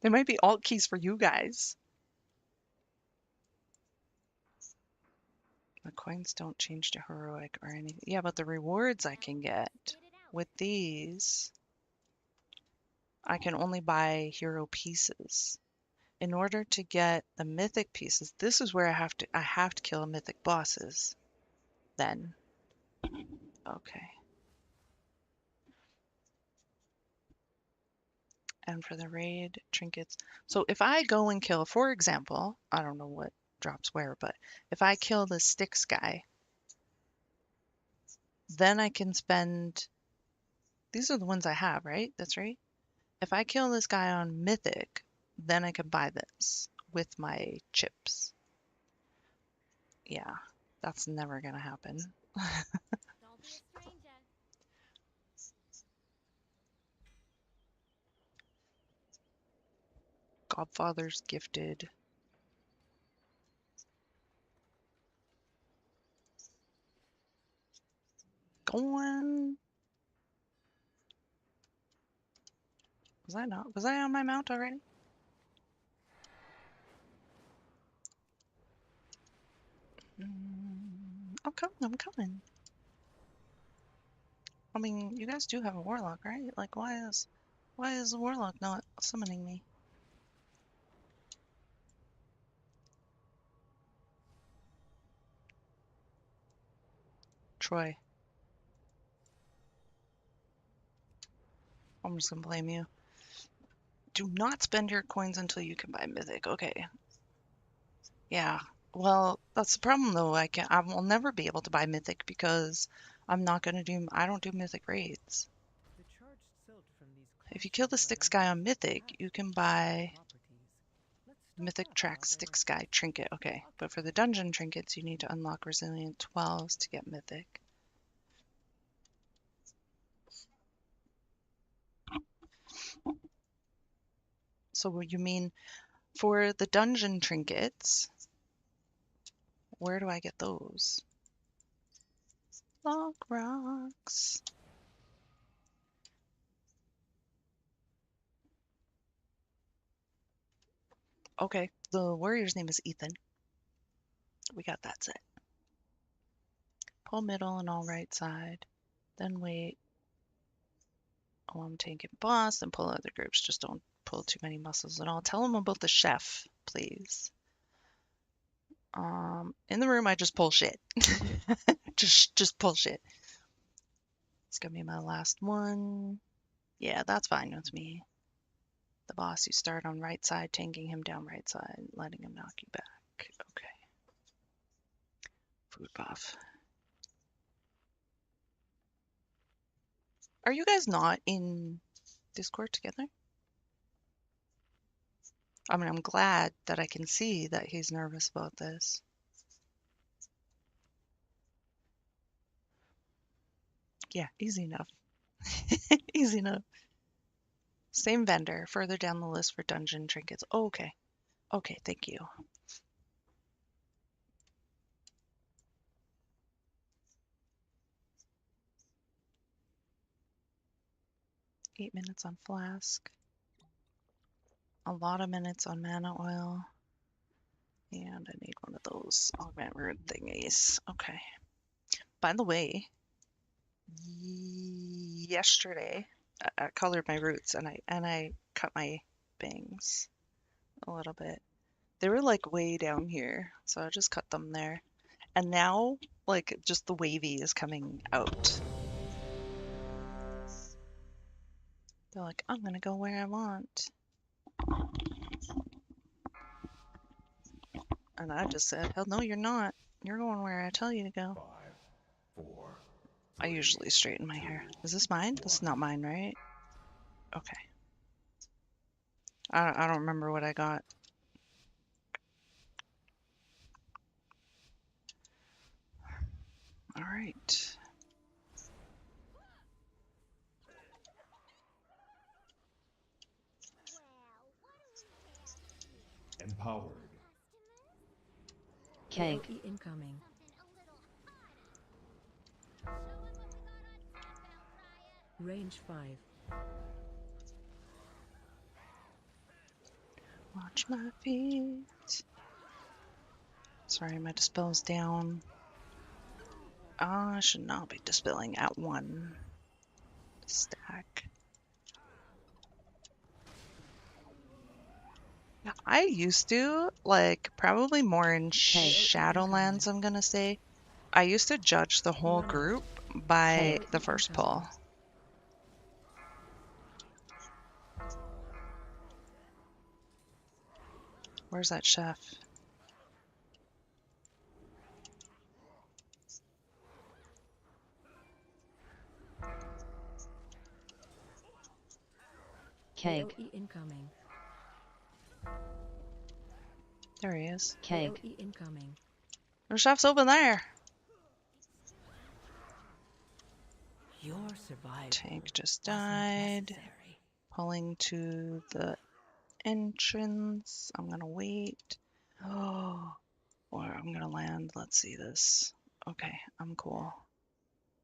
there might be alt keys for you guys. The coins don't change to heroic or anything. Yeah, but the rewards I can get with these, I can only buy hero pieces. In order to get the mythic pieces, this is where I have to kill mythic bosses. Then. Okay. And for the raid trinkets. So if I go and kill, for example, I don't know what drops where, but if I kill the Styx guy, then I can spend, these are the ones I have, right? That's right. If I kill this guy on Mythic, then I can buy this with my chips. Yeah, that's never gonna happen. Don't be a stranger. Godfather's gifted. Going. Was I not? Was I on my mount already? I'm coming, I'm coming. I mean, you guys do have a warlock, right? Like, why is the warlock not summoning me? Troy. I'm just gonna blame you. Do not spend your coins until you can buy Mythic. Okay. Yeah. Well, that's the problem though. I will never be able to buy Mythic because I don't do Mythic raids. The charged silt from these If you kill the Styx guy on Mythic, you can buy Mythic Track Styx guy trinket. Okay. But for the dungeon trinkets, you need to unlock Resilient 12s to get Mythic. So what you mean for the dungeon trinkets, where do I get those? Lock rocks. Okay, the warrior's name is Ethan. We got that set. Pull middle and all right side. Then wait. Oh, I'm taking boss, then pull other groups. Just don't pull too many muscles at all. Tell them about the chef, please. In the room, I just pull shit. just pull shit. It's gonna be my last one. Yeah, that's fine with me. The boss, you start on right side, tanking him down right side, letting him knock you back. Okay. Food buff. Are you guys not in Discord together? I mean, I'm glad that I can see that he's nervous about this. Yeah, easy enough. Easy enough. Same vendor, further down the list for dungeon trinkets. Oh, okay. Okay, thank you. Eight minutes on flask. A lot of minutes on mana oil. And I need one of those augment rune thingies. Okay. By the way, yesterday I colored my roots and I cut my bangs a little bit. They were like way down here, so I just cut them there. And now, like, just the wavy is coming out. They're like, I'm gonna go where I want. And I just said, hell no, you're not. You're going where I tell you to go. 5, 4. I usually straighten my hair. Is this mine? This is not mine, right? Okay. I don't remember what I got. All right. Empowered. Cake. AOE incoming. Range 5. Watch my feet. Sorry, my dispel's down. I should not be dispelling at 1 stack. Yeah, I used to, like, probably more in Shadowlands, I'm gonna say. I used to judge the whole group by the first pull. Where's that chef? Keg. AOE incoming. There he is. Keg. AOE incoming. The chef's over there. Your survival Tank just wasn't died. necessary. Pulling to the entrance. I'm gonna wait. Oh, or I'm gonna land. Let's see this. Okay, I'm cool.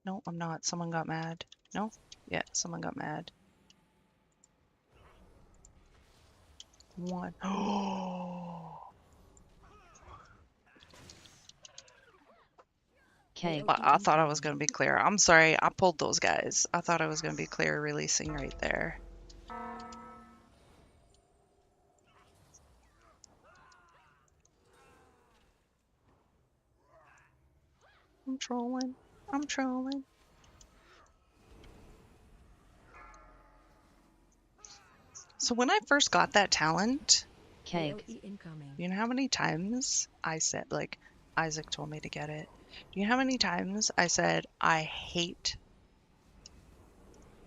No, I'm not. Someone got mad. No? Yeah, someone got mad. 1. Oh. Keg. I thought I was gonna be clear. I'm sorry. I pulled those guys. I thought I was gonna be clear releasing right there. I'm trolling. I'm trolling. So when I first got that talent, Keg. AOE incoming. you know how many times I said, like, Isaac told me to get it. Do you know how many times I said, I hate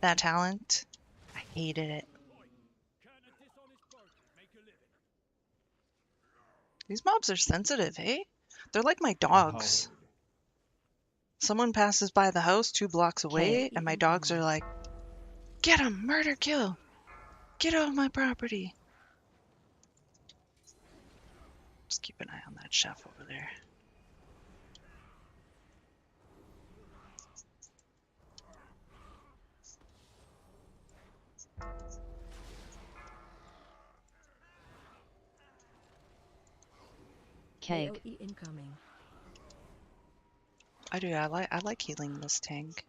that talent? I hated it. These mobs are sensitive, hey? They're like my dogs. Someone passes by the house 2 blocks away, and my dogs are like, get him! Murder, kill! Get off my property! Just keep an eye on that chef over there. Keg. AOE incoming. I do. I like healing this tank.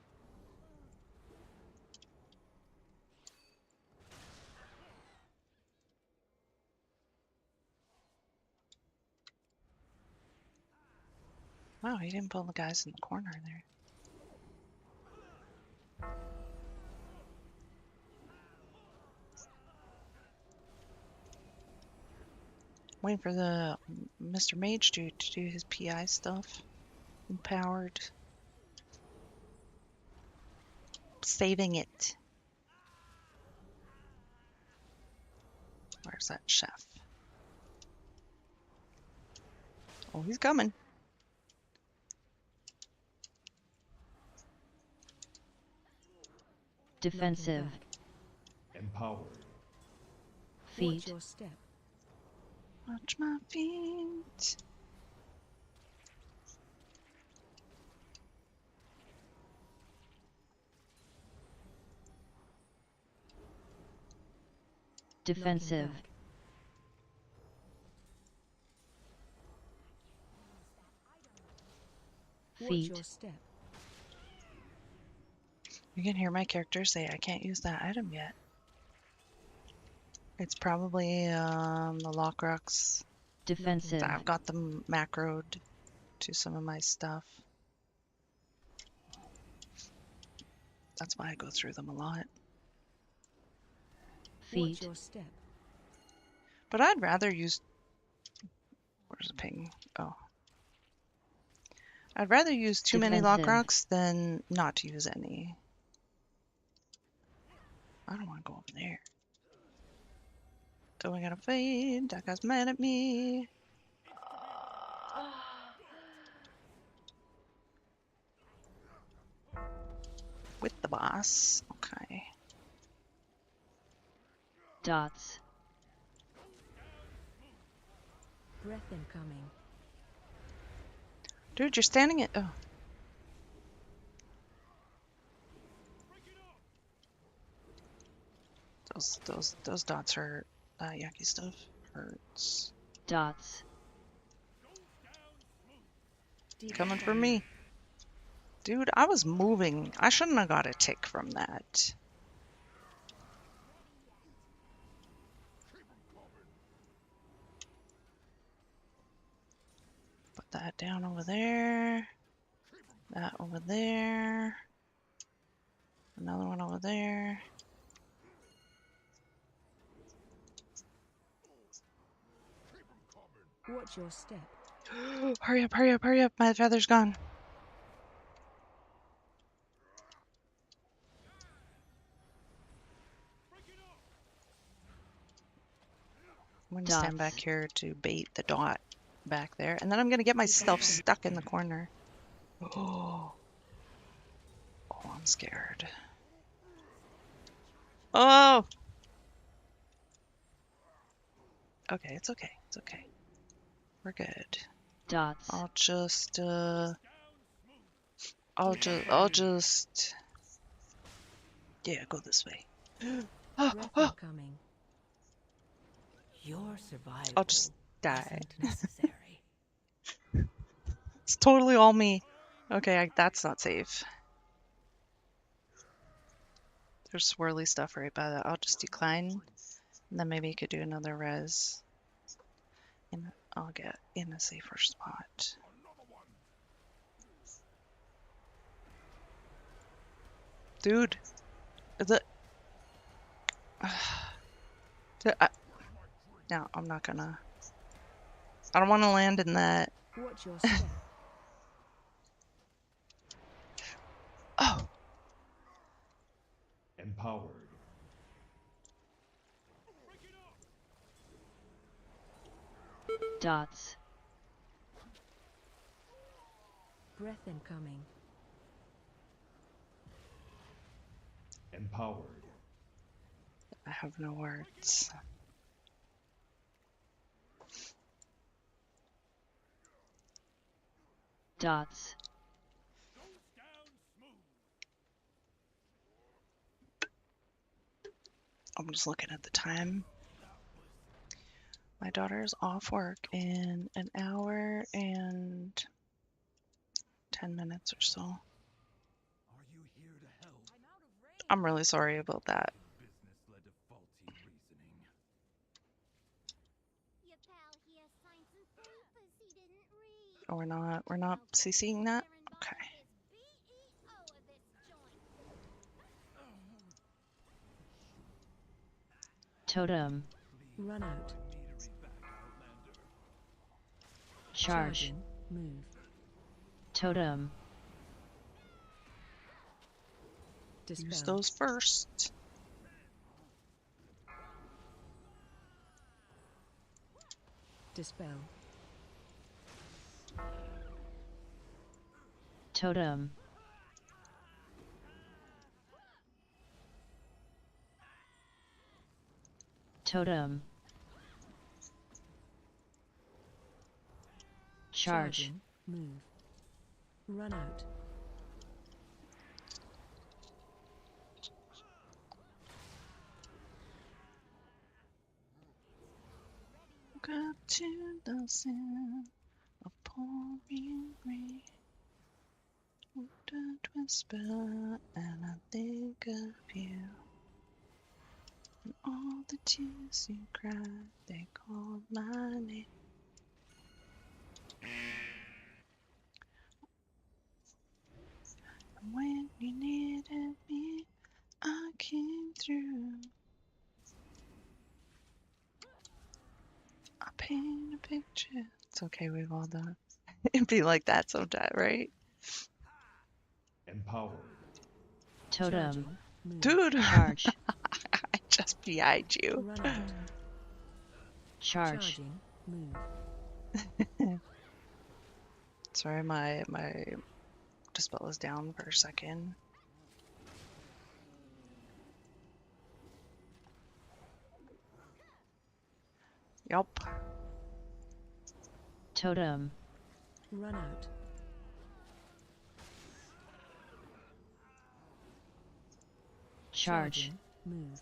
Wow, he didn't pull the guys in the corner there. Waiting for the Mr. Mage dude to do his PI stuff. Empowered. Saving it. Where's that chef? Oh, he's coming. Defensive. Empowered. Feet. Watch your step. Watch my feet. Defensive. Watch Feet. your step. You can hear my character say, I can't use that item yet. It's probably the lock rocks. Defensive. I've got them macroed to some of my stuff. That's why I go through them a lot. Watch Feet. your step. But I'd rather use... Where's the ping? Oh. I'd rather use too many lock Defensive. rocks than not to use any. I don't want to go over there. So I gotta fight. That guy's mad at me. With the boss. Okay. Dots. Breath incoming. Dude, you're standing at... Oh. Those dots hurt. That yucky stuff hurts. Dots. Coming for me. Dude, I was moving. I shouldn't have got a tick from that. Put that down over there. That over there. Another one over there. Watch your step. Hurry up, hurry up, hurry up. My feather's gone. I'm going to stand back Dots. here to bait the dot back there. And then I'm going to get myself stuck in the corner. Oh, I'm scared. Oh! Okay, it's okay. It's okay. We're good. Dots. I'll just yeah, go this way. Breath incoming. Your survival I'll just die. isn't necessary. It's totally all me. Okay, that's not safe. There's swirly stuff right by that. I'll just decline. And then maybe you could do another res. And I'll get in a safer spot. Dude. The... No, I'm not gonna. I don't want to land in that. Watch your step. Oh! Empowered. Dots. Breath incoming. Empowered. I have no words. Dots. I'm just looking at the time. My daughter's off work in an hour and 10 minutes or so. Are you here to help? I'm really sorry about that. Business led to faulty reasoning. Your pal here signed some papers he didn't read. Oh, we're not CCing that? Okay. Totem. Run out. Charge. Charging. Move. Totem. Use Dispel. those first. Dispel. Totem. Totem. Charge. Charging. Move. Run out. Got to the sound of pouring rain. With a whisper, and I think of you. And all the tears you cried, they called my name. And when you needed me, I came through. I paint a picture. It's okay, we've all done. It'd be like that sometime, right? Empowered. Totem. Charging. Move. Dude, Charge. I just behind you. Run out. Charge. Charging. Move. Sorry, my dispel is down for a second. Yup. Totem. Run out. Charge. Charging. Move.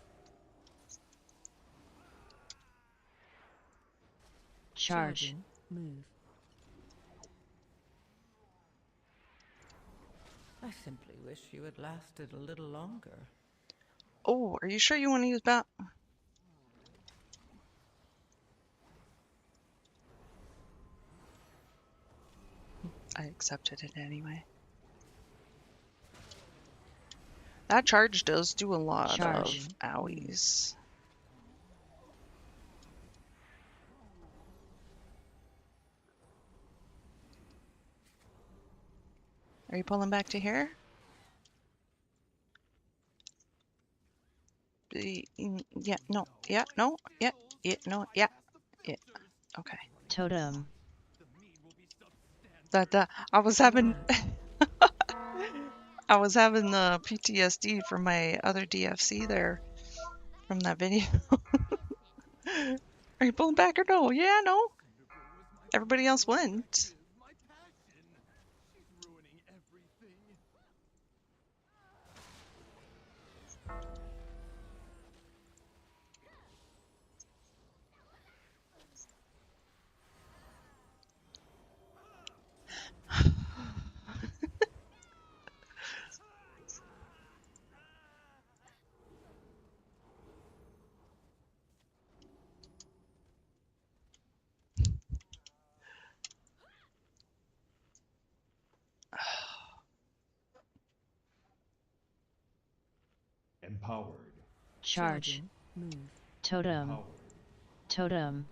Charge. Charging. Move. I simply wish you had lasted a little longer. Oh, are you sure you want to use bat? I accepted it anyway. That charge does do a lot of Charge. owies. Are you pulling back to here? Yeah, no, yeah, no, yeah, no, yeah, yeah. Okay. Totem. That I was having I was having the PTSD from my other DFC there from that video. Are you pulling back or no? Yeah, no. Everybody else went. My passion. She's ruining everything. Empowered. Charge. Move. Totem. Empowered. Totem.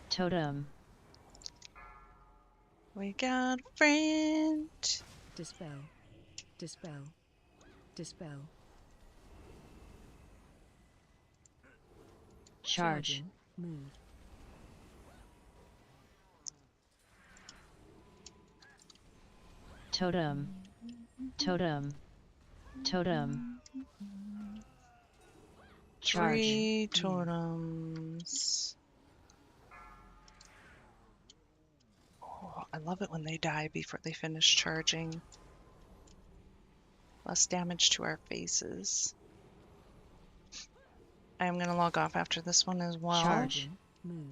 Totem. We got a friend. Dispel. Dispel. Dispel. Charge. Move. Totem. Totem. Totem. Charge. 3 totems. Oh, I love it when they die before they finish charging. Less damage to our faces. I am going to log off after this one as well. Charge. Move.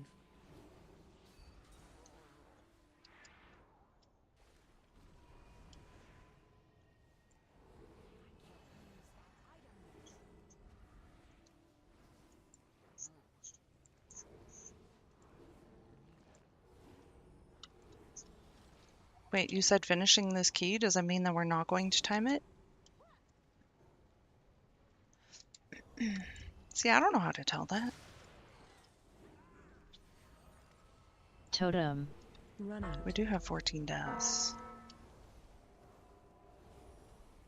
Wait, you said finishing this key? Does that mean that we're not going to time it? See, I don't know how to tell that. Totem. Run out. We do have 14 deaths.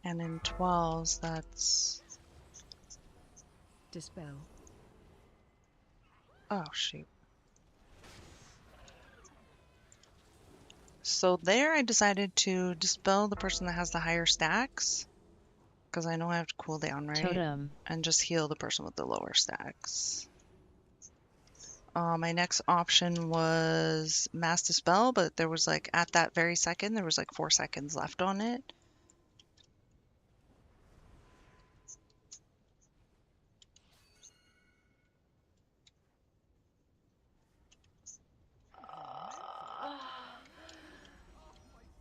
And in 12s, that's... Dispel. Oh, shoot. So there I decided to dispel the person that has the higher stacks. Because I know I have to cool down, right? Totem. And just heal the person with the lower stacks. My next option was Mass Dispel, but there was like, at that very second, there was like 4 seconds left on it.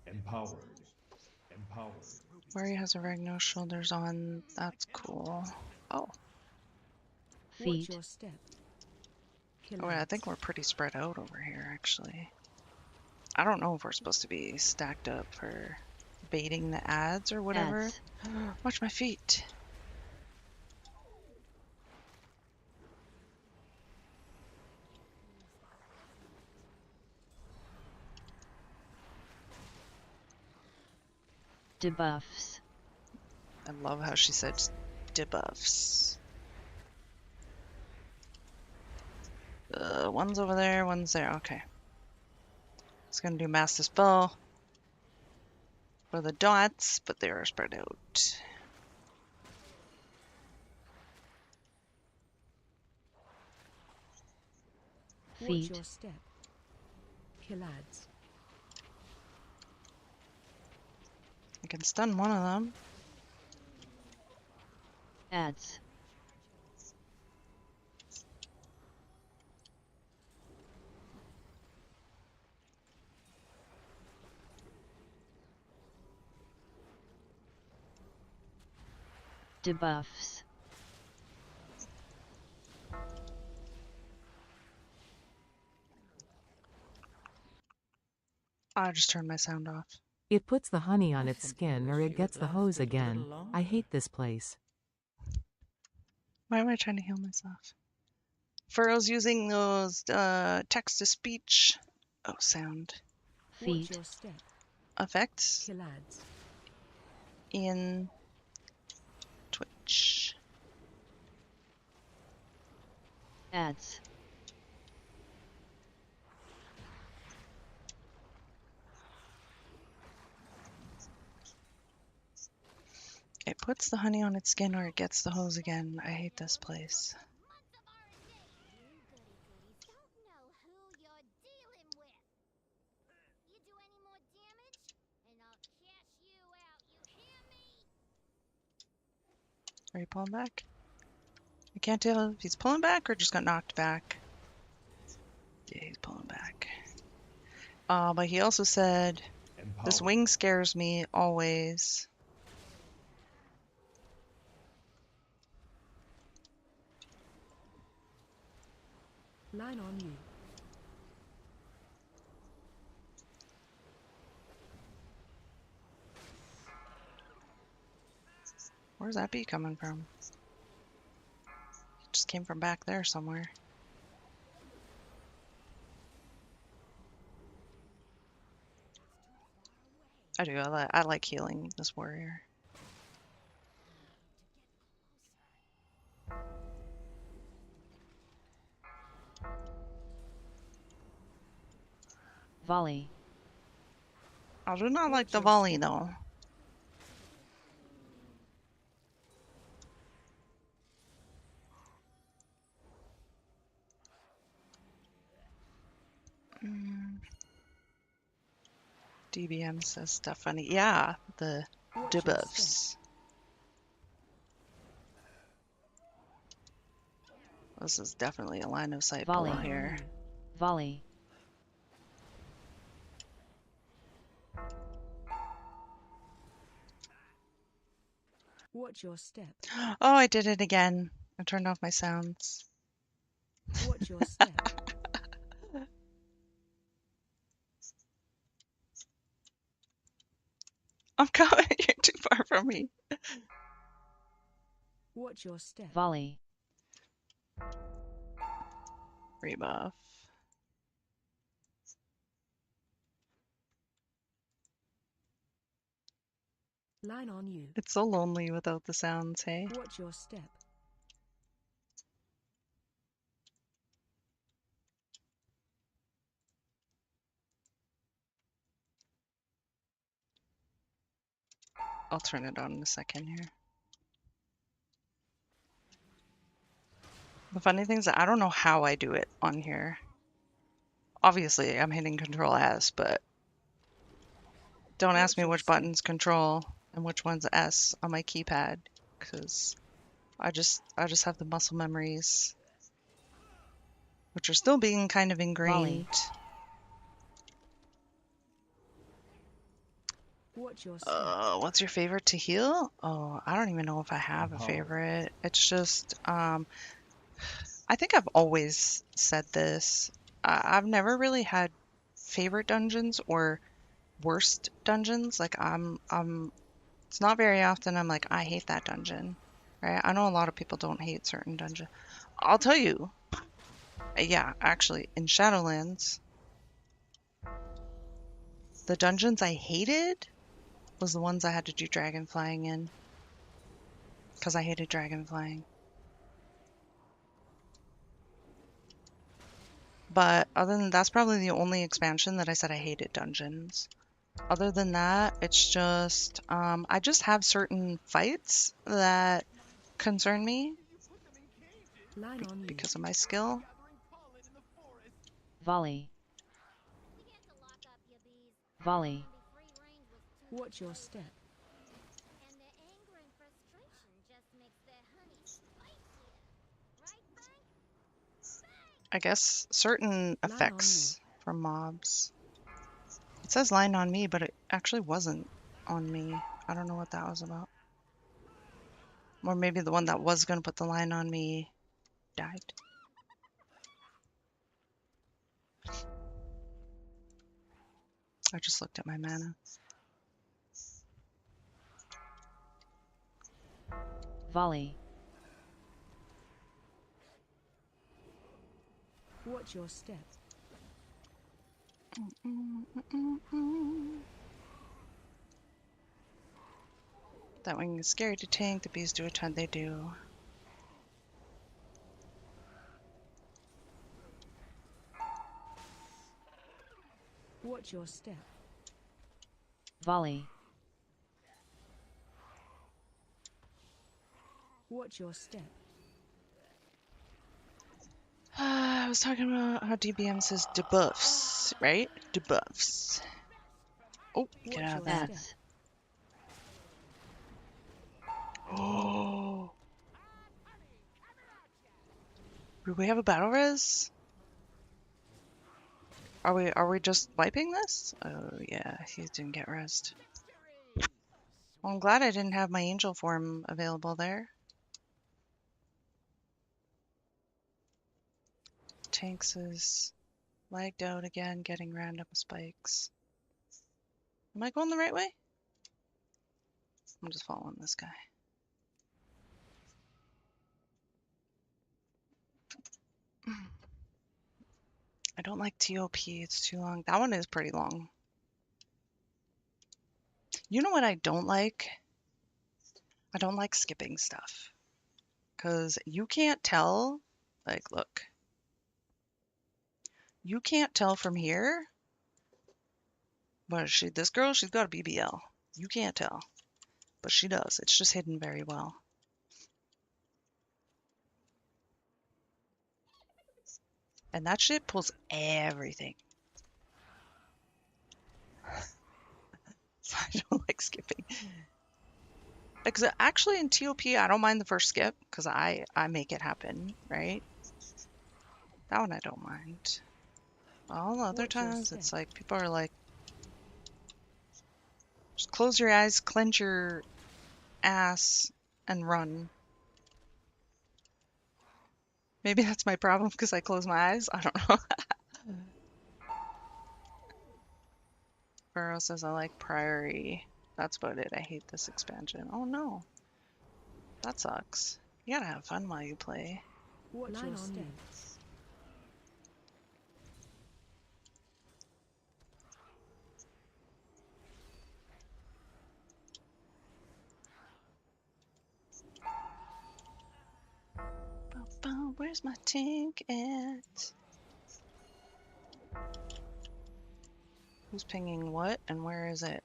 Empowered. Empowered. Murray has a Ragnar shoulders on. That's cool. Oh. Feet. Watch your step. Oh, wait, I think we're pretty spread out over here, actually. I don't know if we're supposed to be stacked up for baiting the ads or whatever. Ads. Watch my feet. Debuffs. I love how she said debuffs. One's over there, one's there. Okay. It's gonna do Mass Dispel for the dots, but they are spread out. Watch Feet. your step. Kill ads. I can stun one of them. Ads. Debuffs. I just turned my sound off. It puts the honey on I its simply skin wish or you it had gets the hose lasted a little again. longer. I hate this place. Why am I trying to heal myself? Furrow's using those text to speech sound Watch Feet. your step. effects Kill ads. in Twitch. Ads. It puts the honey on its skin or it gets the hose again. I hate this place. Are you pulling back? I can't tell if he's pulling back or just got knocked back. Yeah, he's pulling back. But he also said, this wing scares me always. Line on you. Where's that bee coming from? It just came from back there somewhere. I do. I like healing this warrior. Volley. I do not like Watch the your volley step. though. DBM says stuff funny. Yeah, the Watch your step. debuffs. This is definitely a line of sight pull Volley. here. Volley. Watch your step. Oh, I did it again. I turned off my sounds. Watch your step. I'm coming. You're too far from me. Watch your step. Volley. Rebuff. Line on you. It's so lonely without the sounds, hey? Watch your step. I'll turn it on in a second here. The funny thing is that I don't know how I do it on here. Obviously, I'm hitting Control S, but don't ask me which button's Control and which one's S on my keypad, because I just have the muscle memories, which are still being kind of ingrained. Watch your step. What's your favorite to heal? Oh, I don't even know if I have a favorite. It's just, I think I've always said this. I've never really had favorite dungeons or worst dungeons. Like it's not very often I'm like, I hate that dungeon, right? I know a lot of people don't hate certain dungeons. I'll tell you, yeah, actually, in Shadowlands, the dungeons I hated was the ones I had to do dragon flying in, because I hated dragon flying. But other than that's probably the only expansion that I said I hated dungeons. Other than that, it's just I just have certain fights that concern me Line on you. because of my skill. Volley. Volley. Watch your step. I guess certain effects from mobs. It says line on me, but it actually wasn't on me. I don't know what that was about. Or maybe the one that was going to put the line on me died. I just looked at my mana. Volley. Watch your step. That wing is scary to tank. The bees do a ton. They do. Watch your step. Volley. Watch your step. I was talking about how DBM says debuffs, right? Debuffs. Oh, get out of that. Ads. Oh. Do we have a battle res? Are we just wiping this? Oh yeah, he didn't get rest. Well, I'm glad I didn't have my angel form available there. Tanks is lagged out again, getting random spikes. Am I going the right way? I'm just following this guy. I don't like TOP, it's too long. That one is pretty long. You know what I don't like? I don't like skipping stuff. Because you can't tell, like, look. You can't tell from here, but this girl, she's got a BBL. You can't tell, but she does. It's just hidden very well. And that shit pulls everything. So I don't like skipping. Because actually in TOP, I don't mind the first skip because I make it happen, right? That one I don't mind. All other Watch your times, step. it's like people are like, just close your eyes, clench your ass, and run. Maybe that's my problem because I close my eyes. I don't know. Burrow says I like Priory. That's about it. I hate this expansion. Oh no. That sucks. You gotta have fun while you play. Watch your step. Where's my tank at? Who's pinging what and where is it?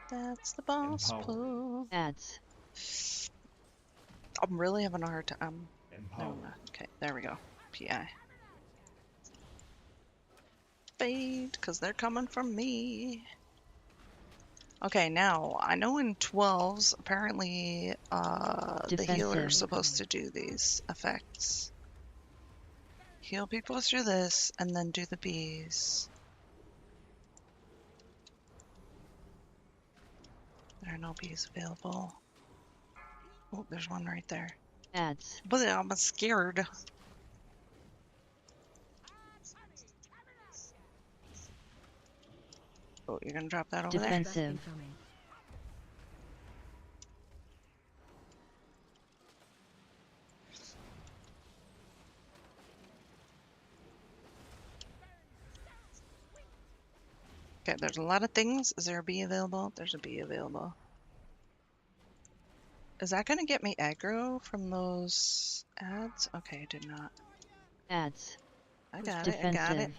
That's the boss pull. Ads. I'm really having a hard time. No, okay, there we go. PI. Fade, because they're coming from me. Okay, now, I know in 12s, apparently, the healer's supposed to do these effects. Heal people through this, and then do the bees. There are no bees available. Oh, there's one right there. Ads. But I'm scared. Oh, you're gonna drop that over Defensive. there? Okay, there's a lot of things. Is there a bee available? There's a bee available. Is that gonna get me aggro from those ads? Okay, I did not. Ads. I got it, I got it.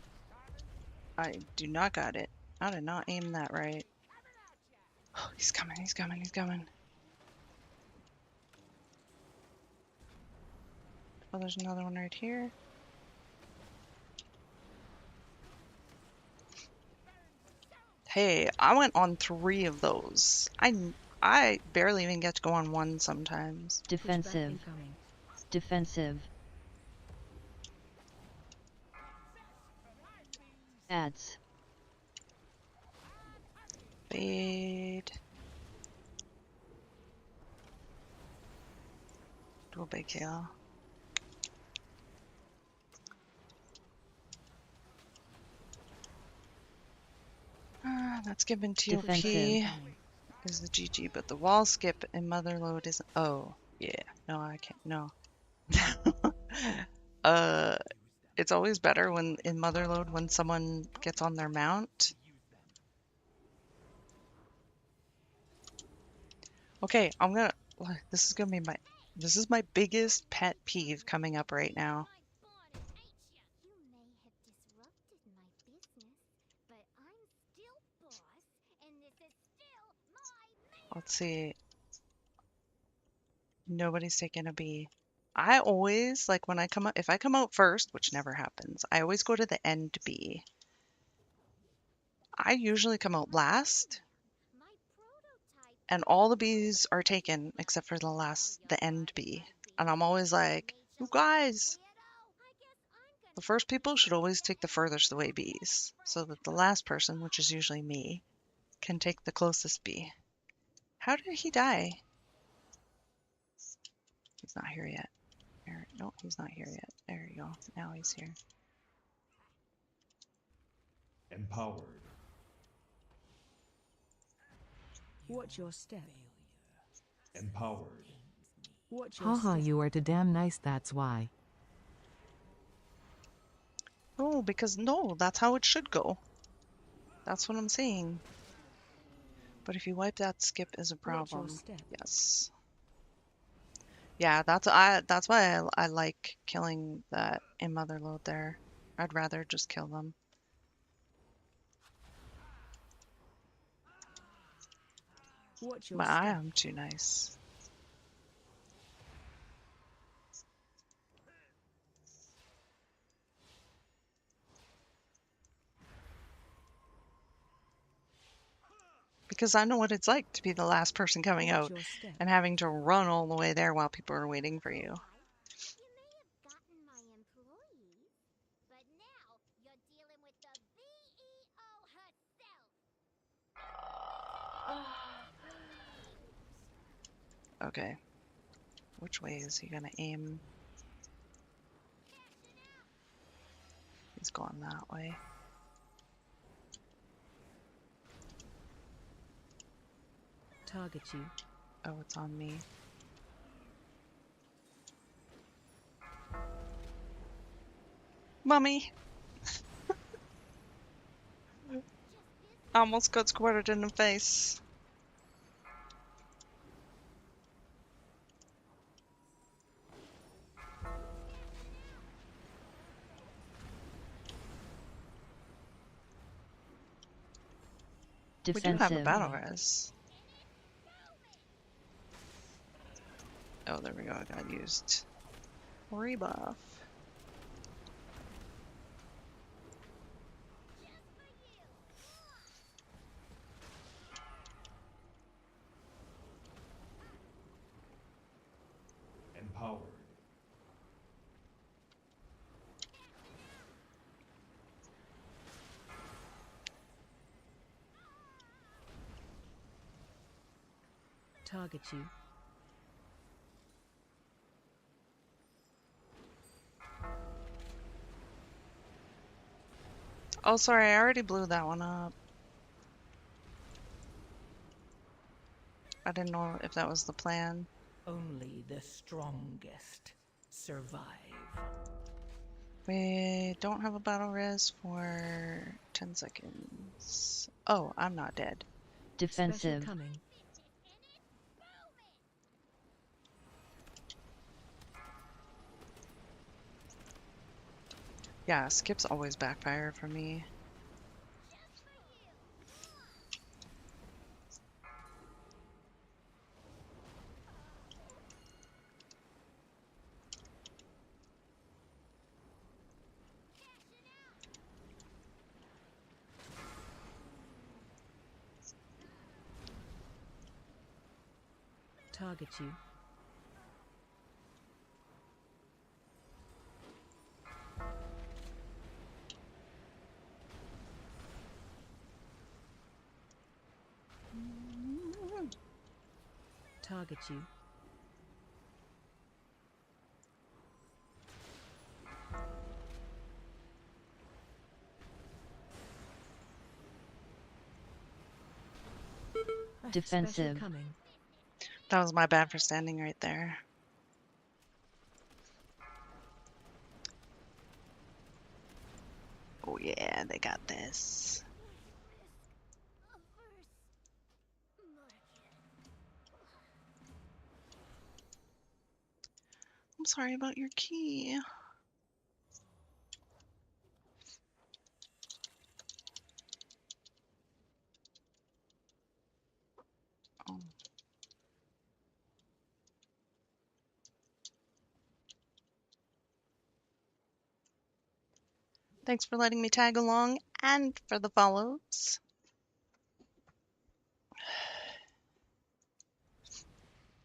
I do not got it. I did not aim that right. Oh, he's coming, he's coming, he's coming. Oh, there's another one right here. Hey, I went on 3 of those. I barely even get to go on 1 sometimes. Defensive. Defensive. Ads. Fade. big heal. That's given TOP Defensive. is the GG, but the wall skip in Motherload is. Oh, yeah. No, I can't. No. It's always better when in Motherload when someone gets on their mount. Okay, I'm gonna. This is gonna be my. This is my biggest pet peeve coming up right now. You may have disrupted my business, but I'm still boss, and this is still my Let's see. Nobody's taking a B. I always like when I come out. If I come out first, which never happens, I always go to the end B. I usually come out last, and all the Bs are taken except for the end B. And I'm always like, you guys, the first people should always take the furthest away Bs, so that the last person, which is usually me, can take the closest B. How did he die? He's not here yet. No, he's not here yet. There you go. Now he's here. Empowered. Watch your step. Empowered. Watch your Haha, step. you are too damn nice, that's why. Oh, because no, that's how it should go. That's what I'm saying. But if you wipe that skip is a Watch your problem. step. Yes. Yeah, that's why I like killing that in Motherload there. I'd rather just kill them. Watch your But I step. am too nice. Because I know what it's like to be the last person coming Watch out your step. and having to run all the way there while people are waiting for you. You may have gotten my employees, but now you're dealing with the BEO herself. Okay. Which way is he gonna aim? He's going that way. Target you. Oh, it's on me. Mummy! Almost got squirted in the face. We do have a Defensive. battle res. Oh, there we go. I got used. Rebuff. Empowered. Target you. Oh, sorry. I already blew that one up. I didn't know if that was the plan. Only the strongest survive. We don't have a battle res for 10 seconds. Oh, I'm not dead. Defensive. Special coming. Yeah, skips always backfire for me. Target you. Target you. defensive. That was my bad for standing right there. Oh yeah, they got this. I'm sorry about your key. Oh. Thanks for letting me tag along and for the follows.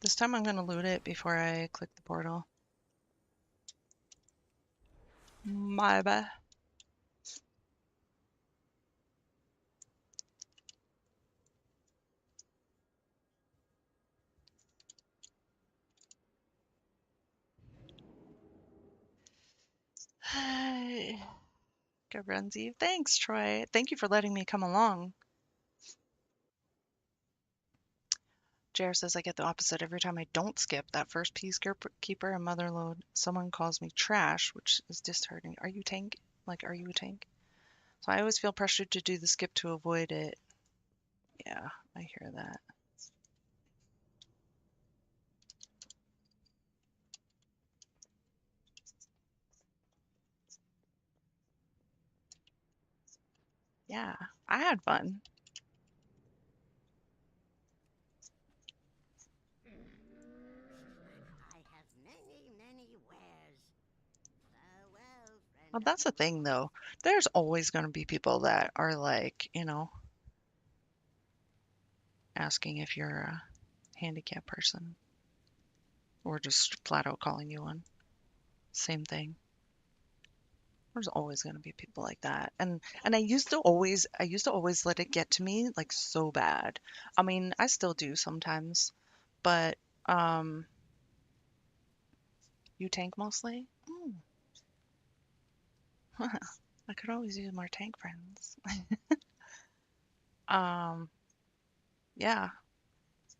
This time I'm going to loot it before I click the portal. My bad. Good runs, Eve. Thanks, Troy. Thank you for letting me come along. Jer says I get the opposite every time I don't skip that first peacekeeper and motherload. Someone calls me trash, which is disheartening. Are you tank? Like, are you a tank? So I always feel pressured to do the skip to avoid it. Yeah, I hear that. Yeah, I had fun. I have many wares. Farewell, Well, friend. that's the thing, though. There's always going to be people that are like, asking if you're a handicapped person or just flat out calling you one. Same thing. There's always going to be people like that. And I used to always let it get to me like so bad. I mean, I still do sometimes, but um you tank mostly? I could always use more tank friends. Um yeah,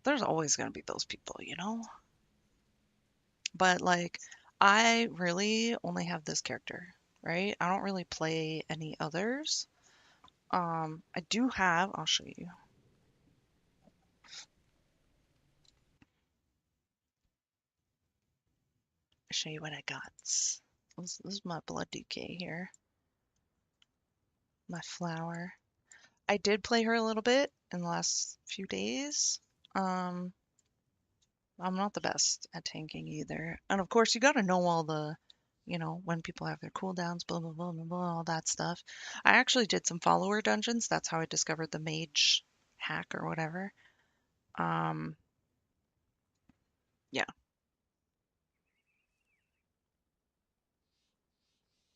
there's always going to be those people. But like I really only have this character, right? I don't really play any others. I do have, I'll show you what I got. This is my blood decay here. My flower. I did play her a little bit in the last few days. Um, I'm not the best at tanking either. And of course, you got to know all the, when people have their cooldowns, blah, blah, blah, blah, blah, all that stuff. I actually did some follower dungeons. That's how I discovered the mage hack or whatever. Um, yeah.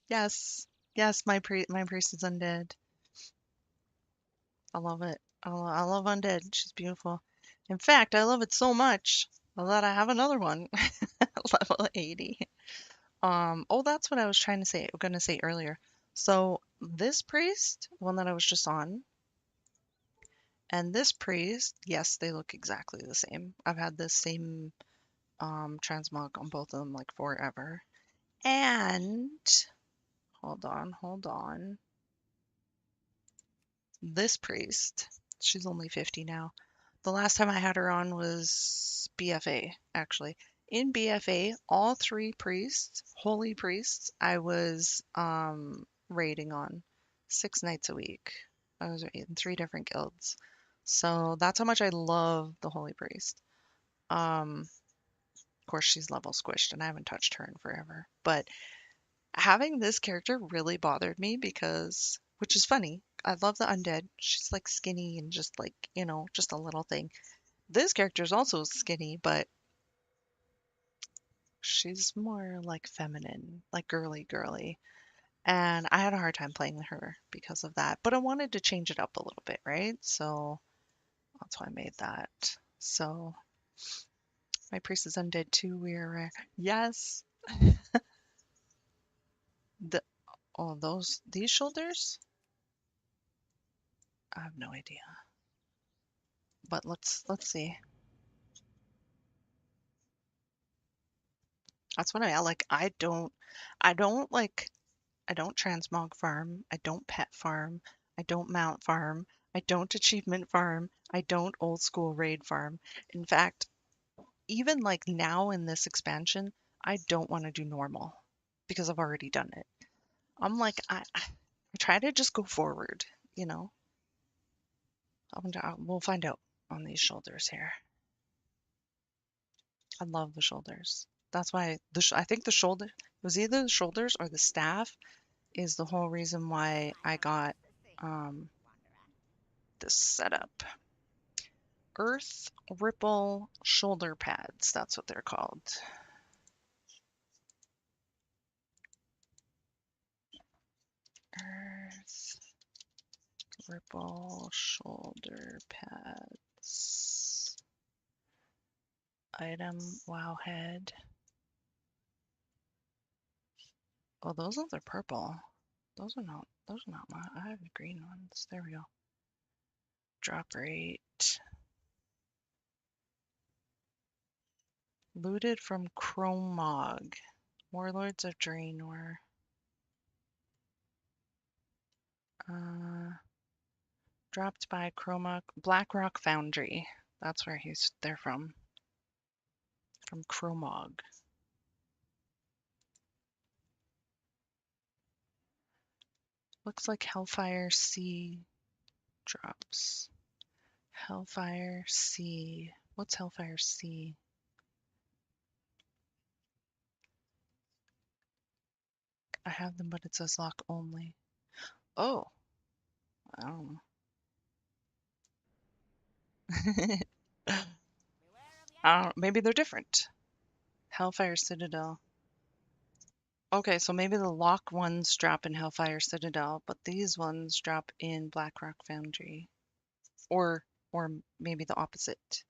Yes. Yes, my priest is undead. I love it. I love undead. She's beautiful. In fact, I love it so much that I have another one, level 80. Oh, that's what I was gonna say earlier. So this priest, one that I was just on, and this priest, yes, they look exactly the same. I've had this same transmog on both of them like forever. And hold on. This priest, she's only 50 now. The last time I had her on was BFA, actually. In BFA, all three priests, holy priests, I was raiding on 6 nights a week. I was in 3 different guilds. So that's how much I love the holy priest. Of course, she's level squished and I haven't touched her in forever. But having this character really bothered me because, which is funny, I love the undead. She's like skinny and just like, just a little thing. This character is also skinny, but she's more like feminine, like girly. And I had a hard time playing her because of that. But I wanted to change it up a little bit, right? So that's why I made that. So my priest is undead too. We're yes. The these shoulders? I have no idea. But let's see. That's what I like. I don't like I don't transmog farm. I don't pet farm. I don't mount farm. I don't achievement farm. I don't old school raid farm. In fact, even like now in this expansion, I don't want to do normal because I've already done it. I'm like, I try to just go forward, you know. We'll find out on these shoulders here. I love the shoulders. That's why I think the shoulder, it was either the shoulders or the staff is the whole reason why I got this setup. Earth Ripple shoulder pads. That's what they're called. Earth Ripple shoulder pads. Item Wowhead. Oh, those ones are purple. Those are not mine. I have the green ones. There we go. Drop rate. Looted from Chromog. Warlords of Draenor. Dropped by Chromog. Blackrock Foundry. That's where they're from. From Chromog. Looks like Hellfire Sea drops. Hellfire Sea. What's Hellfire Sea? I have them, but it says lock only. Oh, I don't know. Maybe they're different. Hellfire Citadel. Okay, so maybe the lock ones drop in Hellfire Citadel, but these ones drop in Blackrock Foundry. Or maybe the opposite.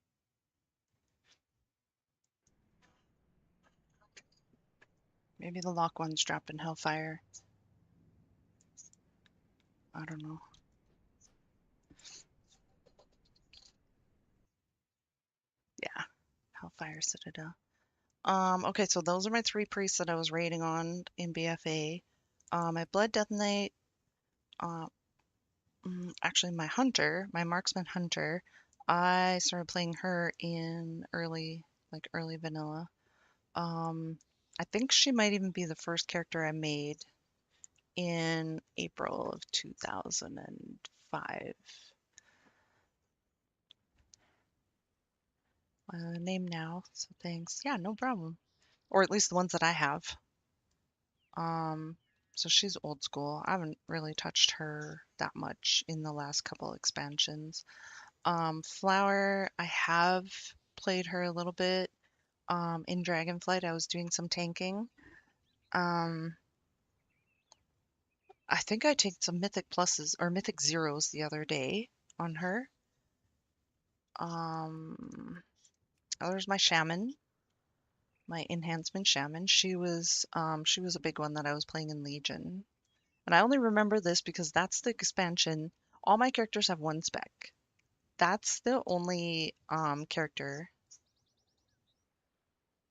Maybe the lock ones drop in Hellfire. I don't know. Yeah, Hellfire Citadel. Okay, so those are my 3 priests that I was raiding on in BFA. My Blood Death Knight, actually my Hunter, my Marksman Hunter, I started playing her in early vanilla. I think she might even be the first character I made in April of 2005. Name now, so thanks. Yeah, no problem. Or at least the ones that I have. So she's old school. I haven't really touched her that much in the last couple expansions. Flower, I have played her a little bit. In Dragonflight, I was doing some tanking. I think I take some Mythic Pluses or Mythic Zeros the other day on her. There's my Shaman, my Enhancement Shaman. She was a big one that I was playing in Legion. And I only remember this because that's the expansion. All my characters have 1 spec. That's the only character.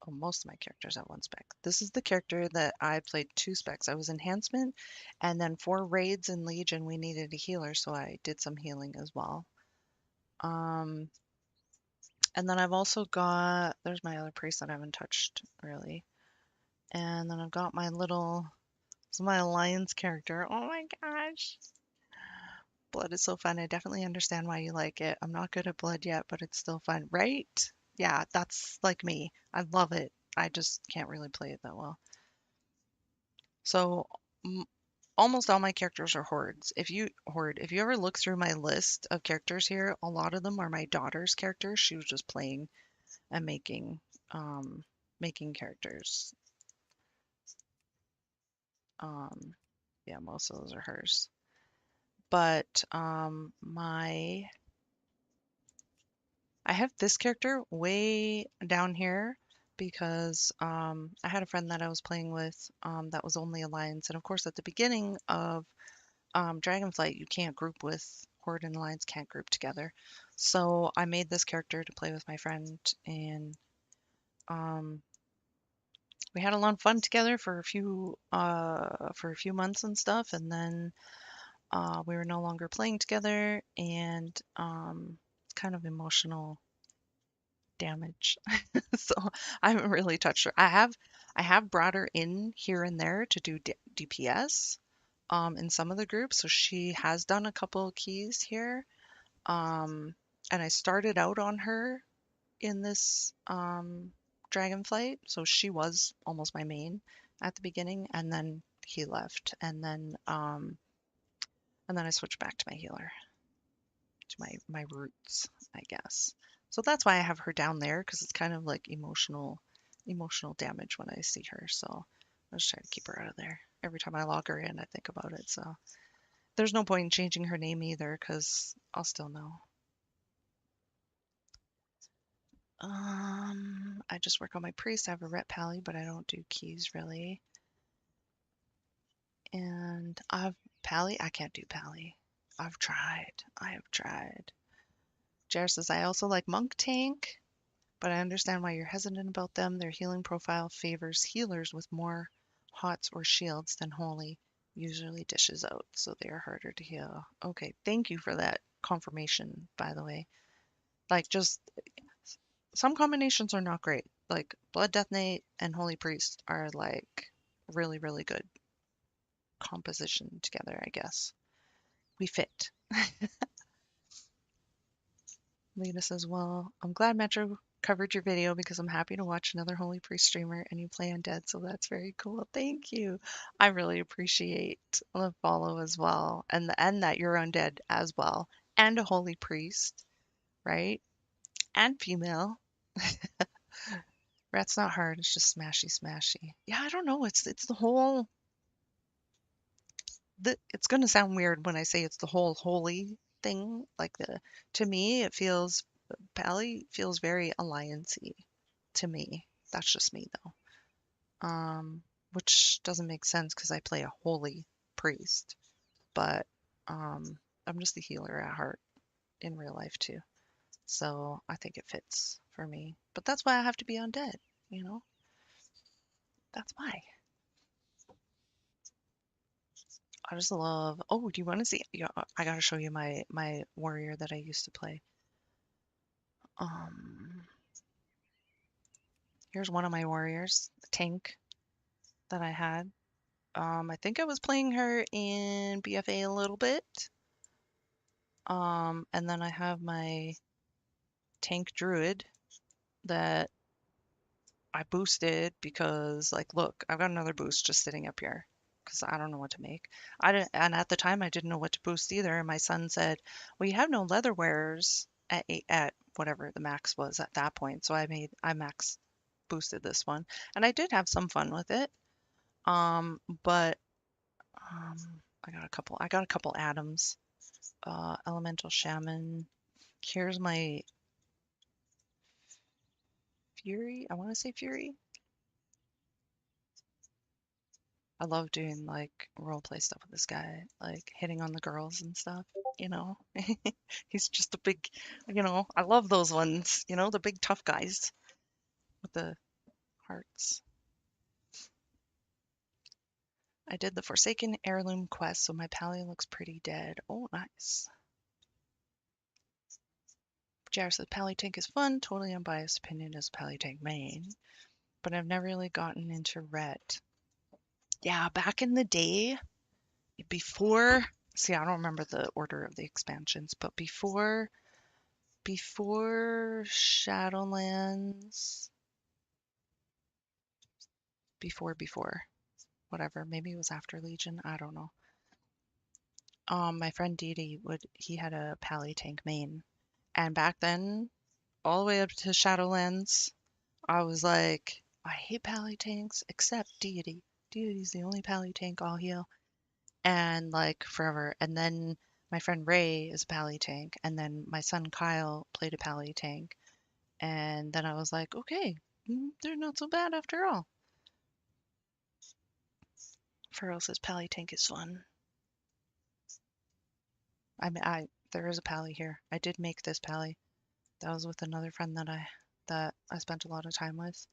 Oh, most of my characters have 1 spec. This is the character that I played 2 specs. I was enhancement, and then for raids in Legion, we needed a healer, so I did some healing as well. And then I've also got, there's my other priest that I haven't touched really. And then I've got my little, this is my Alliance character. Oh my gosh. Blood is so fun. I definitely understand why you like it. I'm not good at blood yet, but it's still fun, right? Yeah, that's like me. I love it. I just can't really play it that well. So almost all my characters are hordes. If you ever look through my list of characters here, a lot of them are my daughter's characters. She was just playing and making characters. Yeah, most of those are hers. But I have this character way down here because I had a friend that I was playing with that was only Alliance. And of course, at the beginning of Dragonflight, you can't group with Horde and Alliance can't group together. So I made this character to play with my friend, and we had a lot of fun together for a few months and stuff, and then we were no longer playing together, and kind of emotional damage. So I haven't really touched her. I have brought her in here and there to do DPS in some of the groups, so she has done a couple of keys here. Um, and I started out on her in this Dragonflight, so she was almost my main at the beginning, and then he left, and then I switched back to my healer, to my roots, I guess. So that's why I have her down there, because it's kind of like emotional damage when I see her. So I just try to keep her out of there. Every time I log her in, I think about it. So there's no point in changing her name either, because I'll still know. I just work on my priest. I have a ret pally, but I don't do keys really. And I've pally. I can't do pally. I've tried. I have tried. Jared says I also like monk tank, but I understand why you're hesitant about them. Their healing profile favors healers with more hots or shields than holy. Usually dishes out, so they are harder to heal. Okay, thank you for that confirmation, by the way. Like, just some combinations are not great. Like Blood Death Knight and Holy Priest are like really, really good composition together, I guess. We fit. Lena says, well, I'm glad Metro covered your video because I'm happy to watch another Holy Priest streamer and you play undead, so that's very cool. Thank you. I really appreciate the follow as well, and that you're undead as well, and a Holy Priest, right? And female. Rat's not hard. It's just smashy, smashy. Yeah, I don't know. It's the whole. It's gonna sound weird when I say it's the whole holy thing. Like to me, it feels Pally feels very alliancey to me. That's just me though. Which doesn't make sense because I play a holy priest, but I'm just the healer at heart in real life too. So I think it fits for me. But that's why I have to be undead, you know? That's why. I just love. Oh, do you want to see? Yeah, I gotta show you my warrior that I used to play. Um, Here's one of my warriors, the tank that I had. I think I was playing her in BFA a little bit. And then I have my tank druid that I boosted because, like, look, I've got another boost just sitting up here because I don't know what to make. I didn't, and at the time I didn't know what to boost either. And my son said, "Well, you have no leather wearers at whatever the max was at that point." So I max boosted this one, and I did have some fun with it. But I got a couple atoms. Elemental shaman. Here's my fury. I want to say fury. I love doing like role play stuff with this guy, like hitting on the girls and stuff, you know. He's just a big, I love those ones, the big tough guys with the hearts. I did the Forsaken Heirloom quest, so my pally looks pretty dead. Oh, nice. Jared says pally tank is fun. Totally unbiased opinion as pally tank main, but I've never really gotten into ret. Yeah, back in the day, before, see, I don't remember the order of the expansions, but before Shadowlands, before, whatever, maybe it was after Legion, I don't know. My friend Didi he had a pally tank main, and back then, all the way up to Shadowlands, I was like, I hate pally tanks except Deity. Deity's the only pally tank I'll heal, and like forever. And then my friend Ray is a pally tank, and then my son Kyle played a pally tank, and then I was like, okay, they're not so bad after all. Furrow says pally tank is fun. I mean, There is a pally here. I did make this pally. That was with another friend that I spent a lot of time with.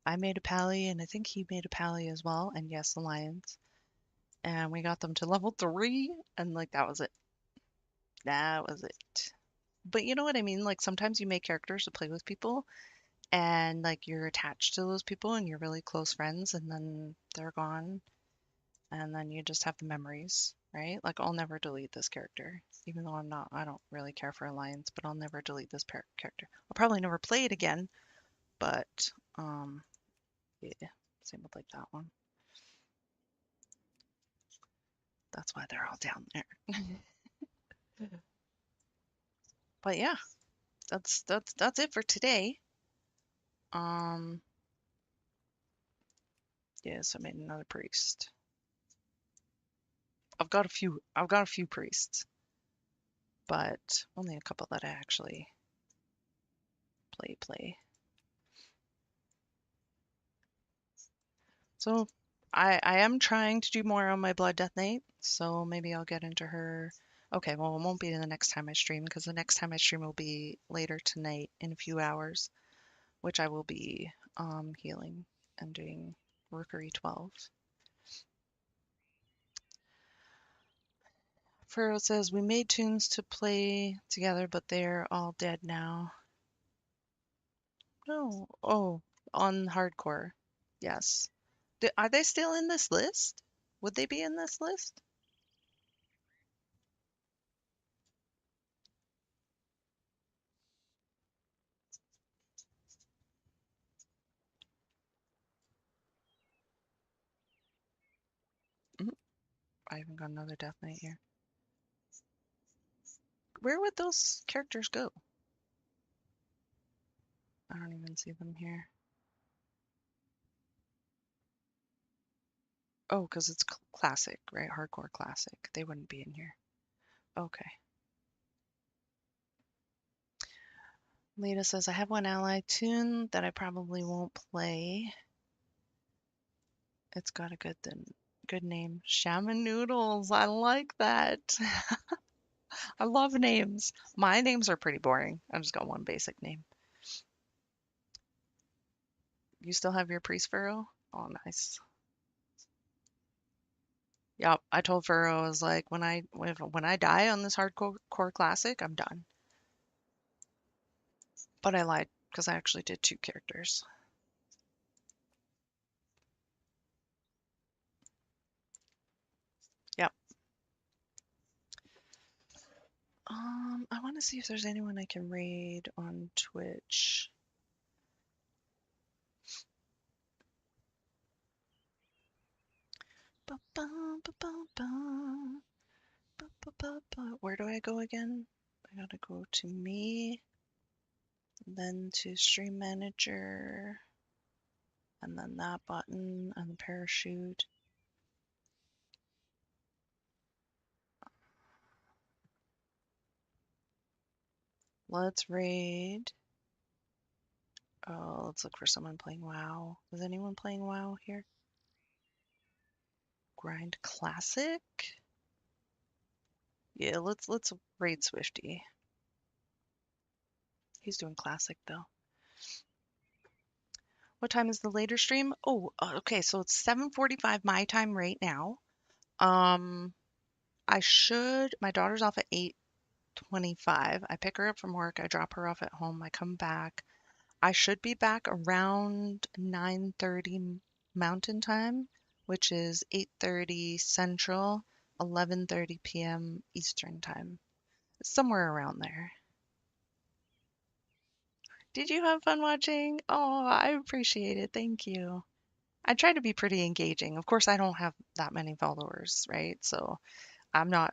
I made a pally, and I think he made a pally as well. And yes, alliance. And we got them to level 3, and like that was it. That was it. But you know what I mean? Like sometimes you make characters to play with people, and like you're attached to those people, and you're really close friends, and then they're gone, and then you just have the memories, right? Like I'll never delete this character, even though I don't really care for alliance, but I'll never delete this character. I'll probably never play it again, but yeah, same with like that one. That's why they're all down there. But yeah, that's it for today. Um, yes, I made another priest. I've got a few priests, but only a couple that I actually play. So I am trying to do more on my Blood Death Knight, so maybe I'll get into her. Okay, well, it won't be the next time I stream because the next time I stream will be later tonight in a few hours, which I will be healing and doing Rookery 12. Furrow says, we made tunes to play together, but they're all dead now. No. Oh, on hardcore. Yes. Are they still in this list? Would they be in this list? Mhm. I even got another Death Knight here. Where would those characters go? I don't even see them here. Oh, because it's classic, right? Hardcore classic. They wouldn't be in here. Okay. Lita says, I have one ally tune that I probably won't play. It's got a good name. Shaman Noodles. I like that. I love names. My names are pretty boring. I just got one basic name. You still have your priest Furrow? Oh, nice. Yep, I told Furrow, I was like, when I die on this hardcore classic, I'm done. But I lied because I actually did 2 characters. Yep. I want to see if there's anyone I can raid on Twitch. Where do I go again? I gotta go to me, then to stream manager, and then that button and the parachute. Let's raid. Oh, let's look for someone playing WoW. Is anyone playing WoW here? Grind Classic? Yeah, let's raid Swifty. He's doing Classic though. What time is the later stream? Oh, okay, so it's 7:45 my time right now. My daughter's off at 8:25. I pick her up from work, I drop her off at home, I come back. I should be back around 9:30 Mountain Time, which is 8:30 Central, 11:30 p.m. Eastern Time. Somewhere around there. Did you have fun watching? Oh, I appreciate it. Thank you. I try to be pretty engaging. Of course, I don't have that many followers, right? So I'm not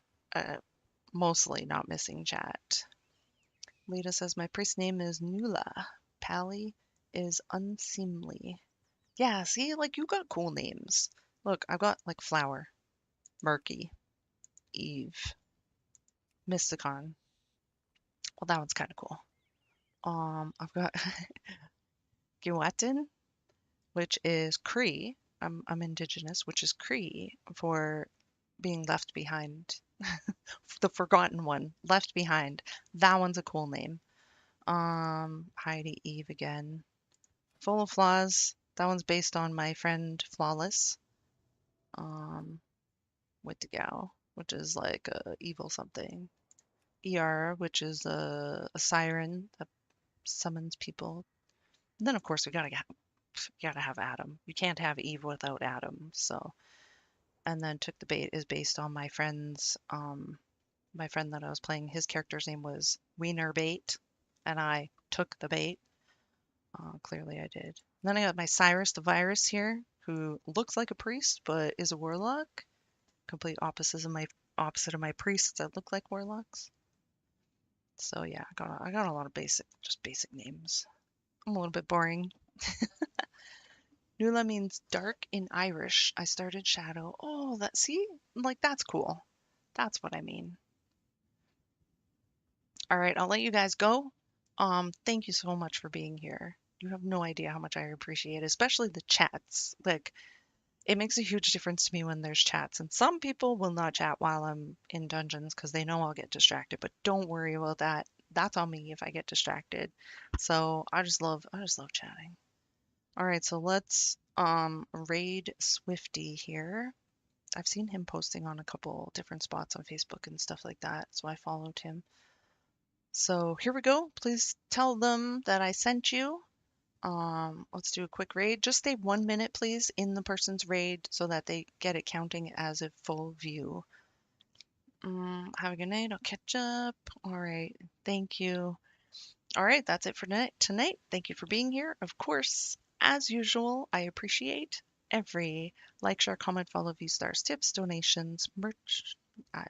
mostly not missing chat. Lita says, my priest name is Nula. Pally is unseemly. Yeah, see, like you got cool names. Look, I've got like Flower, Murky, Eve, Mysticon. Well, that one's kind of cool. I've got Gewatan, which is Cree. I'm indigenous, which is Cree for being left behind The Forgotten One, Left Behind. That one's a cool name. Heidi Eve again. Full of Flaws. That one's based on my friend Flawless. Wittigow, which is like a evil something. ER, which is a siren that summons people. And then of course we gotta have Adam. You can't have Eve without Adam. So, and then Took the Bait is based on my friend that I was playing. His character's name was Wiener Bait, and I took the bait. Clearly I did. Then I got my Cyrus the Virus here, who looks like a priest but is a warlock. Complete opposite of my priests that look like warlocks. So yeah, I got a lot of basic names. I'm a little bit boring. Nula means dark in Irish. I started Shadow. Oh, see? Like that's cool. That's what I mean. All right, I'll let you guys go. Thank you so much for being here. You have no idea how much I appreciate it, especially the chats. Like, it makes a huge difference to me when there's chats. And some people will not chat while I'm in dungeons because they know I'll get distracted. But don't worry about that. That's on me if I get distracted. So I just love chatting. All right, so let's raid Swifty here. I've seen him posting on a couple different spots on Facebook and stuff like that, so I followed him. So here we go. Please tell them that I sent you. Let's do a quick raid. Just stay 1 minute, please, in the person's raid so that they get it counting as a full view. Have a good night. I'll catch up. All right. Thank you. All right. That's it for tonight. Thank you for being here. Of course, as usual, I appreciate every like, share, comment, follow, view, stars, tips, donations, merch.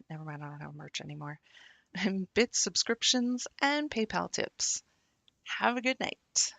Never mind. I don't have merch anymore. Bits, subscriptions, and PayPal tips. Have a good night.